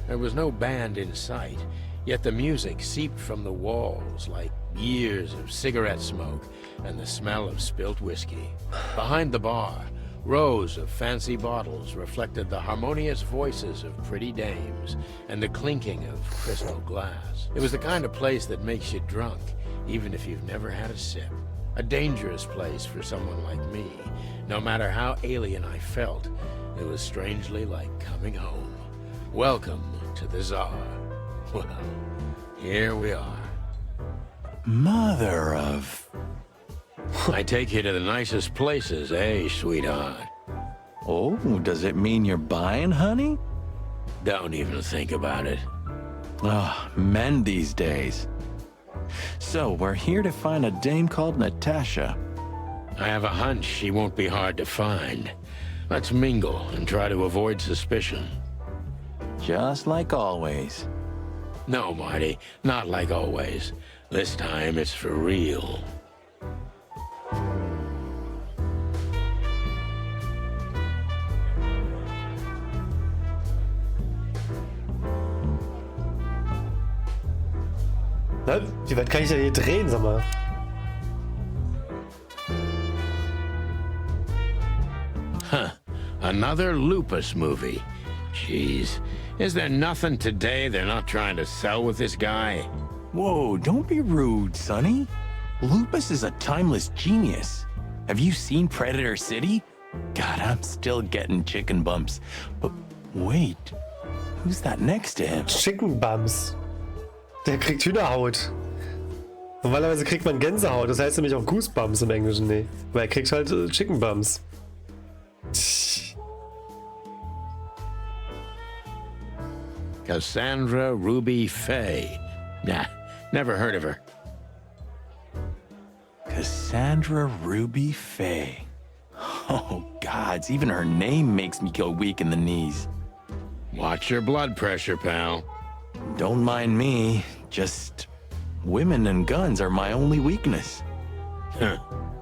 There was no band in sight, yet the music seeped from the walls like years of cigarette smoke and the smell of spilt whiskey. Behind the bar, rows of fancy bottles reflected the harmonious voices of pretty dames and the clinking of crystal glass. It was the kind of place that makes you drunk, even if you've never had a sip. A dangerous place for someone like me. No matter how alien I felt, it was strangely like coming home. Welcome to the Tsar. Well, here we are. Mother of... I take you to the nicest places, eh, sweetheart? Oh, does it mean you're buying, honey? Don't even think about it. Men these days. So, we're here to find a dame called Natasha. I have a hunch she won't be hard to find. Let's mingle and try to avoid suspicion. Just like always. No, Marty, not like always. This time it's for real. Na, wie weit kann ich denn hier drehen, sag mal? Huh. Another Lupus movie. Jeez. Is there nothing today they're not trying to sell with this guy? Whoa, don't be rude, Sonny. Lupus is a timeless genius. Have you seen Predator City? God, I'm still getting chicken bumps. But wait, who's that next to him? Chicken Bumps. Der kriegt Hühnerhaut. Normalerweise kriegt man Gänsehaut, das heißt nämlich auch Goosebumps im Englischen, nee. Aber er kriegt halt Chicken Bumps. Cassandra Ruby Faye. Nah, never heard of her. Cassandra Ruby Faye. Oh, gods, even her name makes me go weak in the knees. Watch your blood pressure, pal. Don't mind me, just women and guns are my only weakness. Huh.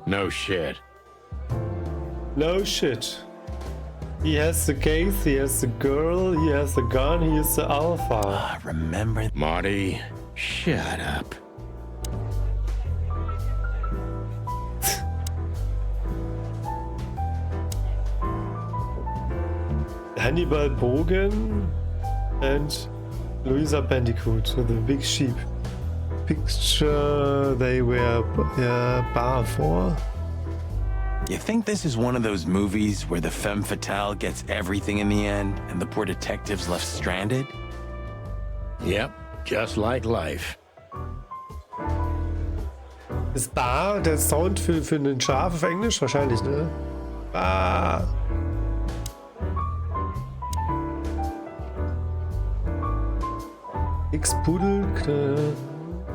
No shit. No shit. He has the case, he has the girl, he has the gun, he is the alpha. Remember? Marty, shut up. Hannibal Bogen and Louisa Bandicoot with the big sheep. Picture they were bar for. You think this is one of those movies where the femme fatale gets everything in the end and the poor detective's left stranded? Yep, just like life. Ist Bar der Sound für einen Schaf auf Englisch? Wahrscheinlich, ne? Bar. X-Pudel,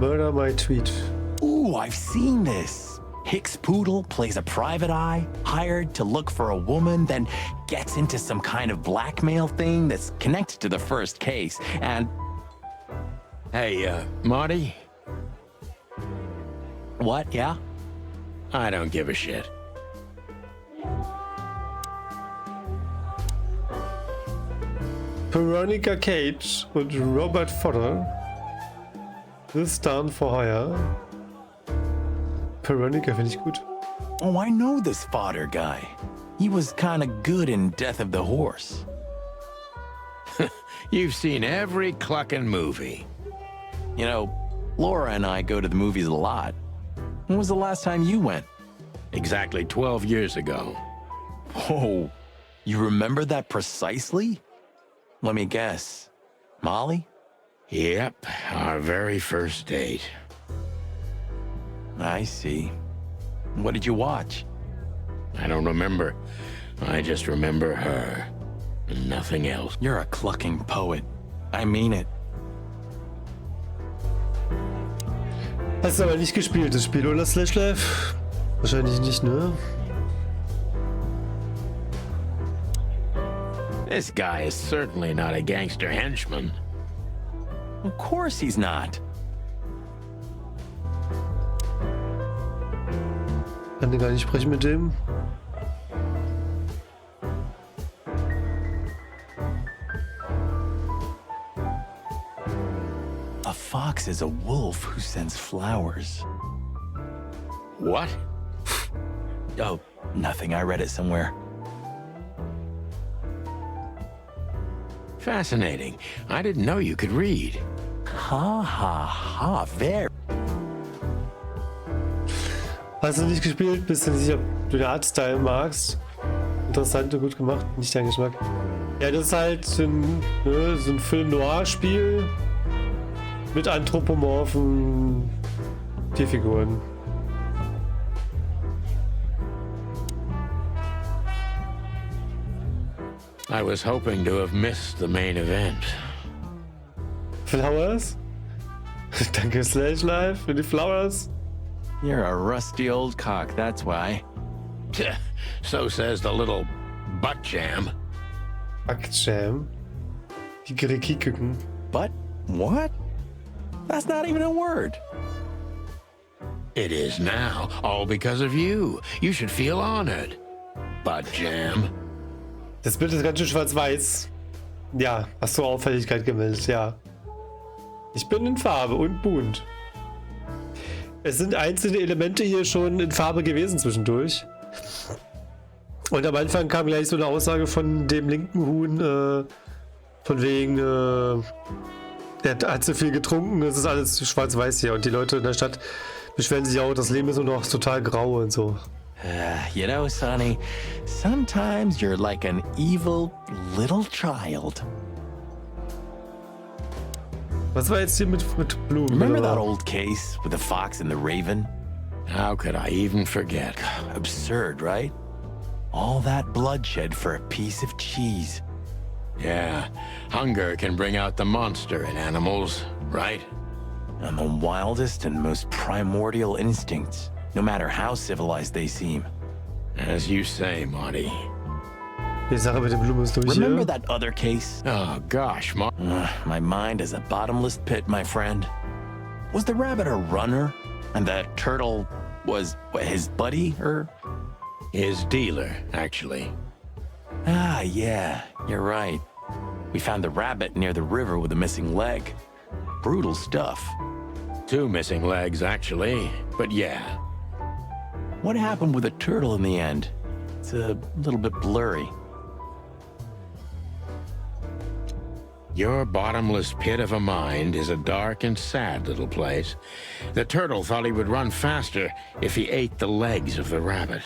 murder my tweet. Ooh, I've seen this. Hicks Poodle plays a private eye, hired to look for a woman, then gets into some kind of blackmail thing that's connected to the first case, and... Hey, Marty? What, yeah? I don't give a shit. Veronica Cage und Robert Fodder. This Done for Hire. Veronica finde ich gut. Oh, I know this Fodder guy. He was kinda good in Death of the Horse. You've seen every clucking movie. You know, Laura and I go to the movies a lot. When was the last time you went? Exactly 12 years ago. Oh, you remember that precisely? Let me guess. Molly? Yep, our very first date. I see. What did you watch? I don't remember. I just remember her. And nothing else. You're a clucking poet. I mean it. Hast du aber nicht gespielt, das Spiel, oder Slash Life? Wahrscheinlich nicht, ne? This guy is certainly not a gangster henchman. Of course he's not. Kann den gar nicht sprechen mit dem. A fox is a wolf who sends flowers. What? Oh, nothing. I read it somewhere. Fascinating. I didn't know you could read. Ha ha ha, very. Hast du nicht gespielt? Bist du nicht sicher, ob du den Artstyle magst? Interessant und gut gemacht, nicht dein Geschmack. Ja, das ist halt so ein Film-Noir-Spiel mit anthropomorphen Tierfiguren. I was hoping to have missed the main event. Flowers? Danke, Slash Life, für die Flowers. You're a rusty old cock, that's why. So says the little butt jam. Butt jam? Kikeriki-Küken. But what? That's not even a word. It is now, all because of you. You should feel honored. Butt jam. Das Bild ist ganz schön schwarz-weiß. Ja, hast du Auffälligkeit gemeldet, ja. Ich bin in Farbe und bunt. Es sind einzelne Elemente hier schon in Farbe gewesen zwischendurch. Und am Anfang kam gleich so eine Aussage von dem linken Huhn, von wegen, er hat zu viel getrunken, es ist alles schwarz-weiß hier. Und die Leute in der Stadt beschweren sich auch, das Leben ist nur noch total grau und so. You know, Sonny, sometimes you're like an evil little child. Was war jetzt hier mit Blumen? Remember that old case with the fox and the raven? How could I even forget? Absurd, right? All that bloodshed for a piece of cheese. Yeah, hunger can bring out the monster in animals, right? And the wildest and most primordial instincts, no matter how civilized they seem. As you say, Marty. Die Sache mit den Blumen ist durch. Remember that other case? Oh gosh, my mind is a bottomless pit, my friend. Was the rabbit a runner? And the turtle was his buddy, or? His dealer, actually. Ah, yeah, you're right. We found the rabbit near the river with a missing leg. Brutal stuff. 2 missing legs, actually, but yeah. What happened with the turtle in the end? It's a little bit blurry. Your bottomless pit of a mind is a dark and sad little place. The turtle thought he would run faster if he ate the legs of the rabbit.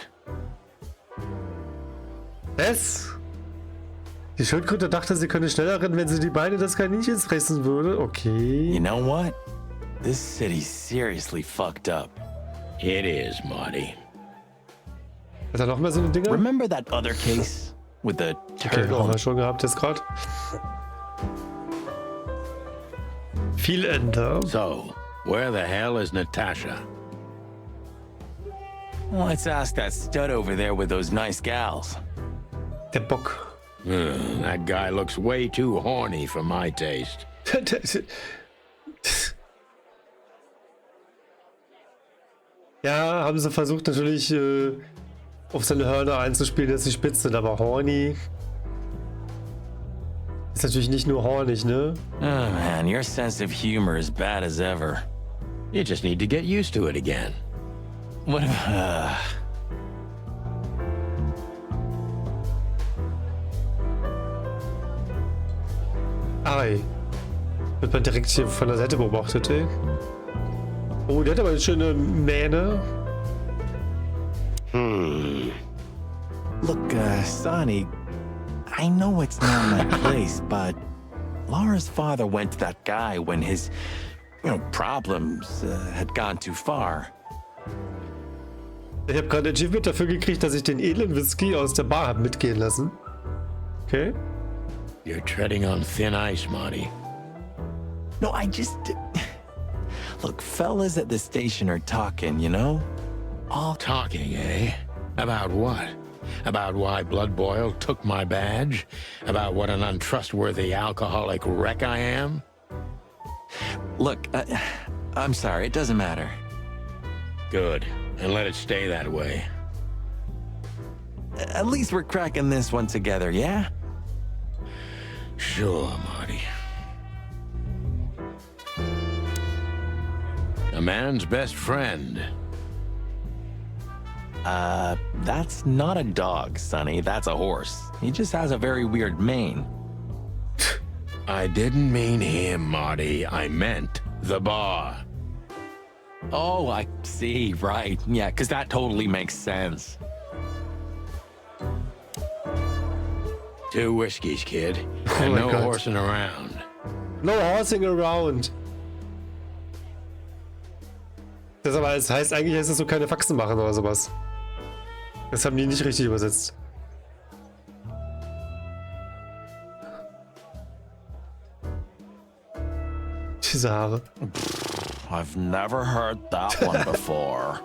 Was? Die Schildkröte dachte, sie könne schneller rennen, wenn sie die Beine des Kaninchens fressen würde. Okay. You know what? This city's seriously fucked up. It is, Marty. Hat er noch mehr so eine Dinger? Remember that other case with the turtle? Okay, haben wir schon gehabt jetzt gerade. Viel Ender. So, where the hell is Natasha? Well, let's ask that stud over there with those nice gals. Der Bock. That guy looks way too horny for my taste. Ja, haben sie versucht natürlich auf seine Hörner einzuspielen, dass sie spitz sind, aber horny ist natürlich nicht nur hornig, ne? Oh man, your sense of humor is bad as ever. You just need to get used to it again. What Ei. Wird man direkt hier von der Seite beobachtet, ey. Oh, der hat aber eine schöne Mähne. Look, Sonny, I know it's not my place, but Laura's father went to that guy when his, problems had gone too far. Ich habe gerade ein Achievement dafür gekriegt, dass ich den edlen Whisky aus der Bar habe mitgehen lassen. Okay. You're treading on thin ice, Marty. No, Look, fellas at the station are talking, you know? All talking, eh? About what? About why Blood Boil took my badge? About what an untrustworthy alcoholic wreck I am? Look, I'm sorry, it doesn't matter. Good, and let it stay that way. At least we're cracking this one together, yeah? Sure, Marty. A man's best friend. That's not a dog, Sonny. That's a horse. He just has a very weird mane. I didn't mean him, Marty. I meant the bar. Oh, I see, right. Yeah, because that totally makes sense. 2 whiskeys, kid. And no horsing around. No horsing around. Das heißt eigentlich, dass so keine Faxen machen oder sowas. Das haben die nicht richtig übersetzt. diese Haare. I've never heard that one before.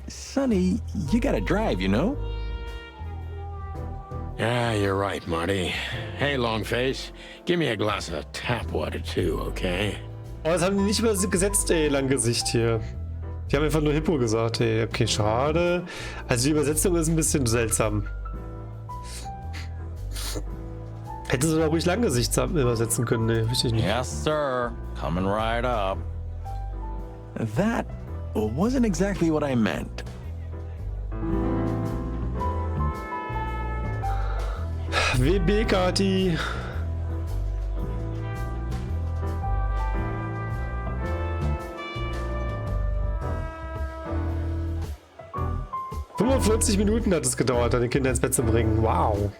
Sonny, you gotta drive, you know? Yeah, you're right, Marty. Hey, Longface, give me a glass of tap water too, okay? Oh, das haben die nicht übersetzt, ey, Langgesicht hier. Die haben einfach nur Hippo gesagt, ey. Okay, schade. Also die Übersetzung ist ein bisschen seltsam. Hätte sie doch ruhig Langgesicht übersetzen können, ne? Richtig nicht. Yes, sir. Coming right up. That wasn't exactly what I meant. WB, Kati. Minuten hat es gedauert, deine Kinder ins Bett zu bringen. Wow.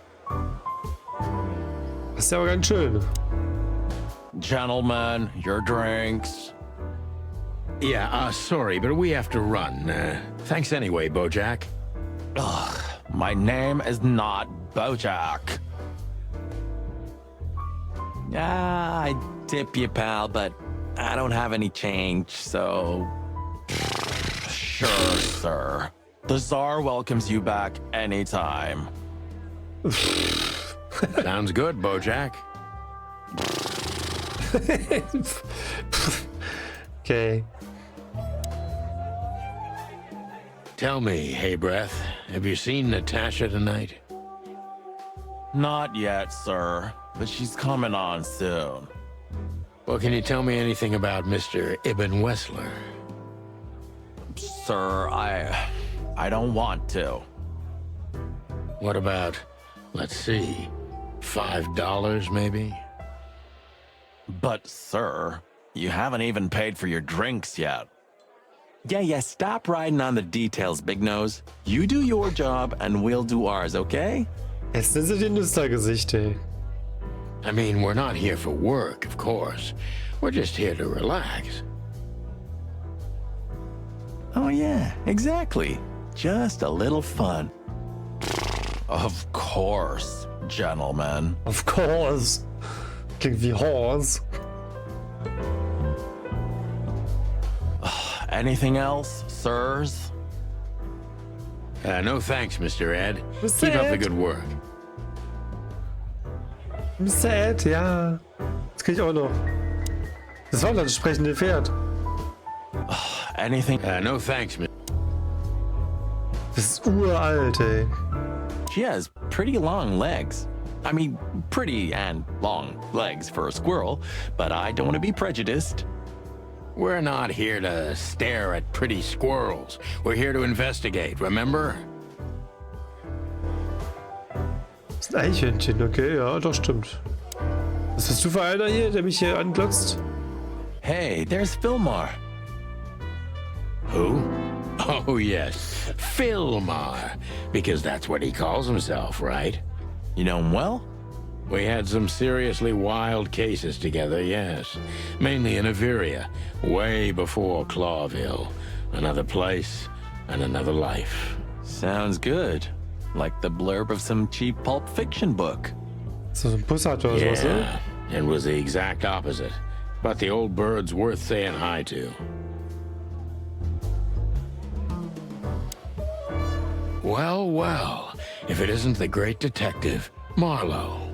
Das ist ja aber ganz schön. Gentlemen, your drinks. Yeah, sorry, but we have to run. Thanks anyway, Bojack. Ugh, my name is not Bojack. I tip you, pal, but I don't have any change, so... Sure, sir. The Tsar welcomes you back anytime. Sounds good, Bojack. Okay. Tell me, Hey Breath, have you seen Natasha tonight? Not yet, sir, but she's coming on soon. Well, can you tell me anything about Mr. Ibn Wessler? Sir, I don't want to. What about, let's see, $5 maybe? But, sir, you haven't even paid for your drinks yet. Yeah, stop riding on the details, Big Nose. You do your job and we'll do ours, okay? Jetzt sind sie die Nüstergesicht, ey. I mean, we're not here for work, of course. We're just here to relax. Oh yeah, exactly. Just a little fun. Of course, gentlemen. Of course. Klingt wie Horse. Anything else, sirs? No thanks, Mr. Ed. Mr. Keep up the Ed. good work. Mr. Ed, ja. Das krieg ich auch noch. Das war das sprechende Pferd. Anything? No thanks, Mr. Das ist uralt, ey. She has pretty long legs. I mean, pretty and long legs for a squirrel, but I don't want to be prejudiced. We're not here to stare at pretty squirrels. We're here to investigate, remember? Das ist ein Eichhörnchen, okay, ja, doch stimmt. Was bist du für einer hier, der mich hier anglotzt? Hey, there's Fillmar. Who? Oh, yes, Fillmar, because that's what he calls himself, right? You know him well? We had some seriously wild cases together, yes. Mainly in Averia, way before Clawville. Another place and another life. Sounds good. Like the blurb of some cheap pulp fiction book. So ein Bussard oder sowas, ne? Yeah, it was the exact opposite. But the old bird's worth saying hi to. Well, well, if it isn't the great detective, Marlowe.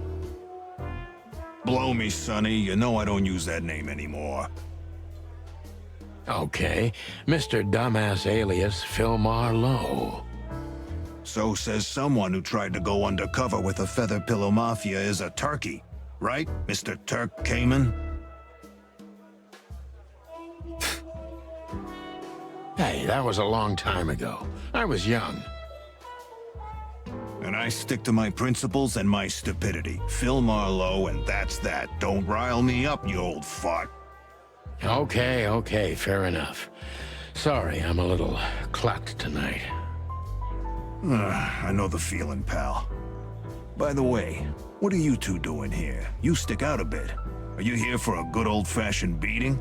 Blow me, Sonny. You know I don't use that name anymore. Okay, Mr. Dumbass alias Fillmar Lowe. So says someone who tried to go undercover with the Feather Pillow Mafia is a turkey. Right, Mr. Turk Cayman? Hey, that was a long time ago. I was young. And I stick to my principles and my stupidity. Phil Marlowe, and that's that. Don't rile me up, you old fart. Okay, fair enough. Sorry, I'm a little clucked tonight. I know the feeling, pal. By the way, what are you two doing here? You stick out a bit. Are you here for a good old-fashioned beating?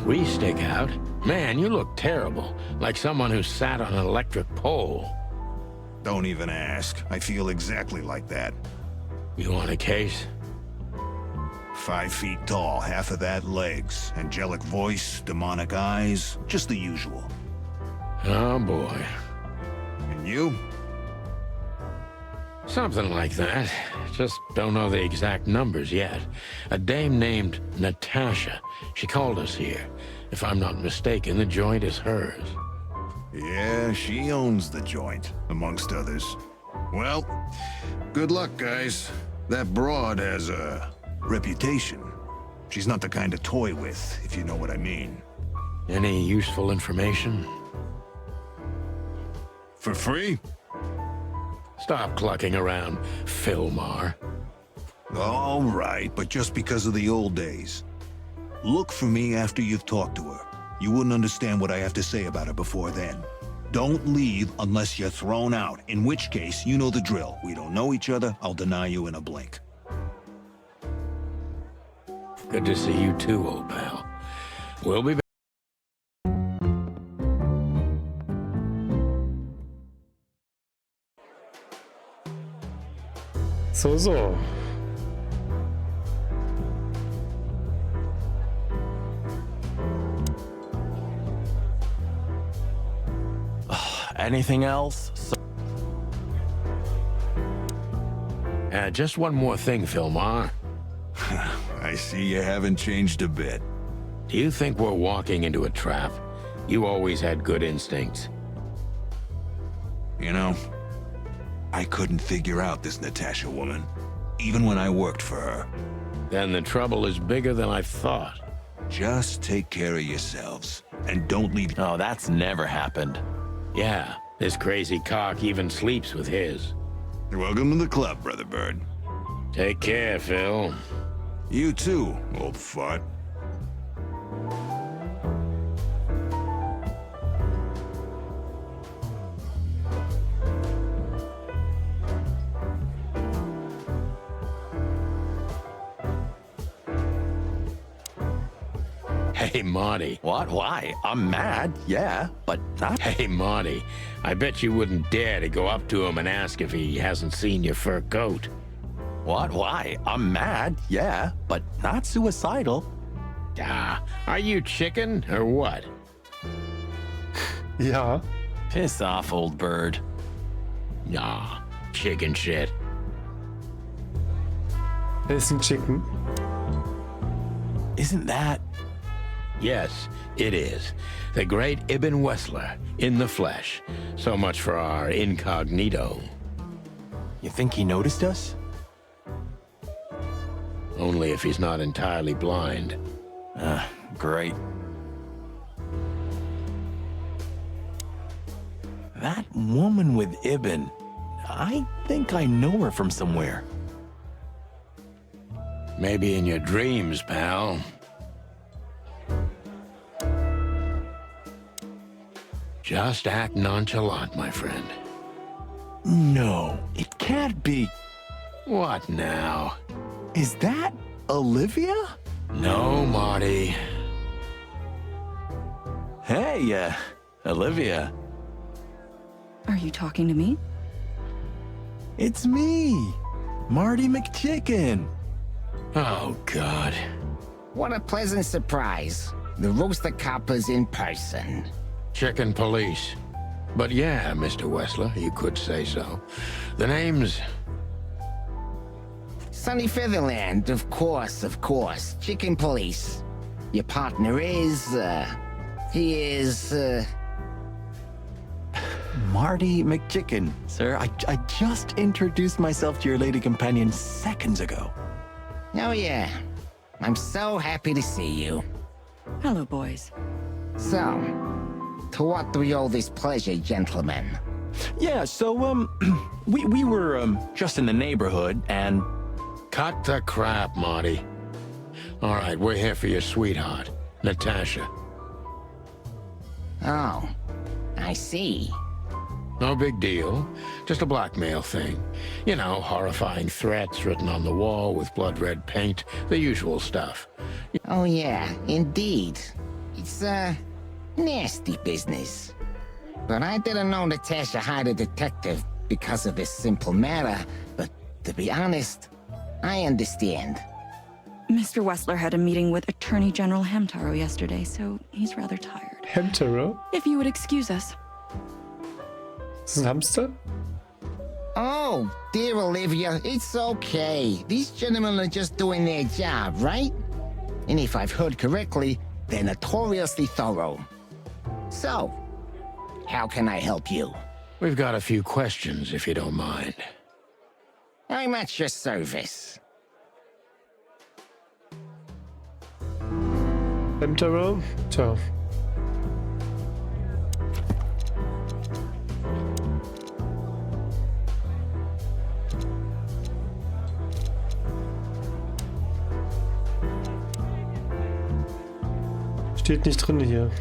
We stick out? Man, you look terrible. Like someone who sat on an electric pole. Don't even ask. I feel exactly like that. You want a case? 5 feet tall, half of that legs. Angelic voice, demonic eyes, just the usual. Oh, boy. And you? Something like that. Just don't know the exact numbers yet. A dame named Natasha. She called us here. If I'm not mistaken, the joint is hers. Yeah, she owns the joint, amongst others. Well, good luck, guys. That broad has a reputation. She's not the kind to toy with, if you know what I mean. Any useful information? For free? Stop clucking around, Philmar. All right, but just because of the old days. Look for me after you've talked to her. You wouldn't understand what I have to say about her before then. Don't leave unless you're thrown out, in which case, you know the drill. We don't know each other, I'll deny you in a blink. Good to see you too, old pal. We'll be back. So. Anything else? Just one more thing, Philmar. I see you haven't changed a bit. Do you think we're walking into a trap? You always had good instincts. You know, I couldn't figure out this Natasha woman, even when I worked for her. Then the trouble is bigger than I thought. Just take care of yourselves, and don't leave... Oh, that's never happened. Yeah, this crazy cock even sleeps with his. You're welcome to the club, Brother Bird. Take care, Phil. You too, old fart. Hey, Marty. What? Why? I'm mad, yeah, but not... Hey, Marty. I bet you wouldn't dare to go up to him and ask if he hasn't seen your fur coat. What? Why? I'm mad, yeah, but not suicidal. Ah, are you chicken or what? Ja. Piss off, old bird. Nah, chicken shit. Ist ein Chicken. Isn't that... Yes, it is. The great Ibn Wessler, in the flesh. So much for our incognito. You think he noticed us? Only if he's not entirely blind. Great. That woman with Ibn, I think I know her from somewhere. Maybe in your dreams, pal. Just act nonchalant, my friend. No, it can't be. What now? Is that Olivia? No, Marty. Hey, Olivia. Are you talking to me? It's me, Marty McChicken. Oh, God. What a pleasant surprise. The Rooster Copper's in person. Chicken police. But yeah, Mr. Wessler, you could say so. The name's... Sunny Featherland, of course. Chicken police. Your partner is, he is, Marty McChicken, sir. I just introduced myself to your lady companion seconds ago. Oh yeah. I'm so happy to see you. Hello, boys. So, to what do we owe this pleasure, gentlemen? Yeah, so, we were, just in the neighborhood, and... Cut the crap, Marty. All right, we're here for your sweetheart, Natasha. Oh, I see. No big deal. Just a blackmail thing. You know, horrifying threats written on the wall with blood-red paint, the usual stuff. Oh yeah, indeed. It's, nasty business. But I didn't know Natasha hired a detective because of this simple matter, but to be honest, I understand. Mr. Wessler had a meeting with Attorney General Hamtaro yesterday, so he's rather tired. Hamtaro? If you would excuse us. Ist das ein Hamster? Oh, dear Olivia, it's okay. These gentlemen are just doing their job, right? And if I've heard correctly, they're notoriously thorough. So, how can I help you? We've got a few questions, if you don't mind. I'm at your service. Hamtaro? Tja. Steht nicht drin hier.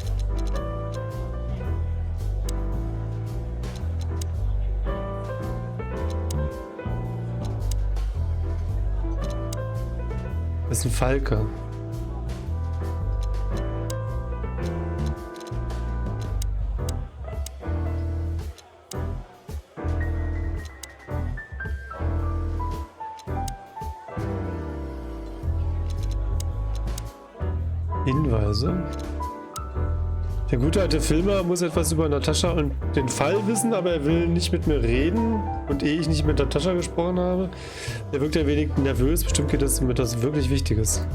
Das ist ein Falke. Hinweise. Der gute alte Filmer muss etwas über Natascha und den Fall wissen, aber er will nicht mit mir reden. Und ehe ich nicht mit Natascha gesprochen habe, er wirkt ein wenig nervös. Bestimmt geht es um etwas wirklich Wichtiges.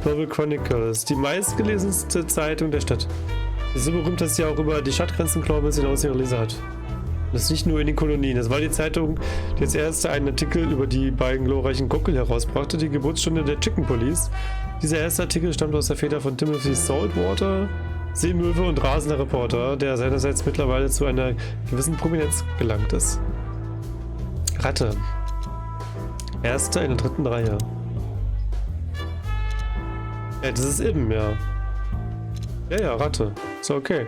Global Chronicles, die meistgelesenste Zeitung der Stadt. Sie ist so berühmt, dass sie auch über die Stadtgrenzen Clawmans hinaus ihre Leser hat. Das ist nicht nur in den Kolonien. Das war die Zeitung, die als erste einen Artikel über die beiden glorreichen Gockel herausbrachte, die Geburtsstunde der Chicken Police. Dieser erste Artikel stammt aus der Feder von Timothy Saltwater, Seemöwe und rasender Reporter, der seinerseits mittlerweile zu einer gewissen Prominenz gelangt ist. Ratte. Erster in der 3. Reihe. Ja, das ist eben, ja. Ja, Ratte. Ist okay.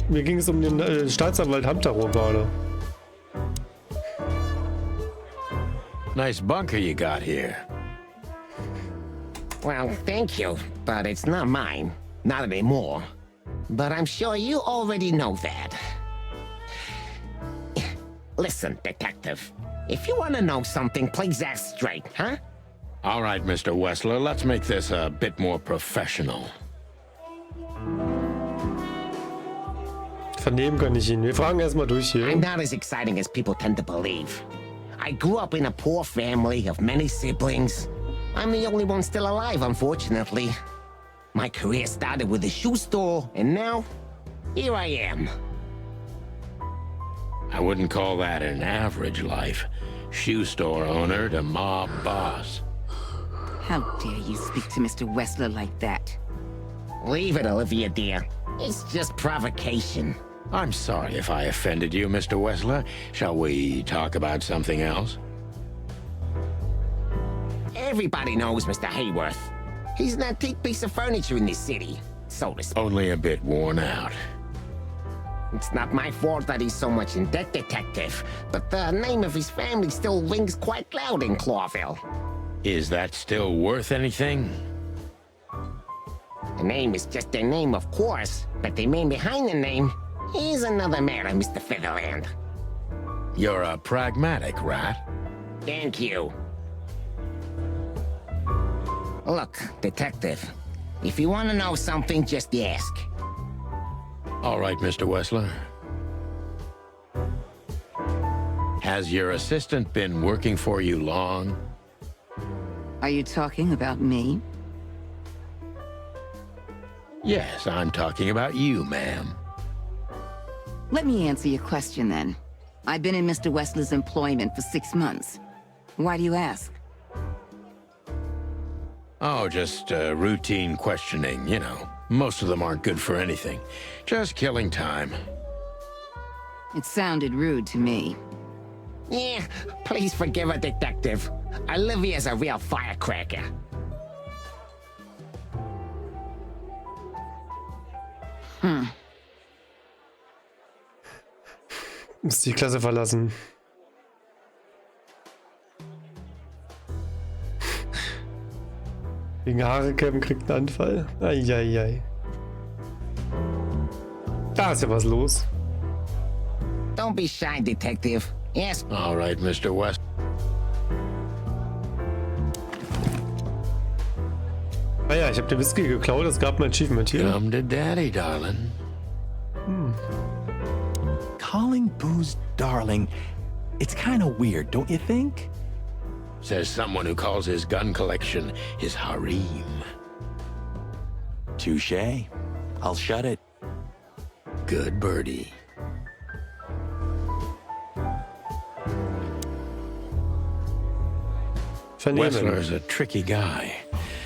Mir ging es um den Staatsanwalt Hamtaro gerade. Nice bunker you got here. Well, thank you, but it's not mine. Not anymore. But I'm sure you already know that. Listen, detective. If you want to know something, please ask straight, huh? All right, Mr. Wessler, let's make this a bit more professional. Vernehmen kann ich ihn. Wir fragen erstmal durch hier. I'm not as exciting as people tend to believe. I grew up in a poor family of many siblings. I'm the only one still alive, unfortunately. My career started with a shoe store, and now, here I am. I wouldn't call that an average life. Shoe store owner to mob boss. How dare you speak to Mr. Wessler like that? Leave it, Olivia, dear. It's just provocation. I'm sorry if I offended you, Mr. Wessler. Shall we talk about something else? Everybody knows Mr. Hayworth. He's an antique piece of furniture in this city, so to speak. Only a bit worn out. It's not my fault that he's so much in debt, detective, but the name of his family still rings quite loud in Clawville. Is that still worth anything? The name is just their name, of course, but the man behind the name is another matter, Mr. Featherland. You're a pragmatic rat. Thank you. Look, detective, if you want to know something, just ask. All right, Mr. Wessler. Has your assistant been working for you long? Are you talking about me? Yes, I'm talking about you, ma'am. Let me answer your question then. I've been in Mr. Wessler's employment for 6 months. Why do you ask? Oh, just routine questioning, you know. Most of them aren't good for anything. Just killing time. It sounded rude to me. Yeah, please forgive a detective. Olivia's a real firecracker. Muss die Klasse verlassen. Wegen Haare kämmen kriegt einen Anfall. Eieiei. Da ist ja was los. Don't be shy, Detective. Yes. All right, Mr. West. Ah ja, ich habe den Whisky geklaut, es gab ein Achievement hier. Come to daddy, darling. Calling booze darling, it's kind of weird, don't you think? Says someone who calls his gun collection his harem. Touché. I'll shut it. Good birdie. Wessler's a tricky guy.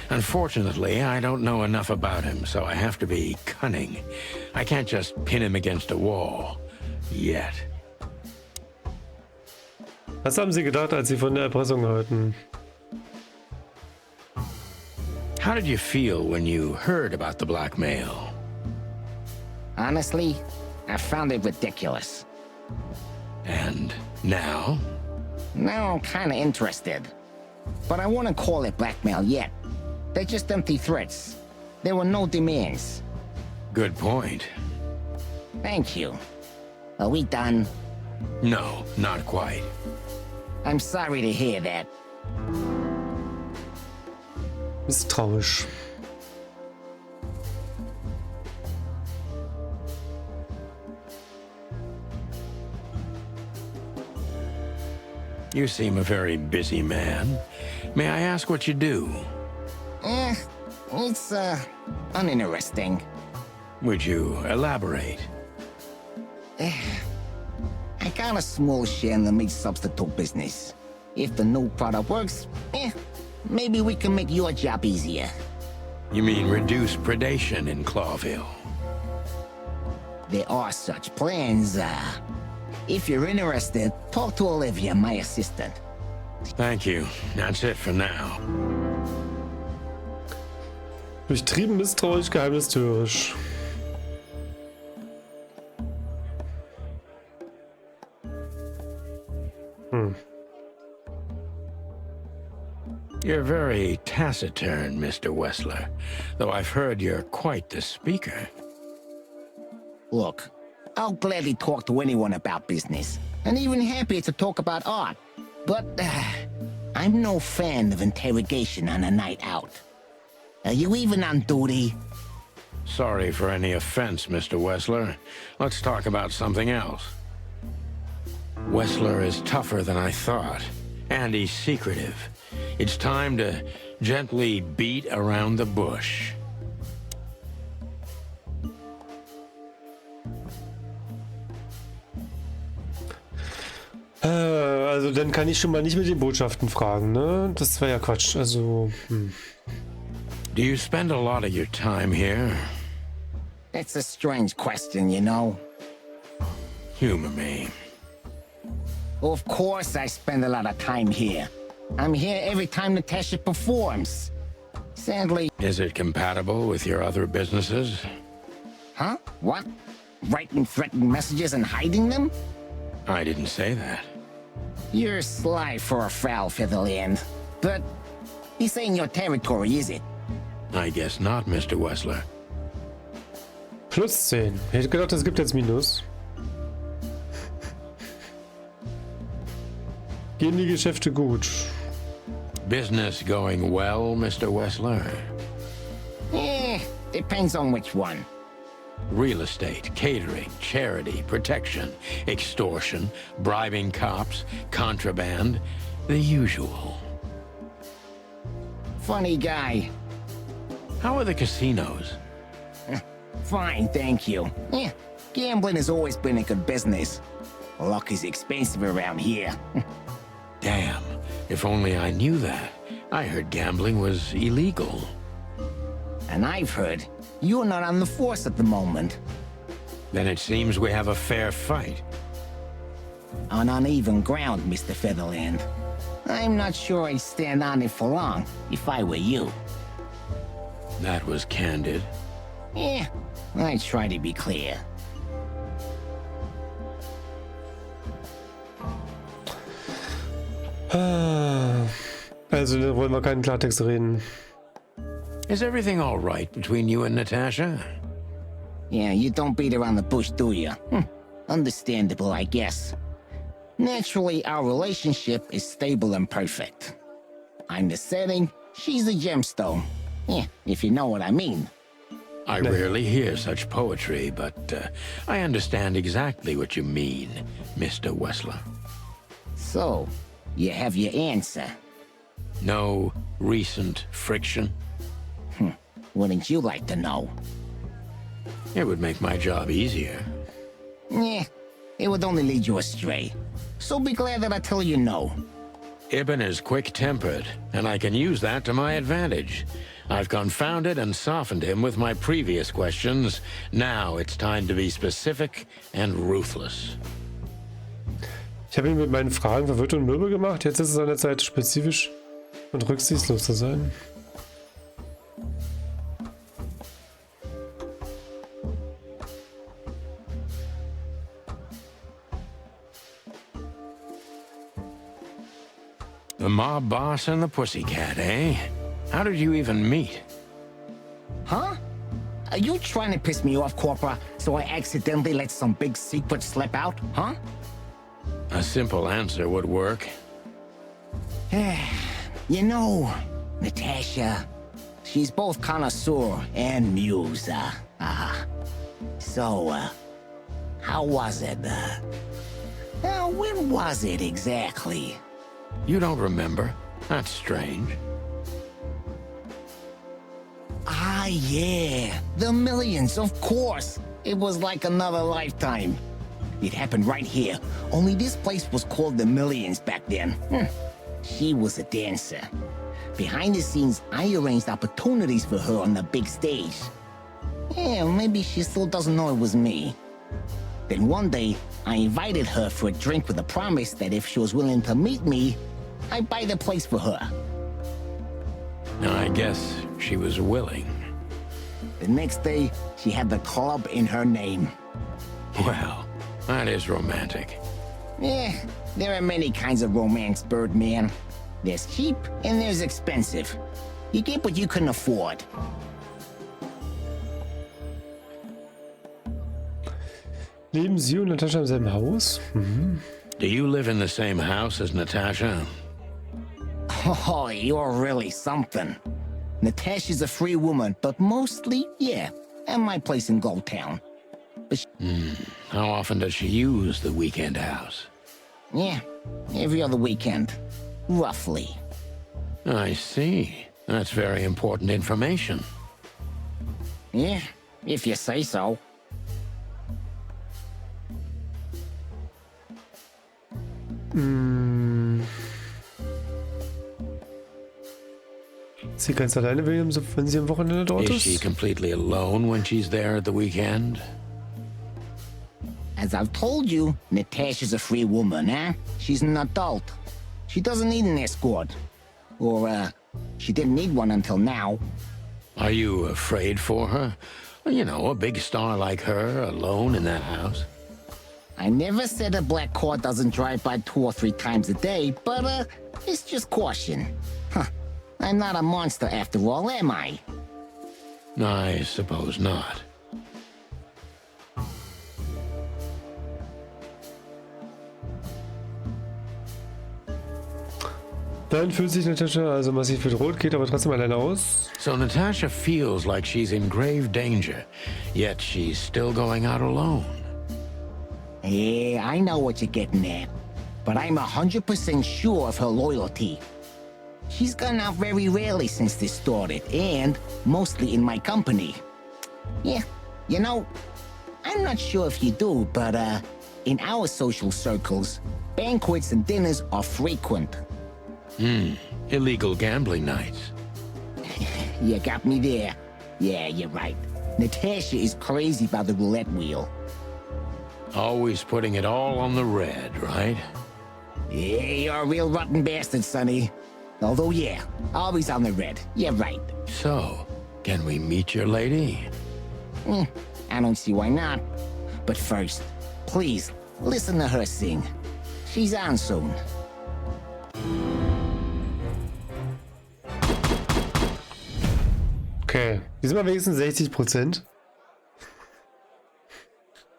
Unfortunately, I don't know enough about him, so I have to be cunning. I can't just pin him against a wall. Yet. Was haben Sie gedacht, als Sie von der Erpressung hörten? How did you feel when you heard about the blackmail? Honestly, I found it ridiculous. And now? Now I'm kind of interested. But I wouldn't call it blackmail yet. They're just empty threats. There were no demands. Good point. Thank you. Are we done? No, not quite. I'm sorry to hear that. Misstrauisch. You seem a very busy man. May I ask what you do? It's, uninteresting. Would you elaborate? I got a small share in the meat substitute business. If the new product works, maybe we can make your job easier. You mean reduce predation in Clawville? There are such plans. If you're interested, talk to Olivia, my assistant. Thank you. That's it for now. Durchtrieben, misstrauisch, geheimnistuerisch. You're very taciturn, Mr. Wessler, though I've heard you're quite the speaker. Look, I'll gladly talk to anyone about business, and even happier to talk about art. But I'm no fan of interrogation on a night out. Are you even on duty? Sorry for any offense, Mr. Wessler. Let's talk about something else. Wessler is tougher than I thought, and he's secretive. It's time to gently beat around the bush. Also dann kann ich schon mal nicht mit den Botschaften fragen, ne? Das wäre ja Quatsch, also... Do you spend a lot of your time here? It's a strange question, you know. Humor me. Of course I spend a lot of time here. I'm here every time Natasha performs. Sadly... Is it compatible with your other businesses? Huh? What? Writing threatening messages and hiding them? I didn't say that. You're sly for a foul, Featherland. But this ain't your territory, is it? I guess not, Mr. Wessler. Plus 10. Ich hätte gedacht, es gibt jetzt Minus. Gehen die Geschäfte gut? Business going well, Mr. Wessler? Depends on which one. Real estate, catering, charity, protection, extortion, bribing cops, contraband, the usual. Funny guy. How are the casinos? Fine, thank you. Gambling has always been a good business. Luck is expensive around here. Damn, if only I knew that. I heard gambling was illegal. And I've heard you're not on the force at the moment. Then it seems we have a fair fight. On uneven ground, Mr. Featherland. I'm not sure I'd stand on it for long, if I were you. That was candid. I try to be clear. Also, da wollen wir keinen Klartext reden. Is everything all right between you and Natasha? Yeah, you don't beat around the bush, do you? Understandable, I guess. Naturally, our relationship is stable and perfect. I'm the setting, she's the gemstone. Yeah, if you know what I mean. I rarely hear such poetry, but I understand exactly what you mean, Mr. Wessler. So, you have your answer. No recent friction? Wouldn't you like to know? It would make my job easier. Yeah, it would only lead you astray. So be glad that I tell you no. Ibn is quick-tempered, and I can use that to my advantage. I've confounded and softened him with my previous questions. Now it's time to be specific and ruthless. Ich habe ihn mit meinen Fragen verwirrt und mürbe gemacht. Jetzt ist es an der Zeit, spezifisch und rücksichtslos zu sein. The mob boss and the pussycat, eh? How did you even meet? Huh? Are you trying to piss me off, Corpora, so I accidentally let some big secret slip out, huh? A simple answer would work. You know, Natasha, she's both connoisseur and muse. So, how was it? When was it exactly? You don't remember? That's strange. Ah, yeah. The millions, of course. It was like another lifetime. It happened right here. Only this place was called the Millions back then. She was a dancer. Behind the scenes, I arranged opportunities for her on the big stage. Yeah, maybe she still doesn't know it was me. Then one day, I invited her for a drink with a promise that if she was willing to meet me, I'd buy the place for her. I guess she was willing. The next day, she had the club in her name. Well, that is romantic. Yeah, there are many kinds of romance, Birdman. There's cheap and there's expensive. You get what you can afford. Leben Sie und Natascha im selben Haus? Do you live in the same house as Natasha? Oh, you're really something. Natasha's a free woman, but mostly, yeah, at my place in Gold Town. But How often does she use the weekend house? Yeah, every other weekend, roughly. I see. That's very important information. Yeah, if you say so. Ist sie ganz alleine, William, wenn sie am Wochenende dort ist? Is she completely alone when she's there at the weekend? As I've told you, Natasha's a free woman, eh? She's an adult. She doesn't need an escort. Or, she didn't need one until now. Are you afraid for her? You know, a big star like her, alone in that house. I never said a black car doesn't drive by 2 or 3 times a day, but, it's just caution. I'm not a monster after all, am I? I suppose not. Dann fühlt sich Natascha also massiv bedroht, geht aber trotzdem alleine aus. So Natasha feels like she's in grave danger, yet she's still going out alone. Yeah, I know what you're getting at, but I'm 100% sure of her loyalty. She's gone out very rarely since this started, and mostly in my company. Yeah, you know, I'm not sure if you do, but in our social circles, banquets and dinners are frequent. Illegal gambling nights. You got me there. Yeah, you're right. Natasha is crazy about the roulette wheel. Always putting it all on the red, right? Yeah, you're a real rotten bastard, Sonny. Although, yeah, always on the red. You're right. So, can we meet your lady? I don't see why not. But first, please, listen to her sing. She's on soon. Okay, diesmal wenigstens 60%.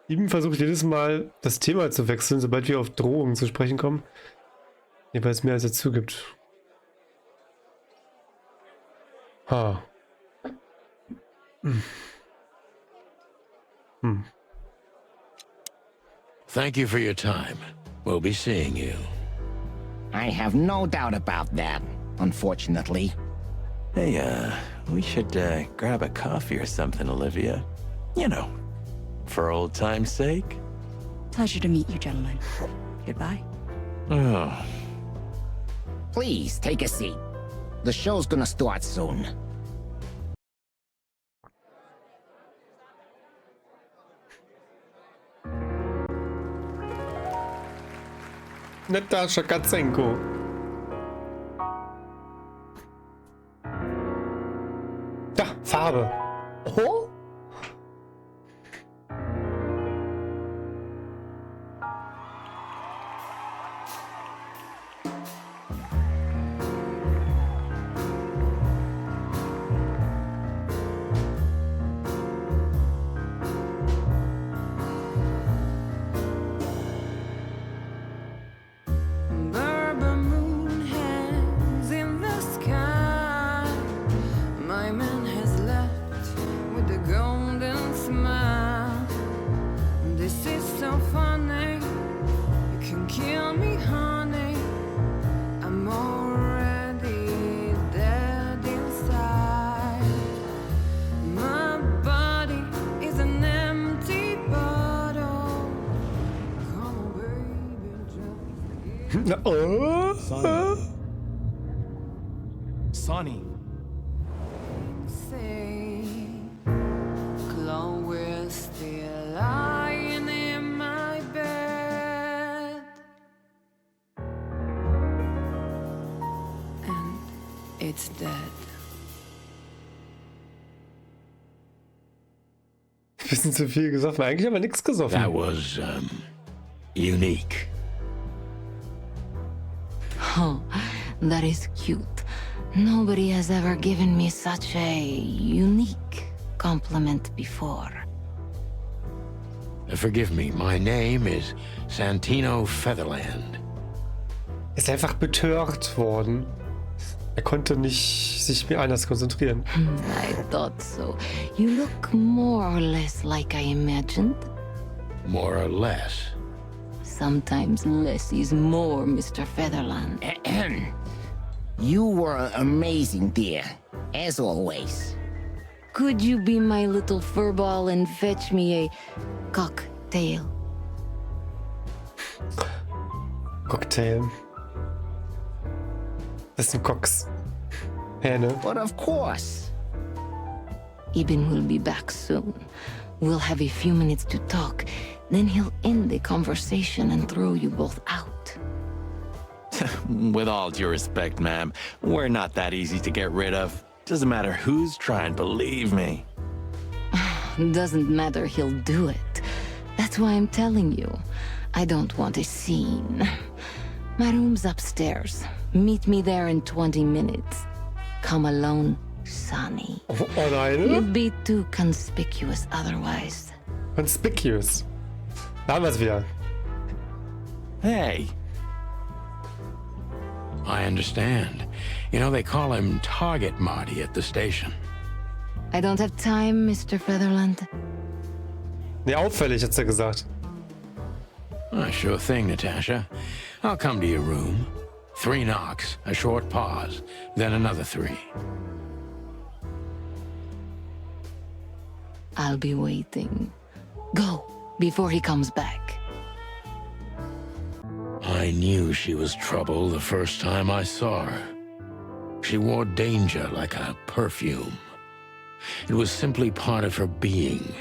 Eben versucht jedes Mal das Thema zu wechseln, sobald wir auf Drohungen zu sprechen kommen. Nee, weil es mehr als er zugibt. Ha. Thank you for your time. We'll be seeing you. I have no doubt about that, unfortunately. Hey, we should grab a coffee or something, Olivia. You know, for old time's sake. Pleasure to meet you, gentlemen. Goodbye. Oh. Please, take a seat. The show's gonna start soon. Natascha Katzenko. Da, Farbe. Oh? Sonny. Chloe's still lying in my bed, and it's dead. Bisschen zu viel gesoffen. Eigentlich aber nichts gesoffen. That was, unique. Oh, that is cute. Nobody has ever given me such a unique compliment before. Forgive me, my name is Santino Featherland. Ist einfach betört worden. Er konnte nicht sich mehr anders konzentrieren. I thought so. You look more or less like I imagined. More or less. Sometimes less is more, Mr. Featherland. You were amazing, dear, as always. Could you be my little furball and fetch me a cocktail? Cocktail. Das sind Cocks. Hähne. But of course. Eben will be back soon. We'll have a few minutes to talk. Then he'll end the conversation and throw you both out. With all due respect, ma'am, we're not that easy to get rid of. Doesn't matter who's trying, believe me. Doesn't matter, he'll do it. That's why I'm telling you. I don't want a scene. My room's upstairs. Meet me there in 20 minutes. Come alone, Sonny. Oh nein. You'd be too conspicuous otherwise. Conspicuous. Da haben wir es wieder. Hey. I understand. You know, they call him Target Marty at the station. I don't have time, Mr. Featherland. Nee, auffällig, hat's ja gesagt. Sure thing, Natasha. I'll come to your room. 3 knocks, a short pause, then another 3. I'll be waiting. Go, before he comes back. I knew she was trouble the first time I saw her. She wore danger like a perfume. It was simply part of her being,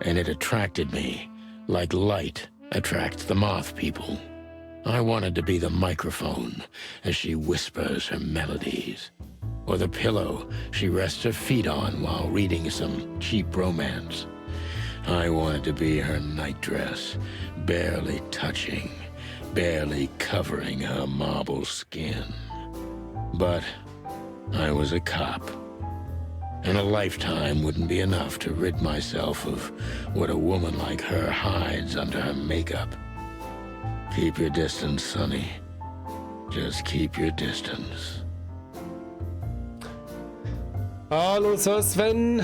and it attracted me, like light attracts the moth people. I wanted to be the microphone as she whispers her melodies, or the pillow she rests her feet on while reading some cheap romance. I wanted to be her nightdress, barely touching, barely covering her marble skin. But I was a cop. And a lifetime wouldn't be enough to rid myself of what a woman like her hides under her makeup. Keep your distance, Sonny. Just keep your distance. Hallo, Sir Sven.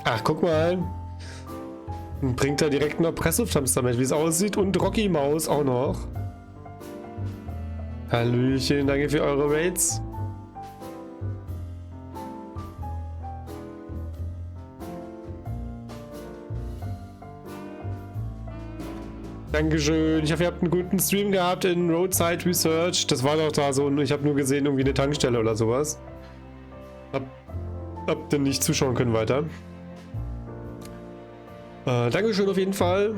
Ach, guck mal. Bringt er direkt einen Presslufthamster mit, wie es aussieht. Und Rocky Maus auch noch. Hallöchen, danke für eure Raids. Dankeschön. Ich hoffe, ihr habt einen guten Stream gehabt in Roadside Research. Das war doch da so, ich habe nur gesehen, irgendwie eine Tankstelle oder sowas. Hab denn nicht zuschauen können weiter. Dankeschön auf jeden Fall.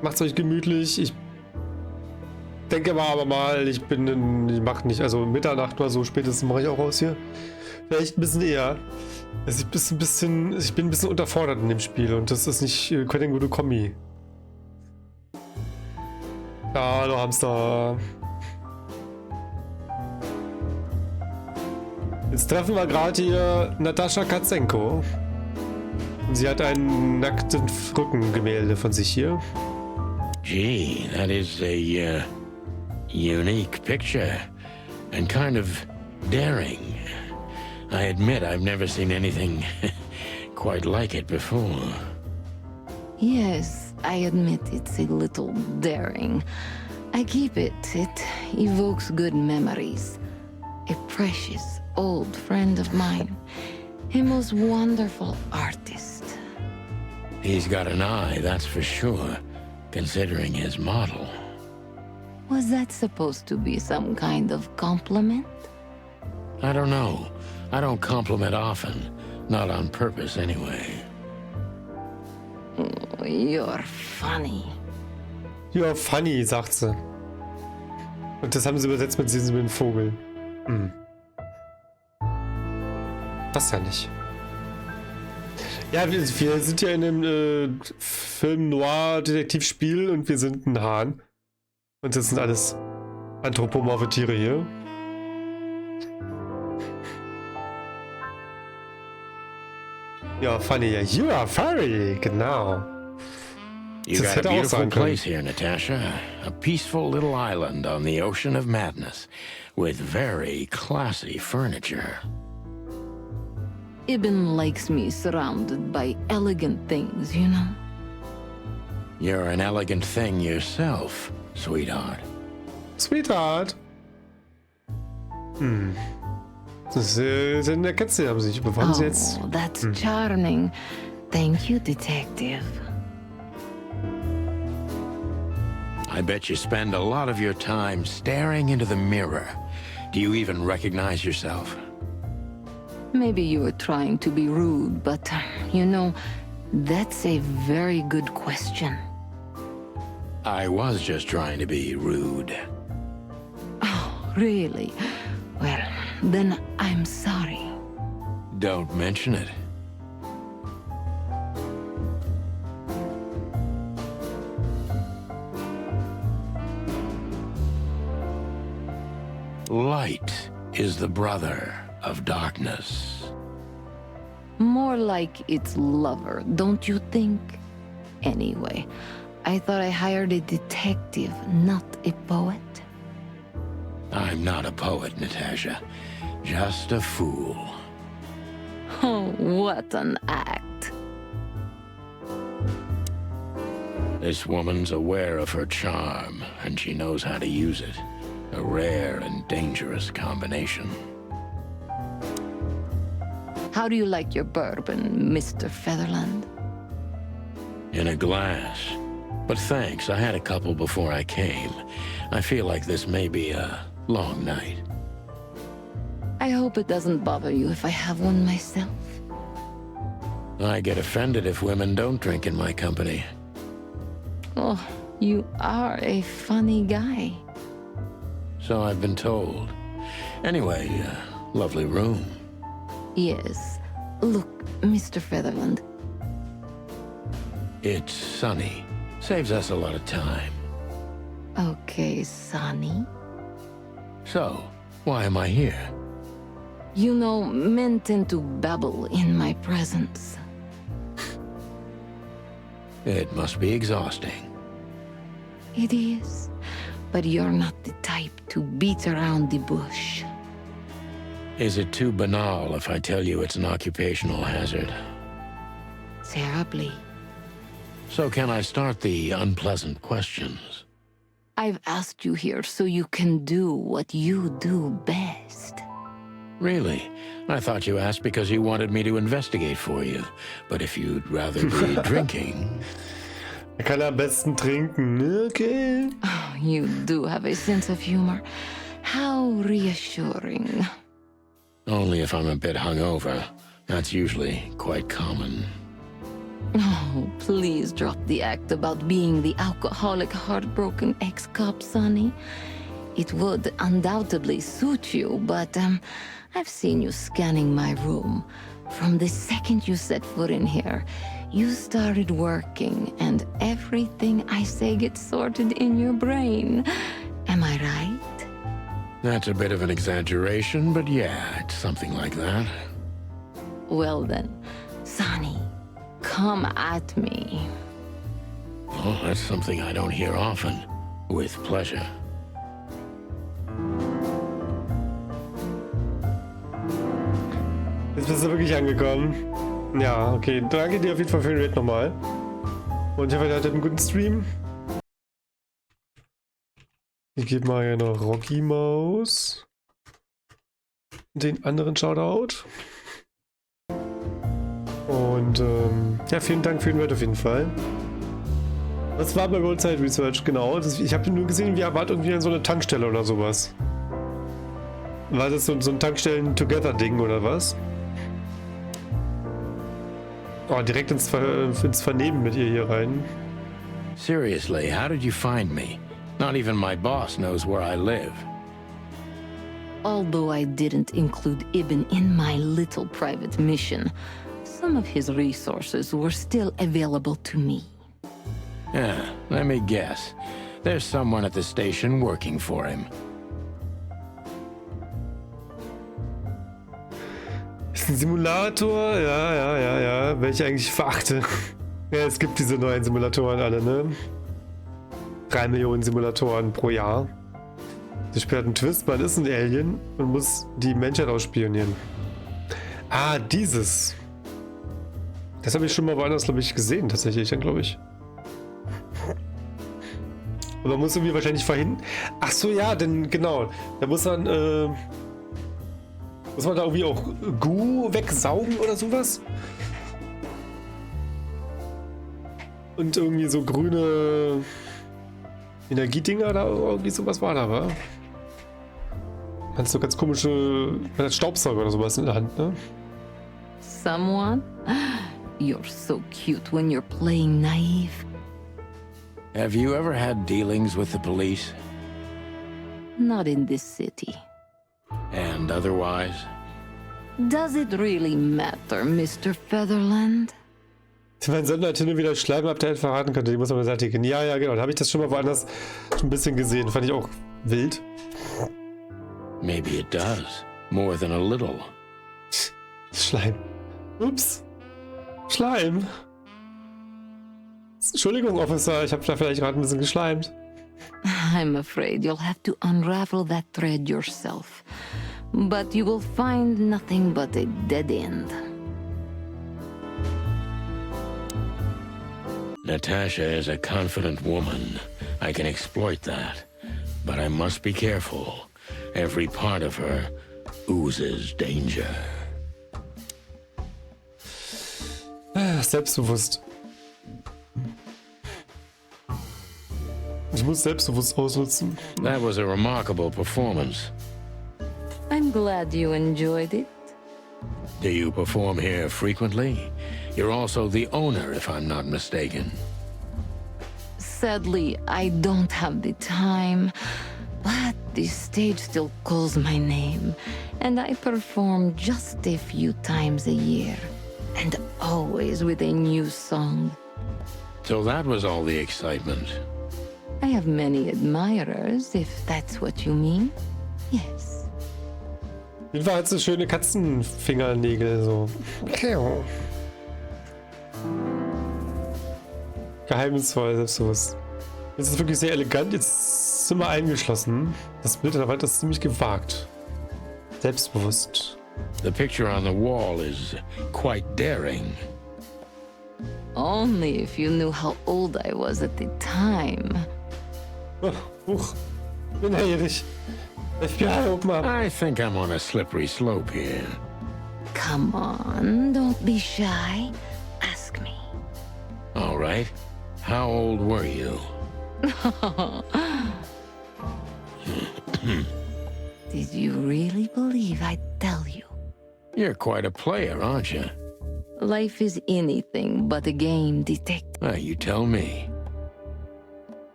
Macht's euch gemütlich. Ich denke aber mal, ich mach nicht, also Mitternacht oder so spätestens mache ich auch aus hier. Vielleicht ein bisschen eher. Also ich bin ein bisschen unterfordert in dem Spiel und das ist nicht keine gute Kombi. Ja, hallo Hamster. Jetzt treffen wir gerade hier Natascha Katzenko. Und sie hat ein nackten Rückengemälde von sich hier. Gee, that is a unique picture and kind of daring. I admit I've never seen anything quite like it before. Yes, I admit it's a little daring. I keep it. It evokes good memories. A precious old friend of mine. A most wonderful artist. He's got an eye, that's for sure, considering his model. Was that supposed to be some kind of compliment? I don't know. I don't compliment often. Not on purpose, anyway. Oh, you're funny. You're funny, sagt sie. Und das haben sie übersetzt mit diesem mit dem Vogel. Hm. Das ja nicht. Ja, wir sind ja in einem Film-Noir-Detektivspiel und wir sind ein Hahn. Und das sind alles anthropomorphe Tiere hier. Ja, funny. Ja, you are furry. Genau. You got a beautiful place here, Natasha. A peaceful little island on the ocean of madness with very classy furniture. Ibn likes me surrounded by elegant things, you know? You're an elegant thing yourself, sweetheart. Sweetheart? Hm. Das ist in der Katze, haben sich befunden sie jetzt. Oh, that's charming. Thank you, detective. I bet you spend a lot of your time staring into the mirror. Do you even recognize yourself? Maybe you were trying to be rude, but, you know, that's a very good question. I was just trying to be rude. Oh, really? Well, then I'm sorry. Don't mention it. Light is the brother of darkness. More like its lover, don't you think? Anyway, I thought I hired a detective, not a poet. I'm not a poet, Natasha. Just a fool. Oh, what an act. This woman's aware of her charm, and she knows how to use it. A rare and dangerous combination. How do you like your bourbon, Mr. Featherland? In a glass. But thanks, I had a couple before I came. I feel like this may be a long night. I hope it doesn't bother you if I have one myself. I get offended if women don't drink in my company. Oh, you are a funny guy. So I've been told. Anyway, lovely room. Yes. Look, Mr. Featherland. It's sunny. Saves us a lot of time. Okay, Sonny. So, why am I here? You know, men tend to babble in my presence. It must be exhausting. It is, but you're not the type to beat around the bush. Is it too banal if I tell you it's an occupational hazard? Terribly. So can I start the unpleasant questions? I've asked you here so you can do what you do best. Really? I thought you asked because you wanted me to investigate for you. But if you'd rather be drinking... Er kann am besten trinken. Okay. Oh, you do have a sense of humor. How reassuring. Only if I'm a bit hungover. That's usually quite common. Oh, please drop the act about being the alcoholic, heartbroken ex-cop, Sonny. It would undoubtedly suit you, but I've seen you scanning my room. From the second you set foot in here, you started working, and everything I say gets sorted in your brain. Am I right? That's a bit of an exaggeration, but yeah, it's something like that. Well then, Sonny, come at me. Oh, that's something I don't hear often. With pleasure. Jetzt bist du wirklich angekommen. Ja, okay. Danke dir auf jeden Fall für den Raid nochmal. Und ich hoffe, ihr hattet einen guten Stream. Ich gebe mal hier noch Rocky Maus den anderen Shoutout. Und ja, vielen Dank für den Raid auf jeden Fall. Das war bei Roadside Research, genau. Ich habe nur gesehen, wir waren irgendwie an so eine Tankstelle oder sowas. War das so ein Tankstellen-Together-Ding oder was? Oh, direkt ins Vernehmen mit ihr hier rein. Seriously, how did you find me? Not even my boss knows where I live. Although I didn't include Ibn in my little private mission, some of his resources were still available to me. Yeah, let me guess. There's someone at the station working for him. Ist ein Simulator? Ja. Welche eigentlich verachte. Ja, es gibt diese neuen Simulatoren alle, ne? 3 Millionen Simulatoren pro Jahr. Sie sperrt einen Twist, man ist ein Alien und muss die Menschheit ausspionieren. Ah, dieses. Das habe ich schon mal woanders, glaube ich, gesehen, tatsächlich, glaube ich. Und man muss irgendwie wahrscheinlich verhindern. Ach so, ja, denn genau. Da muss man da irgendwie auch Goo wegsaugen oder sowas? Und irgendwie so grüne Energiedinger da, irgendwie sowas war da, wa? Man hat so ganz komische, man hat Staubsauger oder sowas in der Hand, ne? Someone? You're so cute when you're playing naive. Have you ever had dealings with the police? Not in this city. And otherwise? Does it really matter, Mr. Featherland? Mein Sender hat hin und wieder Schleimabteil verraten könnte, die muss man beseitigen. Ja, genau. Da habe ich das schon mal woanders schon ein bisschen gesehen. Fand ich auch wild. Maybe it does. More than a little. Schleim. Ups. Schleim. Entschuldigung, Officer. Ich habe da vielleicht gerade ein bisschen geschleimt. I'm afraid you'll have to unravel that thread yourself. But you will find nothing but a dead end. Natasha is a confident woman. I can exploit that. But I must be careful. Every part of her oozes danger. Selbstbewusst. Ich muss selbstbewusst ausnutzen. That was a remarkable performance. I'm glad you enjoyed it. Do you perform here frequently? You're also the owner, if I'm not mistaken. Sadly, I don't have the time, but the stage still calls my name, and I perform just a few times a year, and always with a new song. So that was all the excitement. I have many admirers, if that's what you mean. Yes. jeden Fall hat sie schöne Katzenfingernägel, so. Geheimnisvoll, selbstbewusst. Jetzt ist es wirklich sehr elegant, jetzt sind wir eingeschlossen. Das Bild an der Wand ist ziemlich gewagt. Selbstbewusst. The picture on the wall is quite daring. Only if you knew how old I was at the time. Bin neugierig. FBI, open up. I think I'm on a slippery slope here. Come on, don't be shy. Ask me. All right. How old were you? Did you really believe I'd tell you? You're quite a player, aren't you? Life is anything but a game, detective. You tell me.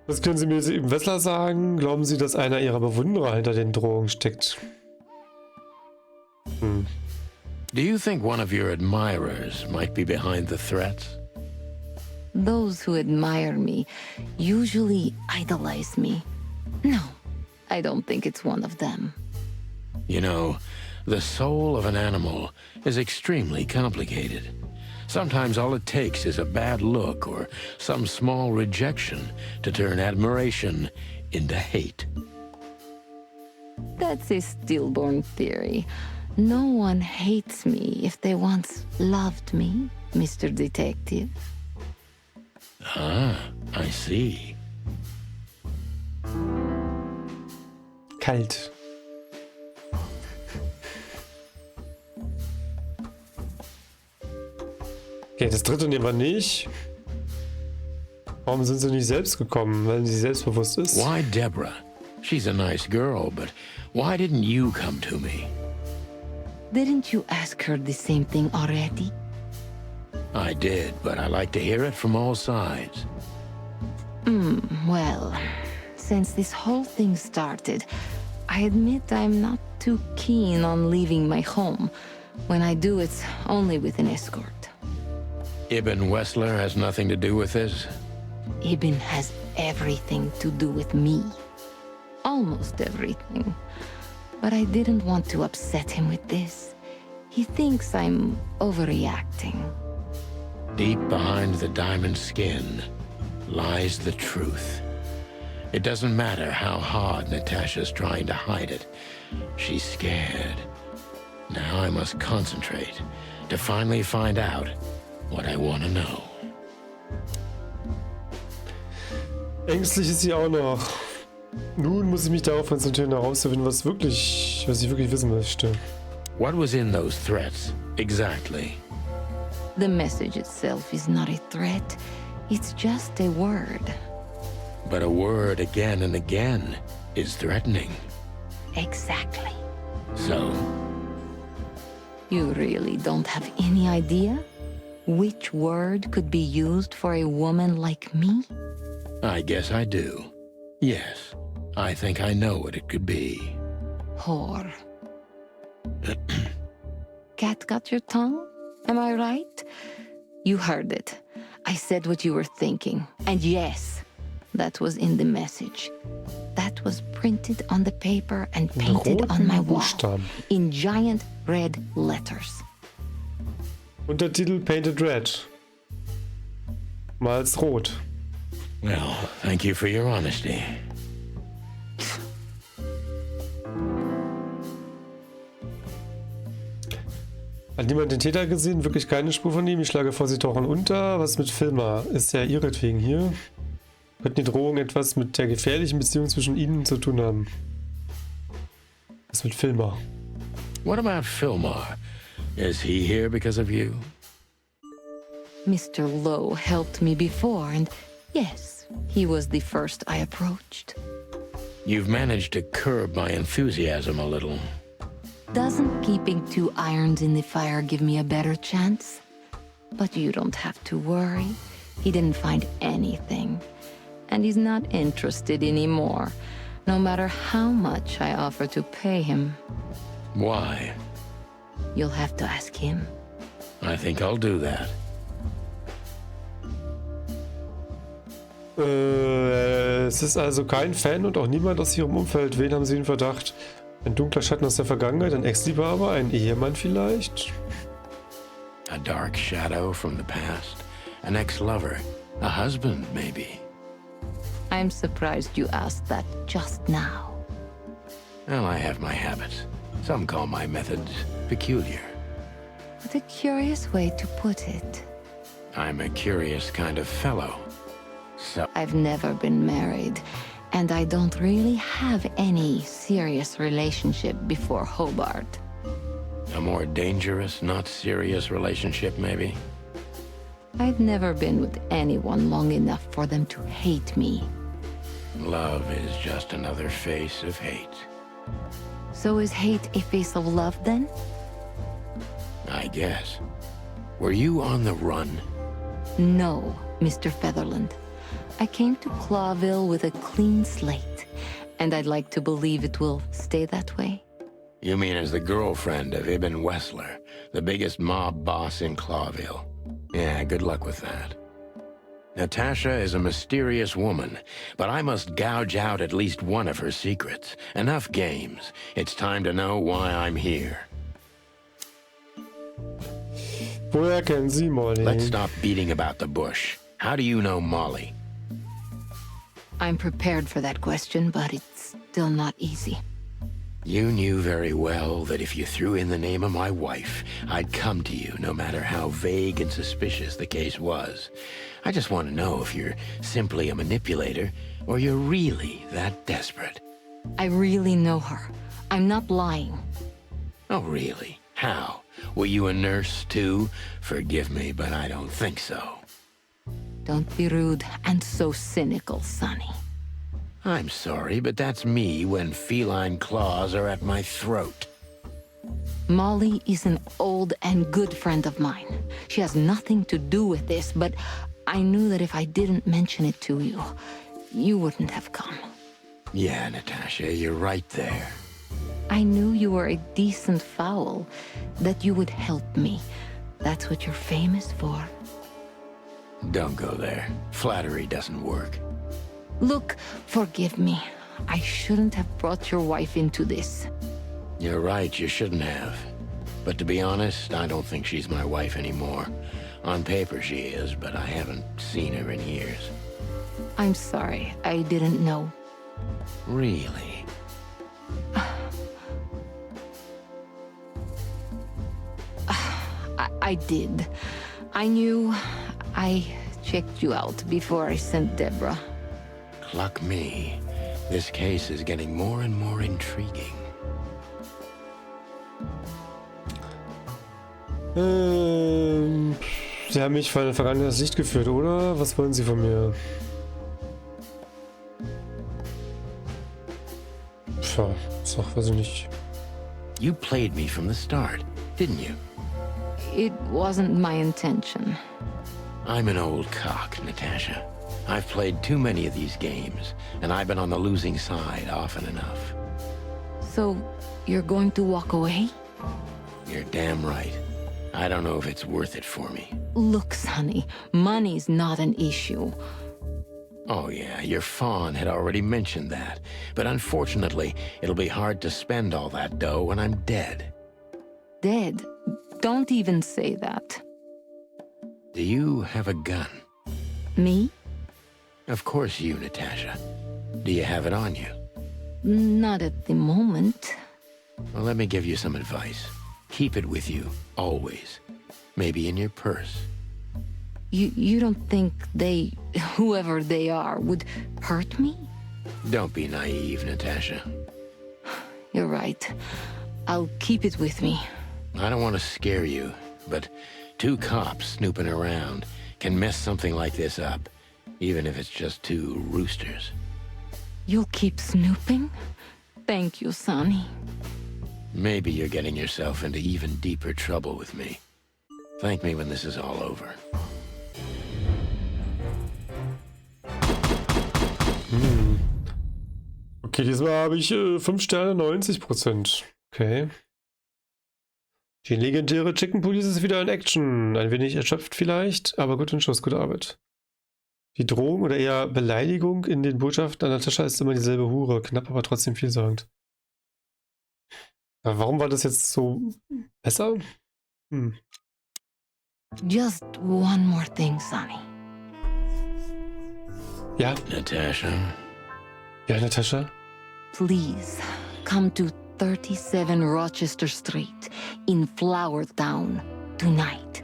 Was können Sie mir im Wessler sagen? Glauben Sie, dass einer Ihrer Bewunderer hinter den Drohungen steckt? Do you think one of your admirers might be behind the threats? Those who admire me usually idolize me. No, I don't think it's one of them. You know, the soul of an animal is extremely complicated. Sometimes all it takes is a bad look or some small rejection to turn admiration into hate. That's a stillborn theory. No one hates me if they once loved me, Mr. Detective. Ah, I see. Kalt. Okay, das dritte nehmen wir nicht. Warum sind sie nicht selbst gekommen, wenn sie selbstbewusst ist? Why Deborah? She's a nice girl, but why didn't you come to me? Didn't you ask her the same thing already? I did, but I like to hear it from all sides. Well, since this whole thing started, I admit I'm not too keen on leaving my home. When I do, it's only with an escort. Ibn Wessler has nothing to do with this? Ibn has everything to do with me. Almost everything. But I didn't want to upset him with this. He thinks I'm overreacting. Deep behind the diamond skin lies the truth. It doesn't matter how hard Natasha's trying to hide it. She's scared. Now I must concentrate to finally find out what I want to know. Ängstlich ist sie auch noch. Nun muss ich mich darauf konzentrieren, herauszufinden, was ich wirklich wissen möchte. What was in those threats, exactly? The message itself is not a threat. It's just a word. But a word again and again is threatening. Exactly. So? You really don't have any idea which word could be used for a woman like me? I guess I do. Yes, I think I know what it could be. Whore. Cat got your tongue? Am I right? You heard it. I said what you were thinking. And yes, that was in the message. That was printed on the paper and painted on my wall in giant red letters. Untertitel Painted Red. Mal als rot. Well, thank you for your honesty. Hat niemand den Täter gesehen? Wirklich keine Spur von ihm? Ich schlage vor, sie tauchen unter. Was mit Filmer? Ist ja ihretwegen hier? Könnten die Drohungen etwas mit der gefährlichen Beziehung zwischen ihnen zu tun haben? Was mit Filmer? What about Filmar? Is he here because of you? Mr. Lowe helped me before, and yes, he was the first I approached. You've managed to curb my enthusiasm a little. Doesn't keeping 2 irons in the fire give me a better chance? But you don't have to worry. He didn't find anything. And he's not interested anymore, no matter how much I offer to pay him. Why? You'll have to ask him. I think I'll do that. Es ist also kein Fan und auch niemand aus ihrem Umfeld. Wen haben sie in Verdacht? Ein dunkler Schatten aus der Vergangenheit, ein Ex-Liebhaber, ein Ehemann vielleicht? A dark shadow from the past. An ex-lover. A husband, maybe. I'm surprised you asked that just now. Well, I have my habits. Some call my methods peculiar. What a curious way to put it. I'm a curious kind of fellow. So I've never been married, and I don't really have any serious relationship before Hobart. a more dangerous, not serious relationship, maybe? I've never been with anyone long enough for them to hate me. Love is just another face of hate. So is hate a face of love, then? I guess. Were you on the run? No, Mr. Featherland. I came to Clawville with a clean slate, and I'd like to believe it will stay that way. You mean as the girlfriend of Ibn Wessler, the biggest mob boss in Clawville? Yeah, good luck with that. Natasha is a mysterious woman, but I must gouge out at least one of her secrets. Enough games. It's time to know why I'm here. Woher kennen Sie Molly? Let's stop beating about the bush. How do you know Molly? I'm prepared for that question, but it's still not easy. You knew very well that if you threw in the name of my wife, I'd come to you no matter how vague and suspicious the case was. I just want to know if you're simply a manipulator or you're really that desperate. I really know her. I'm not lying. Oh, really? How? Were you a nurse, too? Forgive me, but I don't think so. Don't be rude and so cynical, Sonny. I'm sorry, but that's me when feline claws are at my throat. Molly is an old and good friend of mine. She has nothing to do with this, but I knew that if I didn't mention it to you, you wouldn't have come. Yeah, Natasha, you're right there. I knew you were a decent fowl, that you would help me. That's what you're famous for. Don't go there. Flattery doesn't work. Look, forgive me. I shouldn't have brought your wife into this. You're right, you shouldn't have. But to be honest, I don't think she's my wife anymore. On paper she is, but I haven't seen her in years. I'm sorry, I didn't know. Really? I did. I knew. I checked you out before I sent Deborah. Luck me. This case is getting more and more intriguing. Sie haben mich vor ein vergangenes Licht geführt, oder? Was wollen Sie von mir? Tja, ist doch, weiß ich nicht. You played me from the start, didn't you? It wasn't my intention. I'm an old cock, Natasha. I've played too many of these games, and I've been on the losing side often enough. So, you're going to walk away? You're damn right. I don't know if it's worth it for me. Look, Sonny, money's not an issue. Oh yeah, your fawn had already mentioned that. But unfortunately, it'll be hard to spend all that dough when I'm dead. Dead? Don't even say that. Do you have a gun? Me? Of course you, Natasha. Do you have it on you? Not at the moment. Well, let me give you some advice. Keep it with you, always. Maybe in your purse. You don't think they, whoever they are, would hurt me? Don't be naive, Natasha. You're right. I'll keep it with me. I don't want to scare you, but 2 cops snooping around can mess something like this up, even if it's just 2 roosters. You'll keep snooping? Thank you, Sonny. Maybe you're getting yourself into even deeper trouble with me. Thank me when this is all over. Okay, diesmal habe ich 5 Sterne, 90%. Okay. Die legendäre Chicken Police ist wieder in Action. Ein wenig erschöpft vielleicht, aber gut in Schuss, gute Arbeit. Die Drohung oder eher Beleidigung in den Botschaften an Natascha ist immer dieselbe Hure. Knapp, aber trotzdem vielsagend. Aber warum war das jetzt so besser? Hm. Just one more thing, Sonny. Ja. Natasha. Ja, Natasha. Please, come to 37 Rochester Street in Flower Town tonight.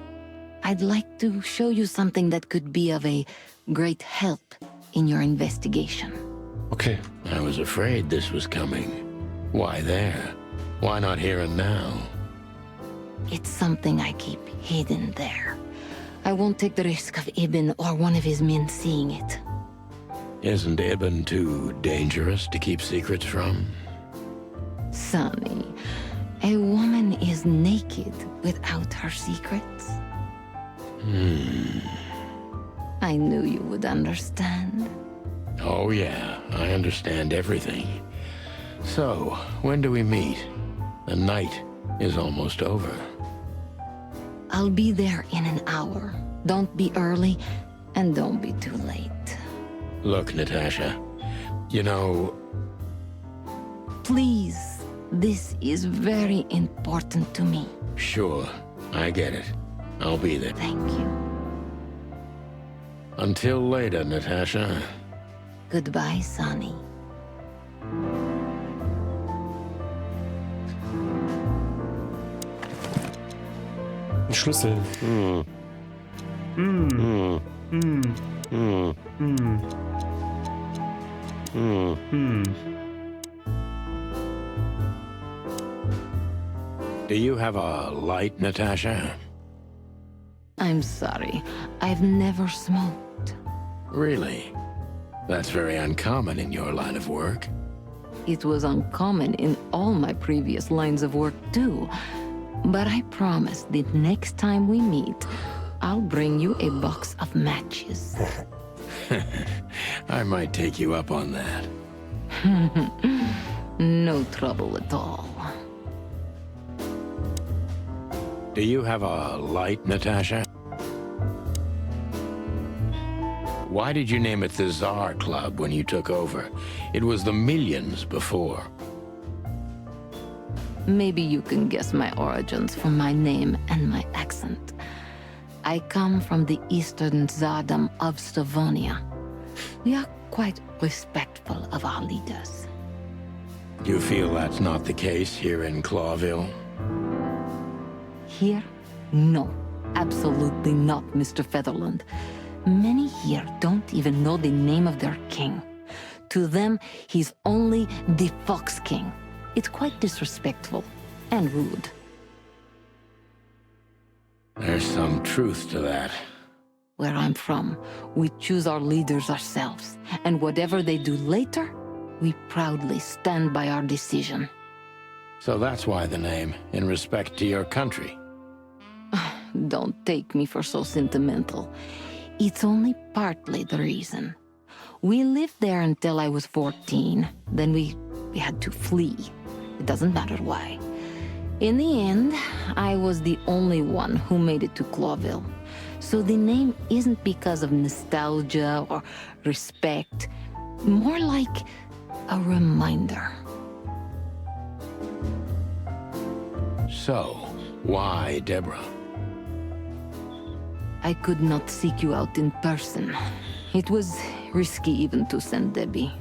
I'd like to show you something that could be of a great help in your investigation. Okay. I was afraid this was coming. Why there? Why not here and now? It's something I keep hidden there. I won't take the risk of Ibn or one of his men seeing it. Isn't Ibn too dangerous to keep secrets from? Sonny, a woman is naked without her secrets. I knew you would understand. Oh yeah, I understand everything. So, when do we meet? The night is almost over. I'll be there in an hour. Don't be early, and don't be too late. Look, Natasha, you know... Please, this is very important to me. Sure, I get it. I'll be there. Thank you. Until later, Natasha. Goodbye, Sonny. Schlüssel. Do you have a light, Natasha? I'm sorry. I've never smoked. Really? That's very uncommon in your line of work. It was uncommon in all my previous lines of work, too. But I promise the next time we meet, I'll bring you a box of matches. I might take you up on that. No trouble at all. Do you have a light, Natasha? Why did you name it the Tsar Club when you took over? It was the Millions before. Maybe you can guess my origins from my name and my accent. I come from the eastern Tsardom of Slavonia. We are quite respectful of our leaders. You feel that's not the case here in Clawville? Here? No. Absolutely not, Mr. Featherland. Many here don't even know the name of their king. To them, he's only the Fox King. It's quite disrespectful and rude. There's some truth to that. Where I'm from, we choose our leaders ourselves, and whatever they do later, we proudly stand by our decision. So that's why the name, in respect to your country. Don't take me for so sentimental. It's only partly the reason. We lived there until I was 14. Then we had to flee. It doesn't matter why. In the end, I was the only one who made it to Clawville. So the name isn't because of nostalgia or respect. More like a reminder. So, why Deborah? I could not seek you out in person. It was risky even to send Debbie.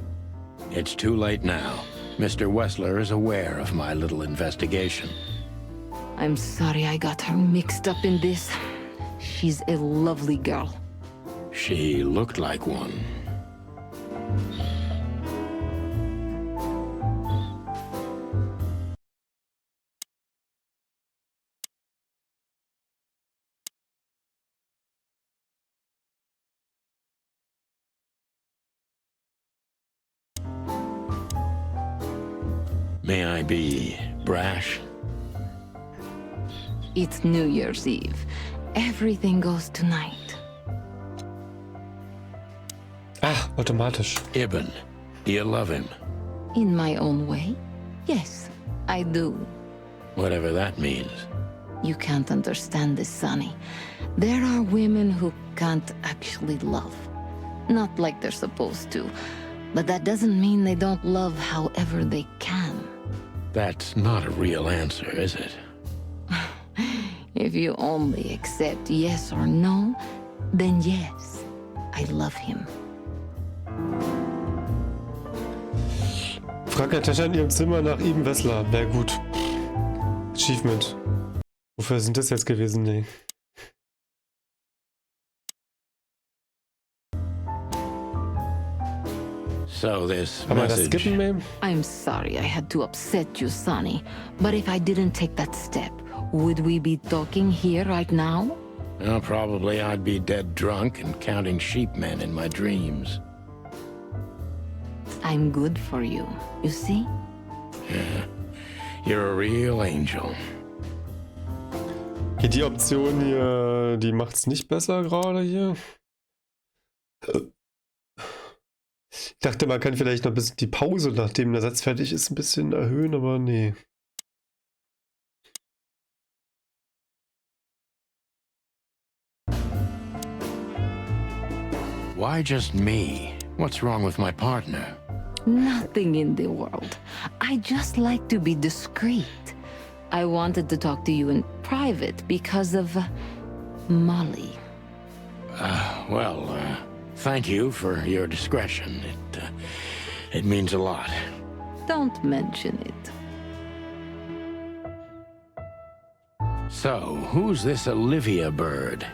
It's too late now. Mr. Wessler is aware of my little investigation. I'm sorry I got her mixed up in this. She's a lovely girl. She looked like one. May I be brash? It's New Year's Eve. Everything goes tonight. Ah, automatisch. Ibn, do you love him? In my own way? Yes, I do. Whatever that means. You can't understand this, Sonny. There are women who can't actually love. Not like they're supposed to. But that doesn't mean they don't love however they can. That's not a real answer, is it? If you only accept yes or no, then yes, I love him. Frag Natascha in ihrem Zimmer nach Eben Wessler. Wäre gut. Achievement. Wofür sind das jetzt gewesen? Nee. So this Kann man das message... skippen, Ma'am? I'm sorry I had to upset you, Sonny. But if I didn't take that step, would we be talking here right now? Well, probably I'd be dead drunk and counting sheepmen in my dreams. I'm good for you, you see? Yeah, you're a real angel. Okay, die Option hier, die macht's nicht besser gerade hier. Ich dachte, man kann vielleicht noch ein bisschen die Pause, nachdem der Satz fertig ist, ein bisschen erhöhen, aber nee. Why just me? What's wrong with my partner? Nothing in the world. I just like to be discreet. I wanted to talk to you in private because of Molly. Thank you for your discretion. It means a lot. Don't mention it. So, who's this Olivia bird?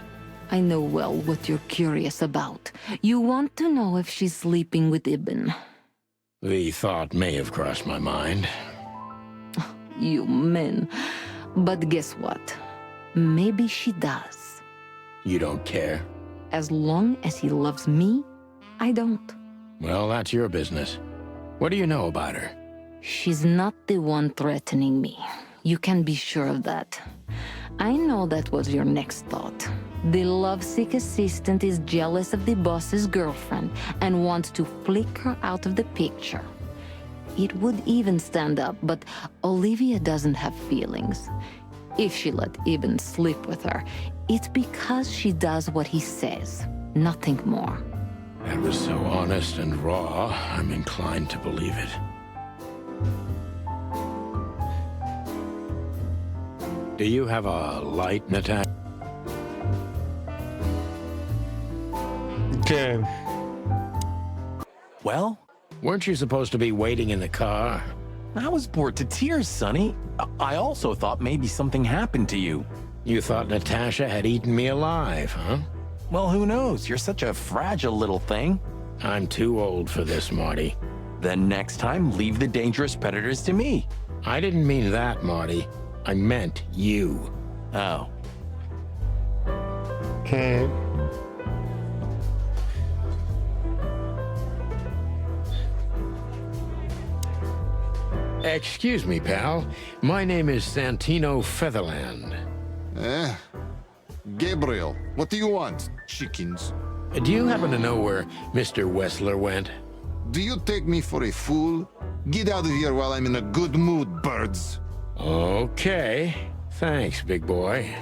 I know well what you're curious about. You want to know if she's sleeping with Ibn. The thought may have crossed my mind. You men. But guess what? Maybe she does. You don't care? As long as he loves me, I don't. Well, that's your business. What do you know about her? She's not the one threatening me. You can be sure of that. I know that was your next thought. The lovesick assistant is jealous of the boss's girlfriend and wants to flick her out of the picture. It would even stand up, but Olivia doesn't have feelings. If she let Ibn sleep with her, it's because she does what he says, nothing more. That was so honest and raw, I'm inclined to believe it. Do you have a light, Natasha? Okay. Well? Weren't you supposed to be waiting in the car? I was bored to tears, Sonny. I also thought maybe something happened to you. You thought Natasha had eaten me alive, huh? Well, who knows? You're such a fragile little thing. I'm too old for this, Marty. Then next time, leave the dangerous predators to me. I didn't mean that, Marty. I meant you. Oh. Okay. Excuse me, pal. My name is Santino Featherland. Gabriel, what do you want? Chickens. Do you happen to know where Mr. Wessler went? Do you take me for a fool? Get out of here while I'm in a good mood, birds. Okay. Thanks, big boy.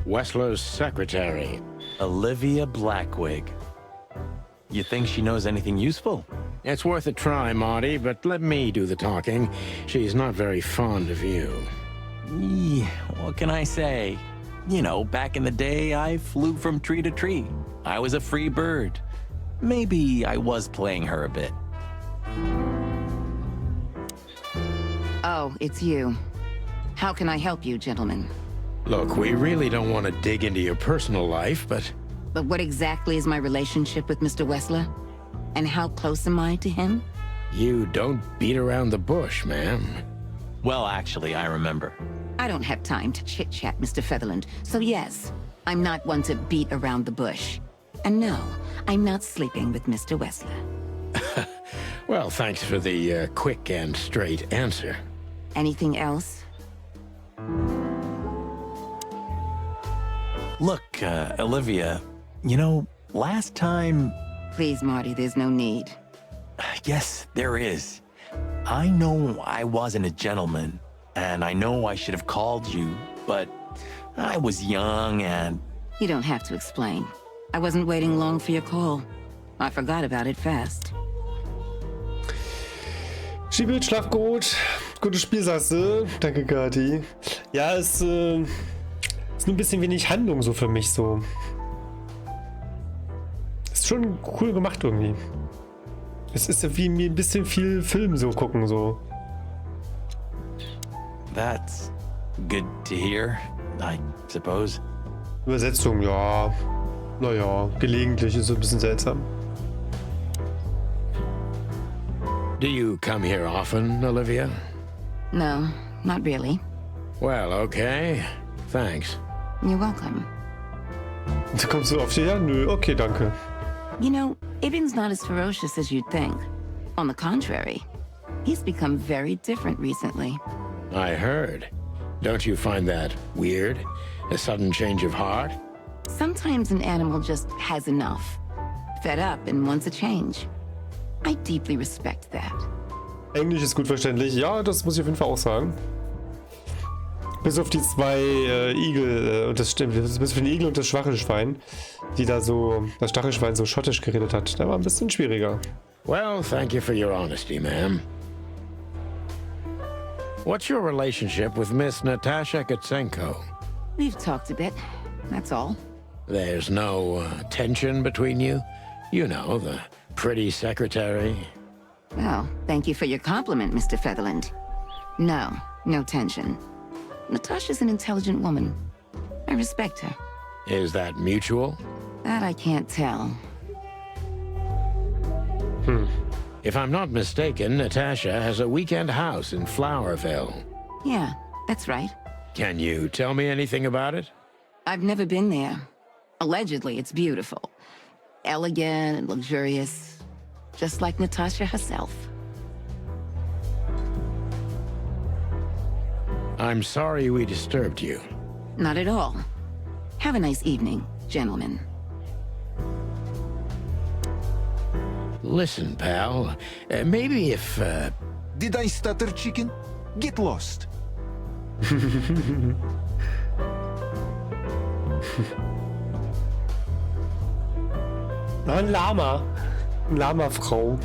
Wessler's secretary. Olivia Blackwig. You think she knows anything useful? It's worth a try, Marty, but let me do the talking. She's not very fond of you. What can I say? You know, back in the day, I flew from tree to tree. I was a free bird. Maybe I was playing her a bit. Oh, it's you. How can I help you, gentlemen? Look, we really don't want to dig into your personal life, but... But what exactly is my relationship with Mr. Wessler? And how close am I to him? You don't beat around the bush, ma'am. Well, actually, I remember. I don't have time to chit-chat, Mr. Featherland. So yes, I'm not one to beat around the bush. And no, I'm not sleeping with Mr. Wessler. Well, thanks for the quick and straight answer. Anything else? Look, Olivia, you know, last time... Please, Marty, there's no need. Yes, there is. I know I wasn't a gentleman, and I know I should have called you, but I was young and... You don't have to explain. I wasn't waiting long for your call. I forgot about it fast. Schiebelt, schlaf gut. Gutes Spiel, sagst du. Danke, Kati. Ja, ist nur ein bisschen wenig Handlung so für mich so. Ist schon cool gemacht irgendwie. Es ist ja wie mir ein bisschen viel Film so gucken so. That's good to hear, I suppose. Übersetzung, ja. Naja, gelegentlich ist so ein bisschen seltsam. Do you come here often, Olivia? No, not really. Well, okay. Thanks. You're welcome. Kommst du oft hierher? Nö, okay, danke. You know, Ibn's not as ferocious as you'd think. On the contrary, he's become very different recently. I heard. Don't you find that weird? A sudden change of heart? Sometimes an animal just has enough. Fed up and wants a change. I deeply respect that. Englisch ist gut verständlich. Ja, das muss ich auf jeden Fall auch sagen. Bis auf die zwei Igel, und das stimmt, bis auf den Igel und das Stachelschwein, die da so, das Stachelschwein so schottisch geredet hat. Der war ein bisschen schwieriger. Well, thank you for your honesty, ma'am. What's your relationship with Miss Natasha Katsenko? We've talked a bit, that's all. There's no tension between you? You know, the pretty secretary. Well, thank you for your compliment, Mr. Featherland. No, no tension. Natasha's an intelligent woman. I respect her. Is that mutual? That I can't tell. If I'm not mistaken, Natasha has a weekend house in Flowerville. Yeah, that's right. Can you tell me anything about it? I've never been there. Allegedly, it's beautiful. Elegant and luxurious. Just like Natasha herself. I'm sorry we disturbed you. Not at all. Have a nice evening, gentlemen. Listen, pal, maybe if, Did I stutter, chicken? Get lost. Ein Lama. Eine Lama-Frau.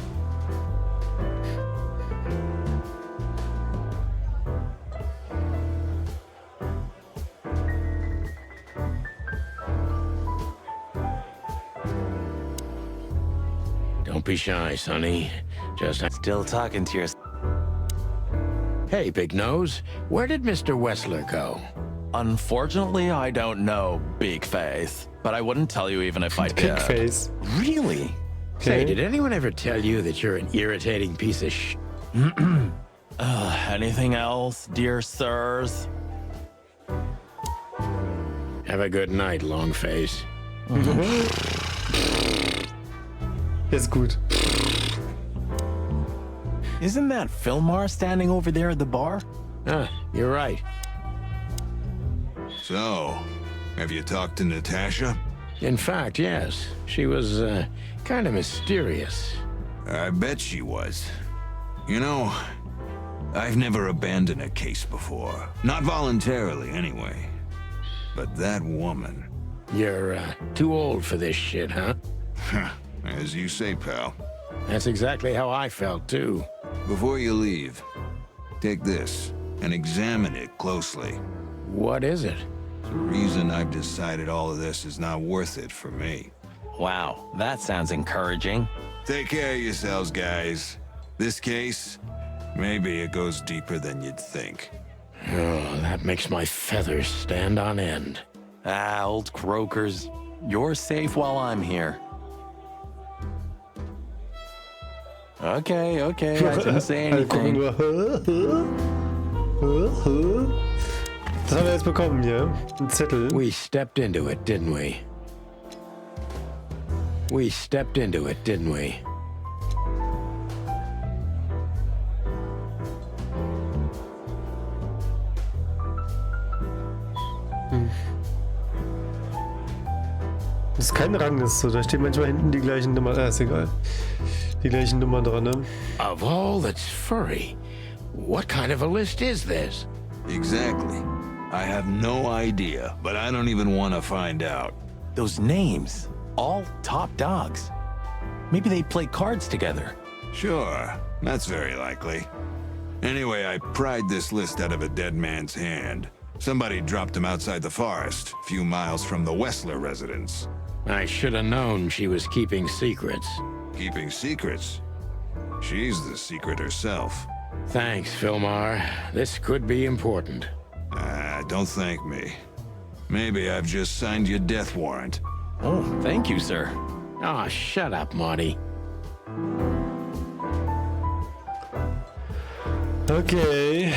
Don't be shy, Sonny. Just still talking to your... Hey, Big Nose, where did Mr. Wessler go? Unfortunately, I don't know, Big Face. But I wouldn't tell you even if I did. Big Face. Really? Say, did anyone ever tell you that you're an irritating piece of sh... Anything else, dear sirs? Have a good night, Longface. Ist gut. Isn't that Fillmore standing over there at the bar? You're right. So, have you talked to Natasha? In fact, yes. She was, kind of mysterious. I bet she was. You know, I've never abandoned a case before. Not voluntarily, anyway. But that woman... You're, too old for this shit, huh? As you say, pal. That's exactly how I felt, too. Before you leave, take this and examine it closely. What is it? The reason I've decided all of this is not worth it for me. Wow, that sounds encouraging. Take care of yourselves, guys. This case, maybe it goes deeper than you'd think. Oh, that makes my feathers stand on end. Old croakers. You're safe while I'm here. Okay, I didn't say anything. Was haben wir jetzt bekommen hier? Ein Zettel. We stepped into it, didn't we? We stepped into it, didn't we? Das ist kein Rangliste, da stehen manchmal hinten die gleichen Nummern. Ist egal. Die gleichen Nummern dran, ne? Of all that's furry, what kind of a list is this? Exactly. I have no idea, but I don't even want to find out. Those names, all top dogs. Maybe they play cards together. Sure, that's very likely. Anyway, I pried this list out of a dead man's hand. Somebody dropped him outside the forest, a few miles from the Wessler residence. I should have known she was keeping secrets. Keeping secrets? She's the secret herself. Thanks, Filmar. This could be important. Don't thank me. Maybe I've just signed your death warrant. Oh, thank you, sir. Ah, shut up, Marty. Okay.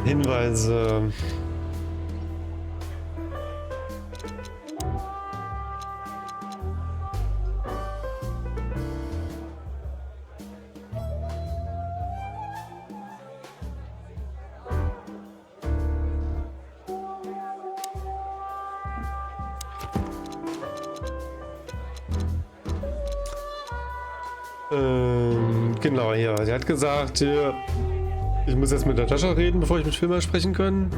Hinweise. Genau, ja. Sie hat gesagt, ich muss jetzt mit Natascha reden, bevor ich mit Filmer sprechen kann.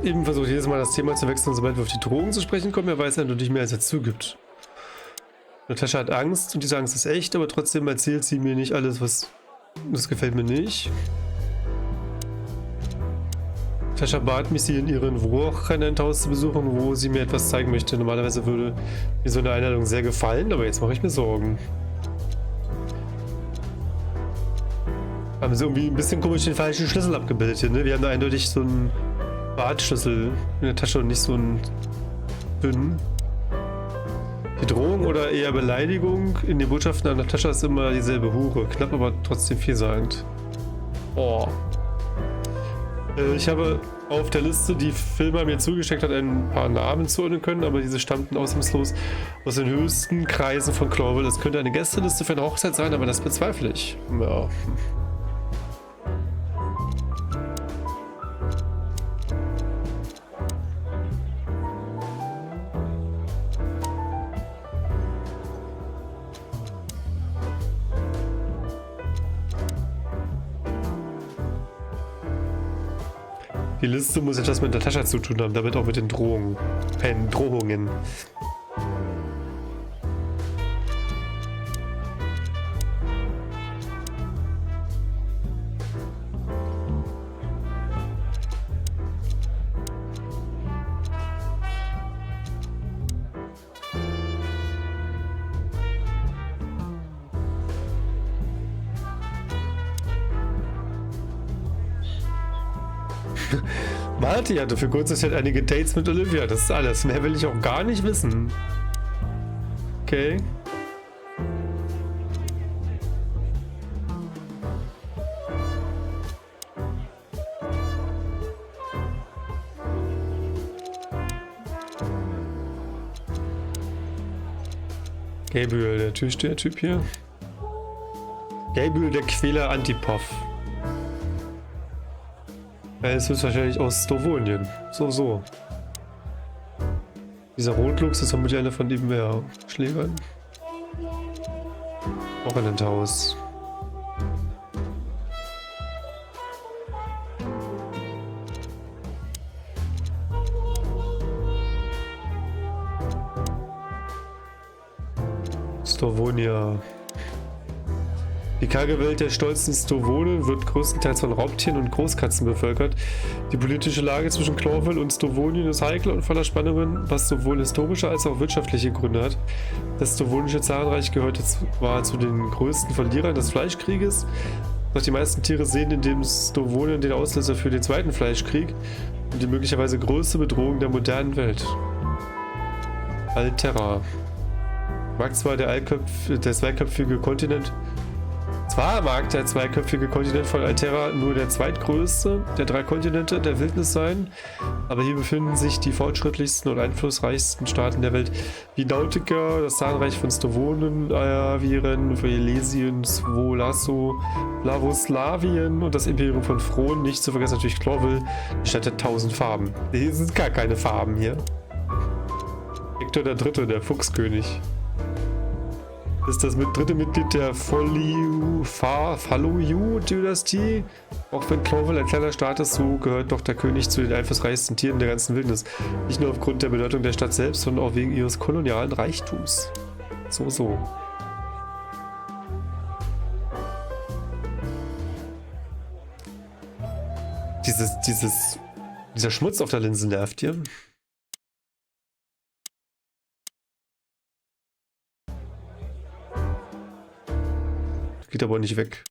Eben versucht jedes Mal das Thema zu wechseln, sobald wir auf die Drogen zu sprechen kommen. Er weiß natürlich mehr, als er zugibt. Natascha hat Angst und diese Angst ist echt, aber trotzdem erzählt sie mir nicht alles, was... Das gefällt mir nicht. Natascha bat mich, sie in ihren Wochenendhaus zu besuchen, wo sie mir etwas zeigen möchte. Normalerweise würde mir so eine Einladung sehr gefallen, aber jetzt mache ich mir Sorgen. Haben sie irgendwie ein bisschen komisch den falschen Schlüssel abgebildet hier, ne? Wir haben da eindeutig so einen Bartschlüssel in der Tasche und nicht so einen dünnen. Die Drohung oder eher Beleidigung in den Botschaften an Natascha ist immer dieselbe Hure. Knapp, aber trotzdem vielsagend. Oh. Ich habe auf der Liste, die Filmer mir zugesteckt hat, ein paar Namen zuordnen können, aber diese stammten ausnahmslos aus den höchsten Kreisen von Clawville. Es könnte eine Gästeliste für eine Hochzeit sein, aber das bezweifle ich. Ja. Die Liste muss etwas mit Natascha zu tun haben, damit auch mit den Drohungen. Drohungen. Marty hatte für kurze Zeit einige Dates mit Olivia. Das ist alles. Mehr will ich auch gar nicht wissen. Okay. Gabriel, der Türsteher-Typ hier. Gabriel, der Quäler Antipov. Er ist höchstwahrscheinlich aus Stowonien. So. Dieser Rotluchs ist vermutlich einer von den Schlägern. Auch in ein Haus. Stowonia. Die karge Welt der stolzen Stowonen wird größtenteils von Raubtieren und Großkatzen bevölkert. Die politische Lage zwischen Clawville und Stowonien ist heikel und voller Spannungen, was sowohl historische als auch wirtschaftliche Gründe hat. Das Stowonische Zarenreich gehörte zwar zu den größten Verlierern des Fleischkrieges, doch die meisten Tiere sehen in dem Stowonien den Auslöser für den Zweiten Fleischkrieg und die möglicherweise größte Bedrohung der modernen Welt. Alterra. Mag zwar der zweiköpfige Kontinent von Alterra nur der zweitgrößte der 3 Kontinente der Wildnis sein, aber hier befinden sich die fortschrittlichsten und einflussreichsten Staaten der Welt, wie Nautica, das Zarenreich von Stowonen, Aviren, Velesien, Svolasso, Flavoslawien und das Imperium von Fron, nicht zu vergessen natürlich Clawville, die Stadt der 1000 Farben. Hier sind gar keine Farben hier. Victor III., der Fuchskönig. ist das dritte Mitglied der Falloyu-Dynastie. Auch wenn Clovel ein kleiner Staat ist, so gehört doch der König zu den einflussreichsten Tieren der ganzen Wildnis. Nicht nur aufgrund der Bedeutung der Stadt selbst, sondern auch wegen ihres kolonialen Reichtums. So. Dieser Schmutz auf der Linse nervt hier. Geht aber nicht weg.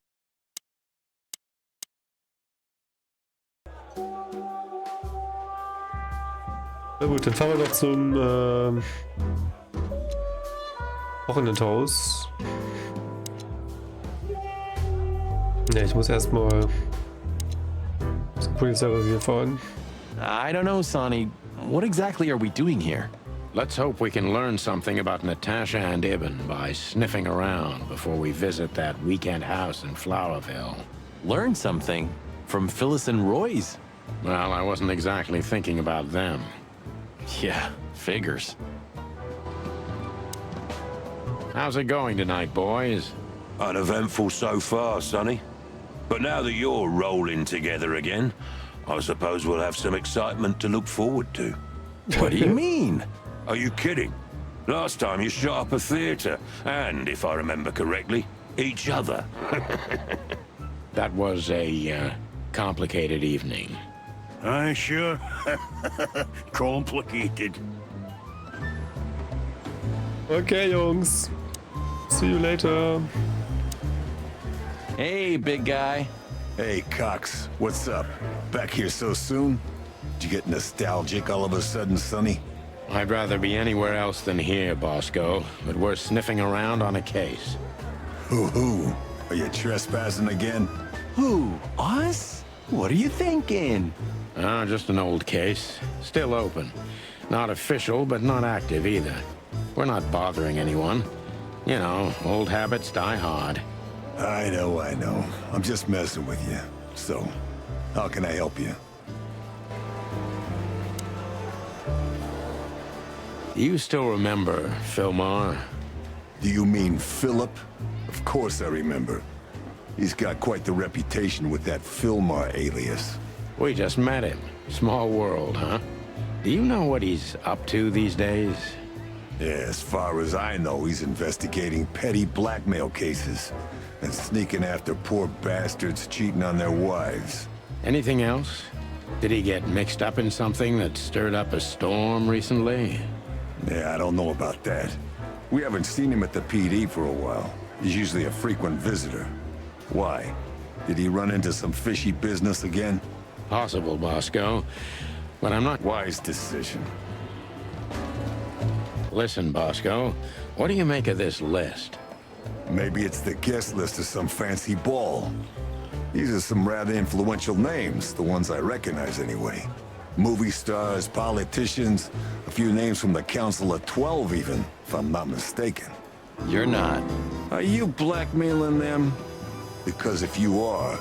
Na gut, dann fahren wir noch zum Wochenendhaus. Ne, ich muss erstmal zum Polizeirevier fahren. I don't know, Sonny. What exactly are we doing here? Let's hope we can learn something about Natasha and Ibn by sniffing around before we visit that weekend house in Flowerville. Learn something? From Phyllis and Roy's? Well, I wasn't exactly thinking about them. Yeah, figures. How's it going tonight, boys? Uneventful so far, Sonny. But now that you're rolling together again, I suppose we'll have some excitement to look forward to. What do you mean? Are you kidding? Last time you shot up a theater, and, if I remember correctly, each other. That was a complicated evening. Sure. Complicated. Okay, Jungs. See you later. Hey, big guy. Hey, Cox. What's up? Back here so soon? Did you get nostalgic all of a sudden, Sonny? I'd rather be anywhere else than here, Bosco, but we're sniffing around on a case. Who? Are you trespassing again? Who? Us? What are you thinking? Just an old case. Still open. Not official, but not active either. We're not bothering anyone. You know, old habits die hard. I know. I'm just messing with you. So, how can I help you? You still remember Philmar? Do you mean Philip? Of course I remember. He's got quite the reputation with that Philmar alias. We just met him. Small world, huh? Do you know what he's up to these days? Yeah, as far as I know, he's investigating petty blackmail cases and sneaking after poor bastards cheating on their wives. Anything else? Did he get mixed up in something that stirred up a storm recently? Yeah, I don't know about that. We haven't seen him at the PD for a while. He's usually a frequent visitor. Why? Did he run into some fishy business again? Possible, Bosco. But I'm not... Wise decision. Listen, Bosco, what do you make of this list? Maybe it's the guest list of some fancy ball. These are some rather influential names, the ones I recognize anyway. Movie stars, politicians, a few names from the Council of 12 even, if I'm not mistaken. You're not. Are you blackmailing them? Because if you are,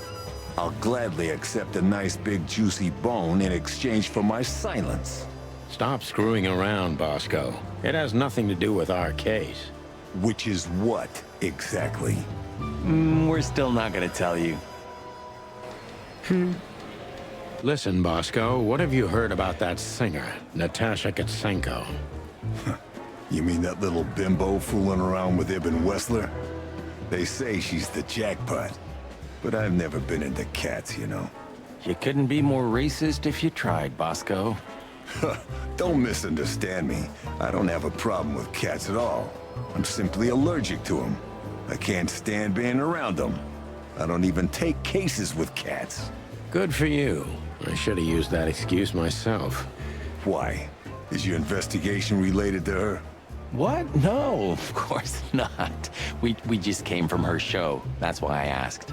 I'll gladly accept a nice big juicy bone in exchange for my silence. Stop screwing around, Bosco. It has nothing to do with our case. Which is what, exactly? We're still not gonna tell you. Listen, Bosco, what have you heard about that singer, Natasha Katsenko? You mean that little bimbo fooling around with Ibn Wessler? They say she's the jackpot, but I've never been into cats, you know. You couldn't be more racist if you tried, Bosco. Don't misunderstand me. I don't have a problem with cats at all. I'm simply allergic to them. I can't stand being around them. I don't even take cases with cats. Good for you. I should have used that excuse myself. Why? Is your investigation related to her? What? No, of course not. We just came from her show. That's why I asked.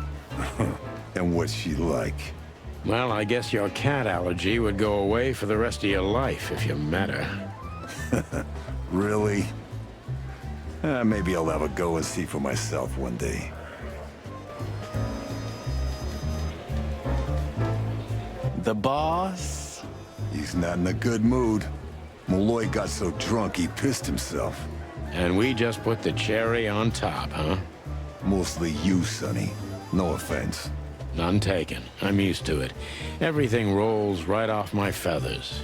And what's she like? Well, I guess your cat allergy would go away for the rest of your life if you met her. Really? Maybe I'll have a go and see for myself one day. The boss? He's not in a good mood. Malloy got so drunk he pissed himself. And we just put the cherry on top, huh? Mostly you, Sonny. No offense. None taken. I'm used to it. Everything rolls right off my feathers.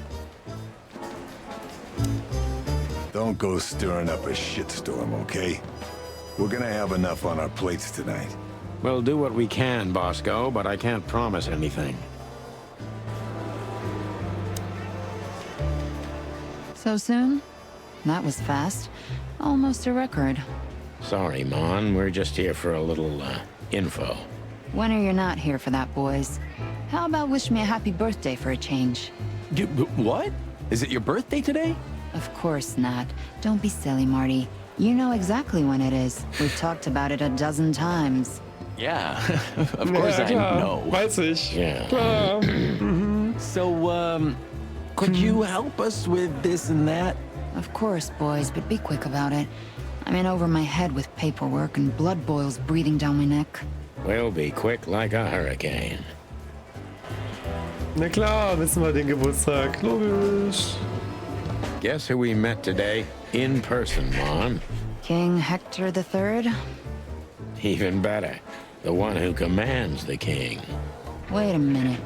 Don't go stirring up a shitstorm, okay? We're gonna have enough on our plates tonight. We'll do what we can, Bosco, but I can't promise anything. So soon? That was fast. Almost a record. Sorry, Mon. We're just here for a little, info. When are you not here for that, boys? How about wish me a happy birthday for a change? What? Is it your birthday today? Of course not. Don't be silly, Marty. You know exactly when it is. We've talked about it a dozen times. Yeah, of course I know. Weiß ich. Yeah. Klar. So, could you help us with this and that? Of course, boys, but be quick about it. I'm in over my head with paperwork and blood boils breathing down my neck. We'll be quick like a hurricane. Na klar, wissen wir den Geburtstag. Logisch. Guess who we met today in person, Mon? King Hector III? Even better, the one who commands the king. Wait a minute.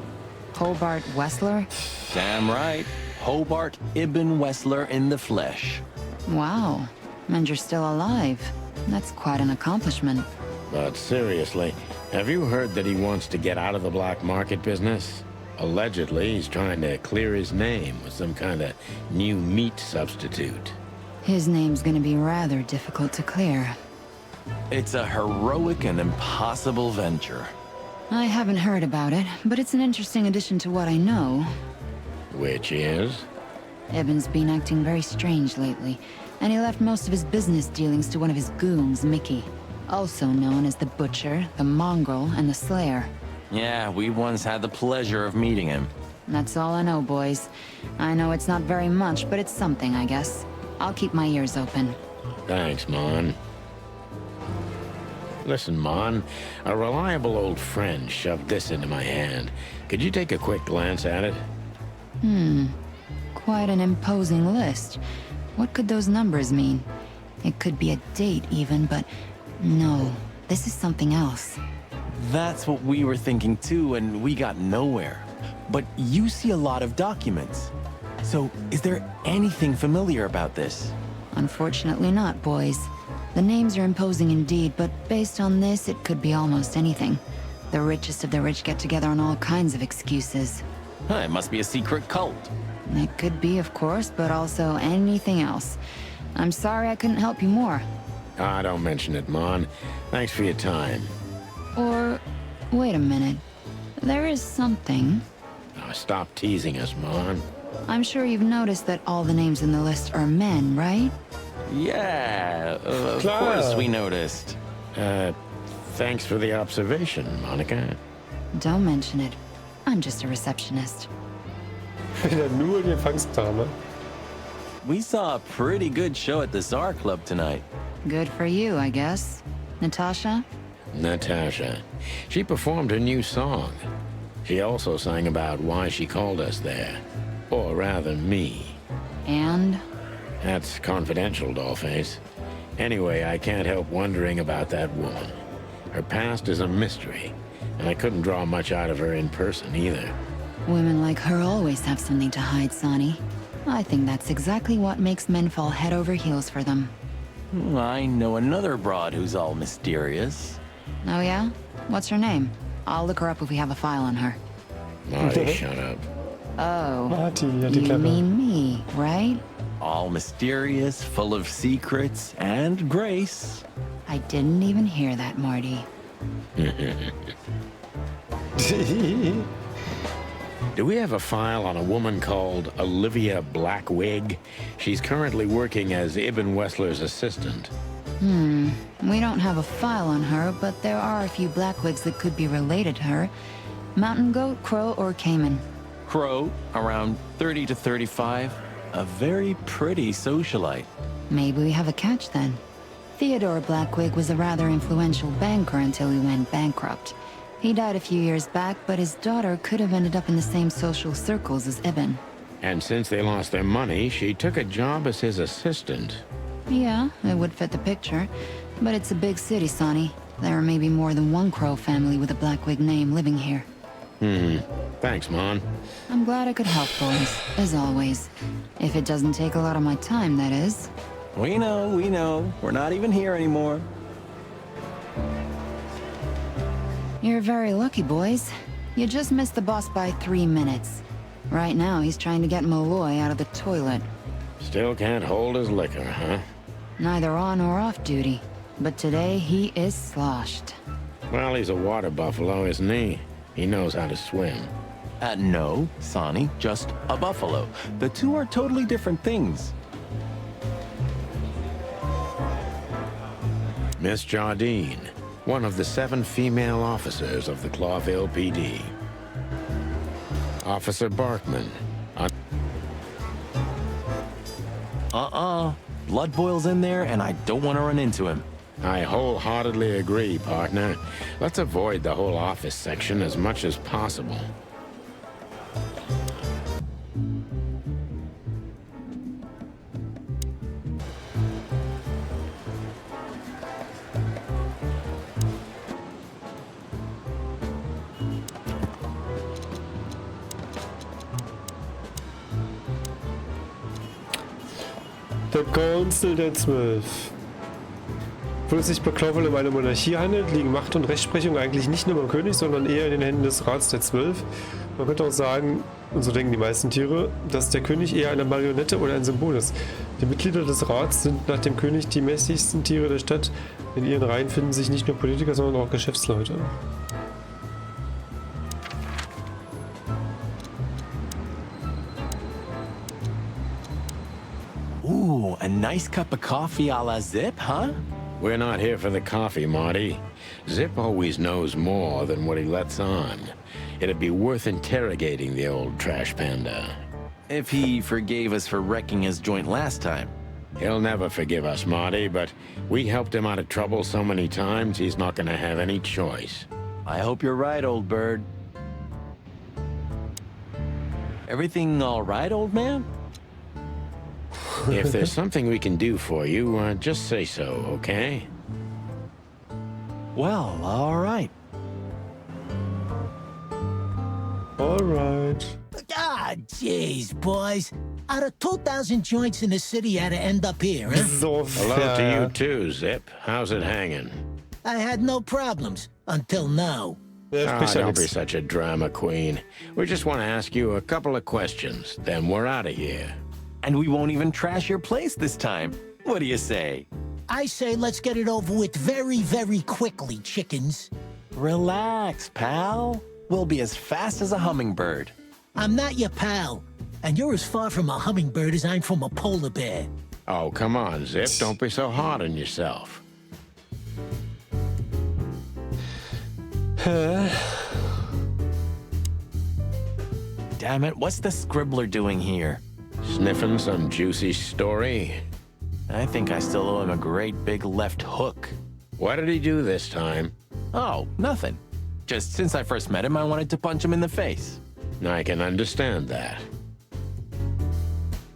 Hobart Wessler? Damn right. Hobart Ibn Wessler in the flesh. Wow. And you're still alive. That's quite an accomplishment. But seriously, have you heard that he wants to get out of the black market business? Allegedly, he's trying to clear his name with some kind of new meat substitute. His name's gonna be rather difficult to clear. It's a heroic and impossible venture. I haven't heard about it, but it's an interesting addition to what I know. Which is? Ibn's been acting very strange lately, and he left most of his business dealings to one of his goons, Mickey. Also known as the Butcher, the Mongrel, and the Slayer. Yeah, we once had the pleasure of meeting him. That's all I know, boys. I know it's not very much, but it's something, I guess. I'll keep my ears open. Thanks, Mon. Listen, Mon, a reliable old friend shoved this into my hand. Could you take a quick glance at it? Quite an imposing list. What could those numbers mean? It could be a date even, but no, this is something else. That's what we were thinking too, and we got nowhere. But you see a lot of documents. So, is there anything familiar about this? Unfortunately not, boys. The names are imposing indeed, but based on this, it could be almost anything. The richest of the rich get together on all kinds of excuses. Huh, it must be a secret cult. It could be, of course, but also anything else. I'm sorry I couldn't help you more. Ah, don't mention it, Mon. Thanks for your time. Or, wait a minute. There is something. Oh, stop teasing us, Mon. I'm sure you've noticed that all the names in the list are men, right? Yeah, of Klar. course we noticed. Thanks for the observation, Monica. Don't mention it. I'm just a receptionist. Wieder nur die Empfangsdame. We saw a pretty good show at the Tsar Club tonight. Good for you, I guess. Natasha? Natasha. She performed her new song. She also sang about why she called us there. Or rather, me. And? That's confidential, Dollface. Anyway, I can't help wondering about that woman. Her past is a mystery, and I couldn't draw much out of her in person either. Women like her always have something to hide, Sonny. I think that's exactly what makes men fall head over heels for them. I know another broad who's all mysterious. Oh yeah? What's her name? I'll look her up if we have a file on her. Marty, shut up. Oh, Marty, ja, die you Klappe. mean me, right? All mysterious, full of secrets, and grace. I didn't even hear that, Marty. Do we have a file on a woman called Olivia Blackwig? She's currently working as Ibn Wessler's assistant. We don't have a file on her, but there are a few Blackwigs that could be related to her. Mountain goat, crow, or caiman. Crow, around 30 to 35. A very pretty socialite. Maybe we have a catch then. Theodore Blackwig was a rather influential banker until he went bankrupt. He died a few years back, but his daughter could have ended up in the same social circles as Ibn. And since they lost their money, she took a job as his assistant. Yeah, it would fit the picture. But it's a big city, Sonny. There may be more than one Crow family with a Blackwig name living here. Thanks, Mon. I'm glad I could help, boys, as always. If it doesn't take a lot of my time, that is. We know. We're not even here anymore. You're very lucky, boys. You just missed the boss by 3 minutes. Right now, he's trying to get Molloy out of the toilet. Still can't hold his liquor, huh? Neither on or off duty. But today, he is sloshed. Well, he's a water buffalo, isn't he? He knows how to swim. No, Sonny, just a buffalo. The two are totally different things. Miss Jardine, one of the 7 female officers of the Clawville PD. Officer Barkman. Blood boils in there, and I don't want to run into him. I wholeheartedly agree, partner. Let's avoid the whole office section as much as possible. Der Council der 12. Obwohl es sich bei Clawville um eine Monarchie handelt, liegen Macht und Rechtsprechung eigentlich nicht nur beim König, sondern eher in den Händen des Rats der 12. Man könnte auch sagen, und so denken die meisten Tiere, dass der König eher eine Marionette oder ein Symbol ist. Die Mitglieder des Rats sind nach dem König die mächtigsten Tiere der Stadt. In ihren Reihen finden sich nicht nur Politiker, sondern auch Geschäftsleute. Ooh, a nice cup of coffee a la Zip, huh? We're not here for the coffee, Marty. Zip always knows more than what he lets on. It'd be worth interrogating the old trash panda. If he forgave us for wrecking his joint last time. He'll never forgive us, Marty, but we helped him out of trouble so many times, he's not gonna have any choice. I hope you're right, old bird. Everything all right, old man? If there's something we can do for you, just say so, okay? Well, all right. All right. Ah, jeez, boys. Out of 2,000 joints in the you had to end up here, huh? So hello to you too, Zip. How's it hanging? I had no problems until now. Don't be such a drama queen. We just want to ask you a couple of questions, then we're out of here. And we won't even trash your place this time. What do you say? I say let's get it over with very, very quickly, chickens. Relax, pal. We'll be as fast as a hummingbird. I'm not your pal, and you're as far from a hummingbird as I'm from a polar bear. Oh, come on, Zip. Don't be so hard on yourself. Damn it, what's the scribbler doing here? Sniffing some juicy story? I think I still owe him a great big left hook. What did he do this time? Oh, nothing. Just since I first met him, I wanted to punch him in the face. I can understand that.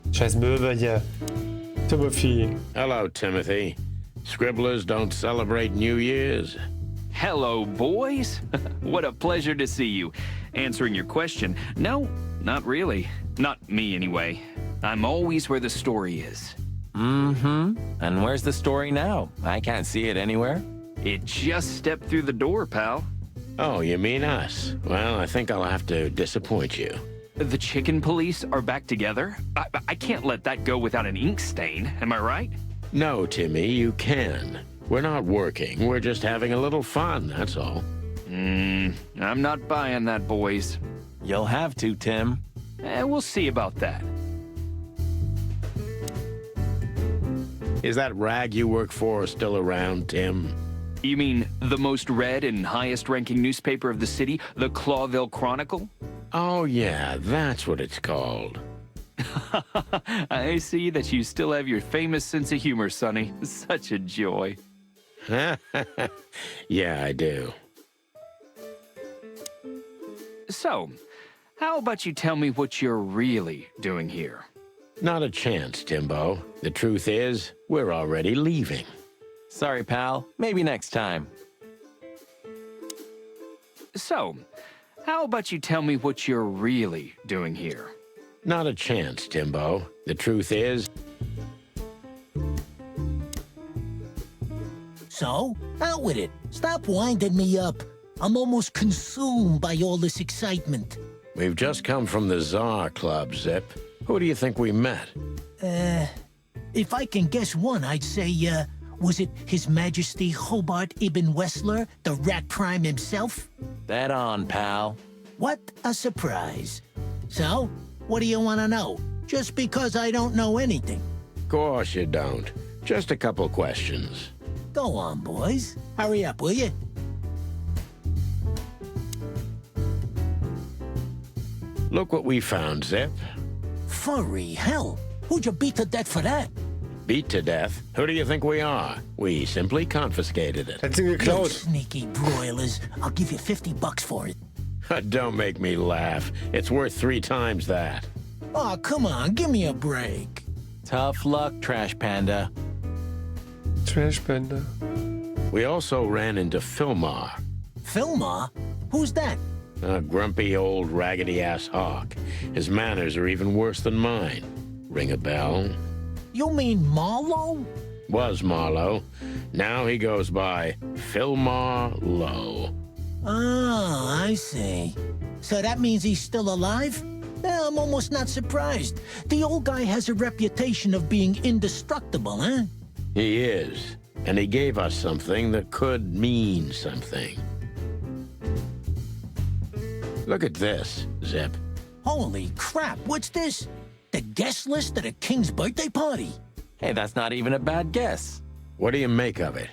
Scheiß Möwe hier. Timothy. Hello, Timothy. Scribblers don't celebrate New Year's. Hello, boys. What a pleasure to see you. Answering your question, no, not really. Not me, anyway. I'm always where the story is. Mm-hmm. And where's the story now? I can't see it anywhere. It just stepped through the door, pal. Oh, you mean us? Well, I think I'll have to disappoint you. The chicken police are back together? I can't let that go without an ink stain, am I right? No, Timmy, you can. We're not working, we're just having a little fun, that's all. I'm not buying that, boys. You'll have to, Tim. We'll see about that. Is that rag you work for still around, Tim? You mean the most read and highest-ranking newspaper of the city, the Clawville Chronicle? Oh, yeah, that's what it's called. I see that you still have your famous sense of humor, Sonny. Such a joy. Yeah, I do. So, how about you tell me what you're really doing here? Not a chance, Timbo. The truth is, we're already leaving. Sorry, pal. Maybe next time. So, how about you tell me what you're really doing here? Not a chance, Timbo. The truth is... So, out with it. Stop winding me up. I'm almost consumed by all this excitement. We've just come from the Tsar Club, Zip. Who do you think we met? If I can guess one, I'd say, was it His Majesty Hobart Ibn Wessler, the Rat Prime himself? That on, pal. What a surprise. So, what do you want to know? Just because I don't know anything. Of course you don't. Just a couple questions. Go on, boys. Hurry up, will you? Look what we found, Zip. Furry hell. Who'd you beat to death for that? Beat to death? Who do you think we are? We simply confiscated it. That's in your You cloud. sneaky broilers. I'll give you $50 for it. Don't make me laugh. It's worth 3 times that. Oh, come on. Give me a break. Tough luck, Trash Panda. Trash Panda. We also ran into Filmar. Filmar? Who's that? A grumpy old raggedy-ass hawk. His manners are even worse than mine. Ring a bell? You mean Marlowe? Was Marlowe. Now he goes by Filmar Lowe. Oh, I see. So that means he's still alive? Yeah, I'm almost not surprised. The old guy has a reputation of being indestructible, huh? He is. And he gave us something that could mean something. Look at this, Zip. Holy crap, what's this? The guest list at a king's birthday party? Hey, that's not even a bad guess. What do you make of it?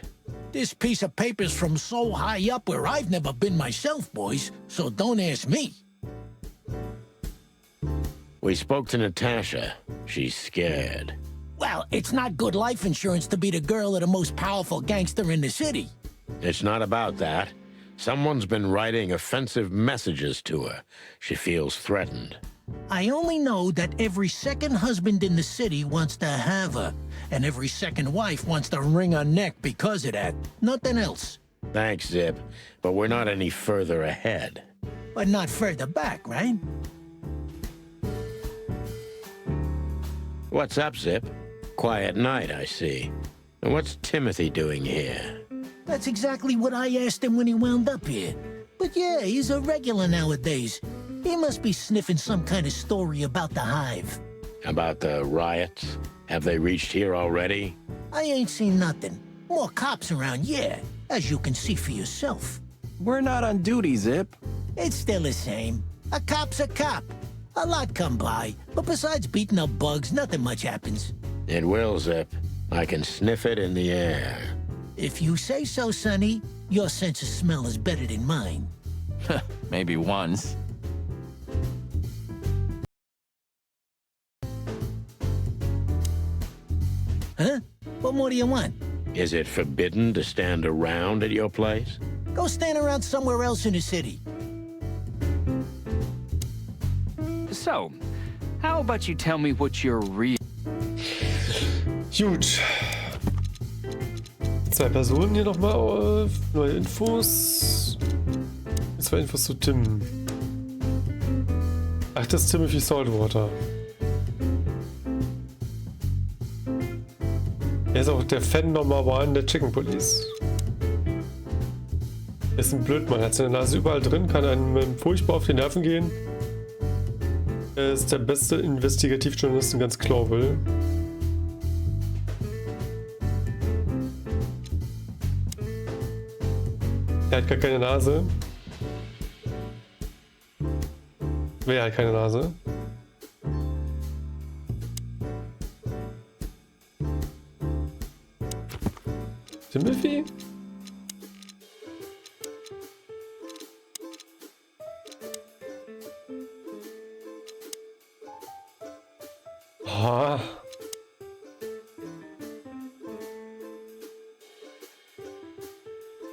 This piece of paper's from so high up where I've never been myself, boys, so don't ask me. We spoke to Natasha. She's scared. Well, it's not good life insurance to be the girl of the most powerful gangster in the city. It's not about that. Someone's been writing offensive messages to her. She feels threatened. I only know that every second husband in the city wants to have her, and every second wife wants to wring her neck because of that. Nothing else. Thanks, Zip, but we're not any further ahead. But not further back, right? What's up, Zip? Quiet night, I see. And what's Timothy doing here? That's exactly what I asked him when he wound up here. But yeah, he's a regular nowadays. He must be sniffing some kind of story about the hive. About the riots? Have they reached here already? I ain't seen nothing. More cops around, yeah, as you can see for yourself. We're not on duty, Zip. It's still the same. A cop's a cop. A lot come by, but besides beating up bugs, nothing much happens. It will, Zip. I can sniff it in the air. If you say so, Sonny, your sense of smell is better than mine. Maybe once. Huh? What more do you want? Is it forbidden to stand around at your place? Go stand around somewhere else in the city. So, how about you tell me what you're real... Gut. 2 Personen hier nochmal. Neue Infos. 2 Infos zu Tim. Ach, das ist Timothy Saltwater. Er ist auch der Fan Number 1 der Chicken Police. Er ist ein Blödmann, hat seine Nase überall drin, kann einem furchtbar auf die Nerven gehen. Er ist der beste Investigativjournalist in ganz Clawville. Er hat gar keine Nase. Wer hat keine Nase? Timothy? Ah.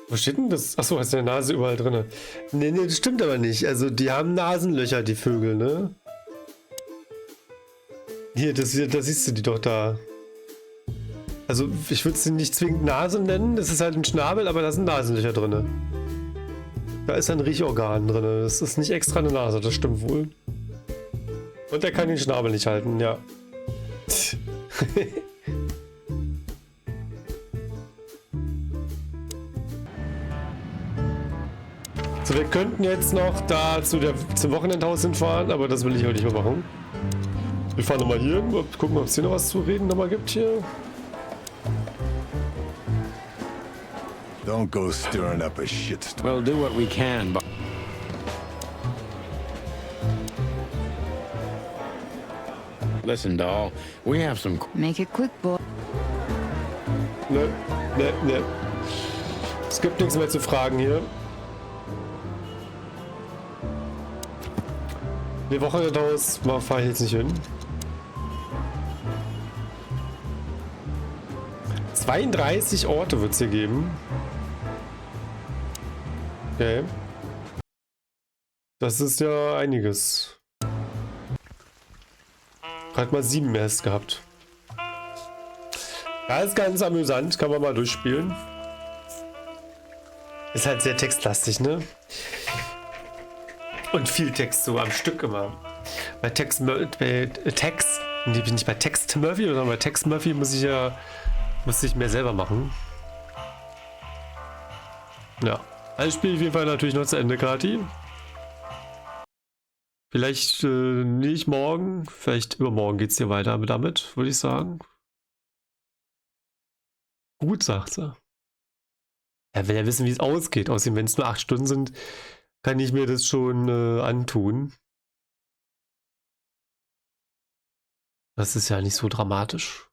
Wo steht denn das? Achso, hast du eine Nase überall drin? Nee, das stimmt aber nicht. Also, die haben Nasenlöcher, die Vögel, ne? Hier, da siehst du die doch da. Also, ich würde sie nicht zwingend Nase nennen. Das ist halt ein Schnabel, aber da sind Nasenlöcher drin. Da ist ein Riechorgan drin. Das ist nicht extra eine Nase, das stimmt wohl. Und er kann den Schnabel nicht halten, ja. So, wir könnten jetzt noch da zum Wochenendhaus hinfahren, aber das will ich heute nicht mehr machen. Wir fahren nochmal hier hin, gucken, ob es hier noch was zu reden nochmal gibt hier. Don't go stirring up a shitstorm. We'll do what we can, but... Listen, doll, we have some... Make it quick, boy. Ne. Es gibt nichts mehr zu fragen hier. Die Wochenendhaus fahre ich jetzt nicht hin. 32 Orte wird es hier geben. Okay. Das ist ja einiges. Gerade mal 7 erst gehabt. Ja, ist ganz amüsant, kann man mal durchspielen. Ist halt sehr textlastig, ne? Und viel Text so am Stück immer. Bei Text, nee, bin ich bei Text Murphy oder bei Text Murphy musste ich mehr selber machen. Ja, also spiele ich auf jeden Fall natürlich noch zu Ende, Kati. Vielleicht nicht morgen, vielleicht übermorgen geht es hier weiter damit, würde ich sagen. Gut, sagt sie. Er will ja wissen, wie es ausgeht. Außerdem, wenn es nur 8 Stunden sind, kann ich mir das schon antun. Das ist ja nicht so dramatisch.